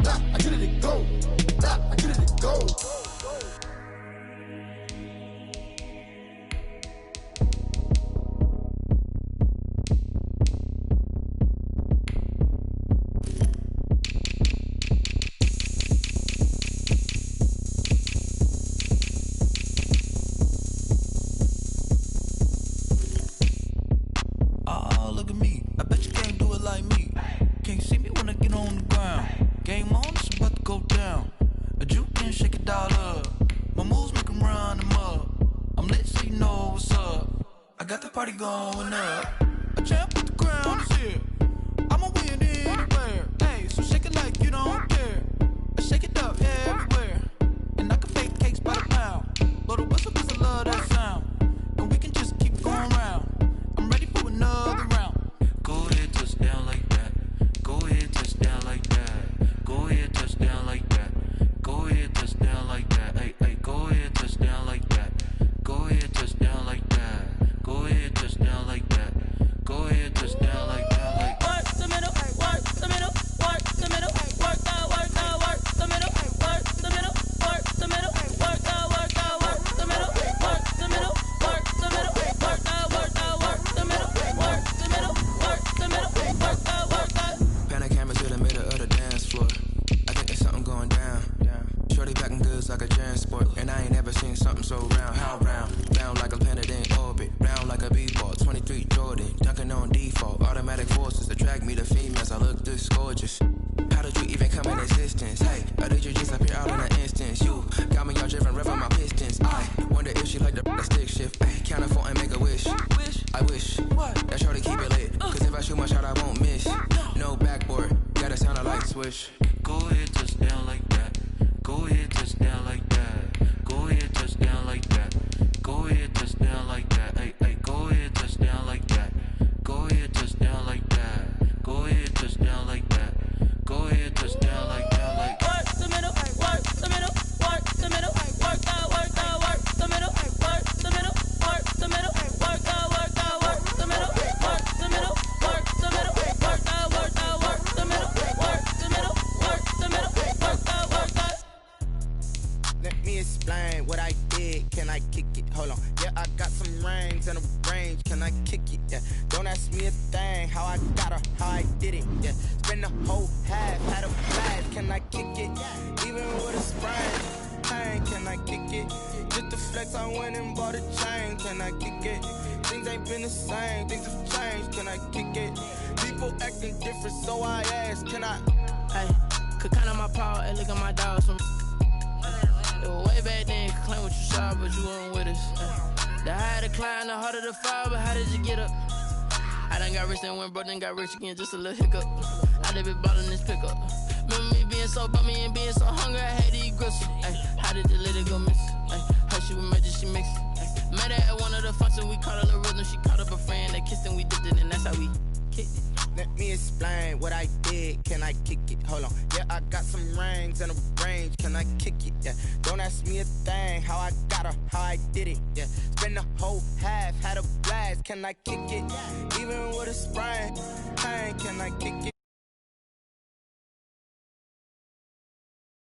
Now I get it and go. Now I get it and go. Oh, look at me. I bet you can't do it like me. Can't see me when I get on the ground. Game on, it's about to go down. A juke and shake it all up. My moves make 'em run them up. I'm lit so you know what's up. I got the party going up. A champ with the crown is here. I'ma win anywhere. Hey, so shake it like you don't care. I shake it up everywhere. And I can fake cakes by the pound. Blow the whistle 'cause I love that sound. And we can just keep going round. I'm ready for another round. Go ahead, touch down like that. Go ahead, touch down like that. Go ahead, touch down like that. Go ahead, touch down like that. Hey, hey, go ahead, touch down like that. Go ahead, touch down like that. Go ahead, touch down like that. Go ahead, touch down like that. Like work the middle, work the middle, work the middle, work out, work the middle, work the middle, work the middle, work out, work the middle, work the middle, work the middle, work out, work the middle, work the middle, work the middle, work out, work out. Pan the camera to the middle of the dance floor. I think there's something going down. Shorty backing goods like a transport. And I ain't never seen something so round. How round? Round like a planet in orbit. Round like a b-ball. 23 Jordan. Dunking on default. Automatic forces attract me to females. I look this gorgeous. How did you even come in existence? Hey, I did you just appear out in an instance? You got me all driven, revving my pistons. I wonder if she like the stick shift. Ay, count a four and make a wish. I wish that shorty keep it lit. Cause if I shoot my shot, I won't miss. No backboard, gotta sound a light switch. Go ahead, touch down like that. Go ahead, touch down like that. Go ahead, touch down like that. Go ahead, touch down like that. Hey, hey, go ahead, touch down like that. Go ahead, touch down like that. Go ahead, touch down like that. Go ahead, touch down like that. Like work the middle, work the middle, work the middle, work out, work the middle, work the middle, work the middle, work out, work the middle, work the middle, work the middle, work out, work the middle, work the middle, work the middle, I did, can I kick it? Hold on, yeah, I got some rings and a range, can I kick it? Yeah, don't ask me a thing, how I got her, how I did it. Yeah, spend the whole half, had a blast, can I kick it? Even with a sprain, pain, can I kick it? Just the flex, I went and bought a chain, can I kick it? Things ain't been the same, things have changed, can I kick it? People acting different, so I ask, can I? Hey, could count on my power and look at my dogs from. It was way back then, could claim what you saw, but you weren't with us. The higher the climb, the harder the fall, but how did you get up? I done got rich and went broke, then got rich again, just a little hiccup. I done been ballin' this pickup. Remember me being so bummy and being so hungry, I had to eat gristle. Ay, how did the lady go miss? Ay, her she was magic, she mixed. Met her at one of the functions, we caught a little rhythm, she caught up a friend, they kissed and we dipped it, and that's how we kicked it. Let me explain what I did, can I kick it? Hold on, yeah, I got some rings and a range, can I kick it? Yeah, don't ask me a thing, how I got her, how I did it. Yeah, spend the whole half, had a blast, can I kick it? Even with a sprain, pain, can I kick it?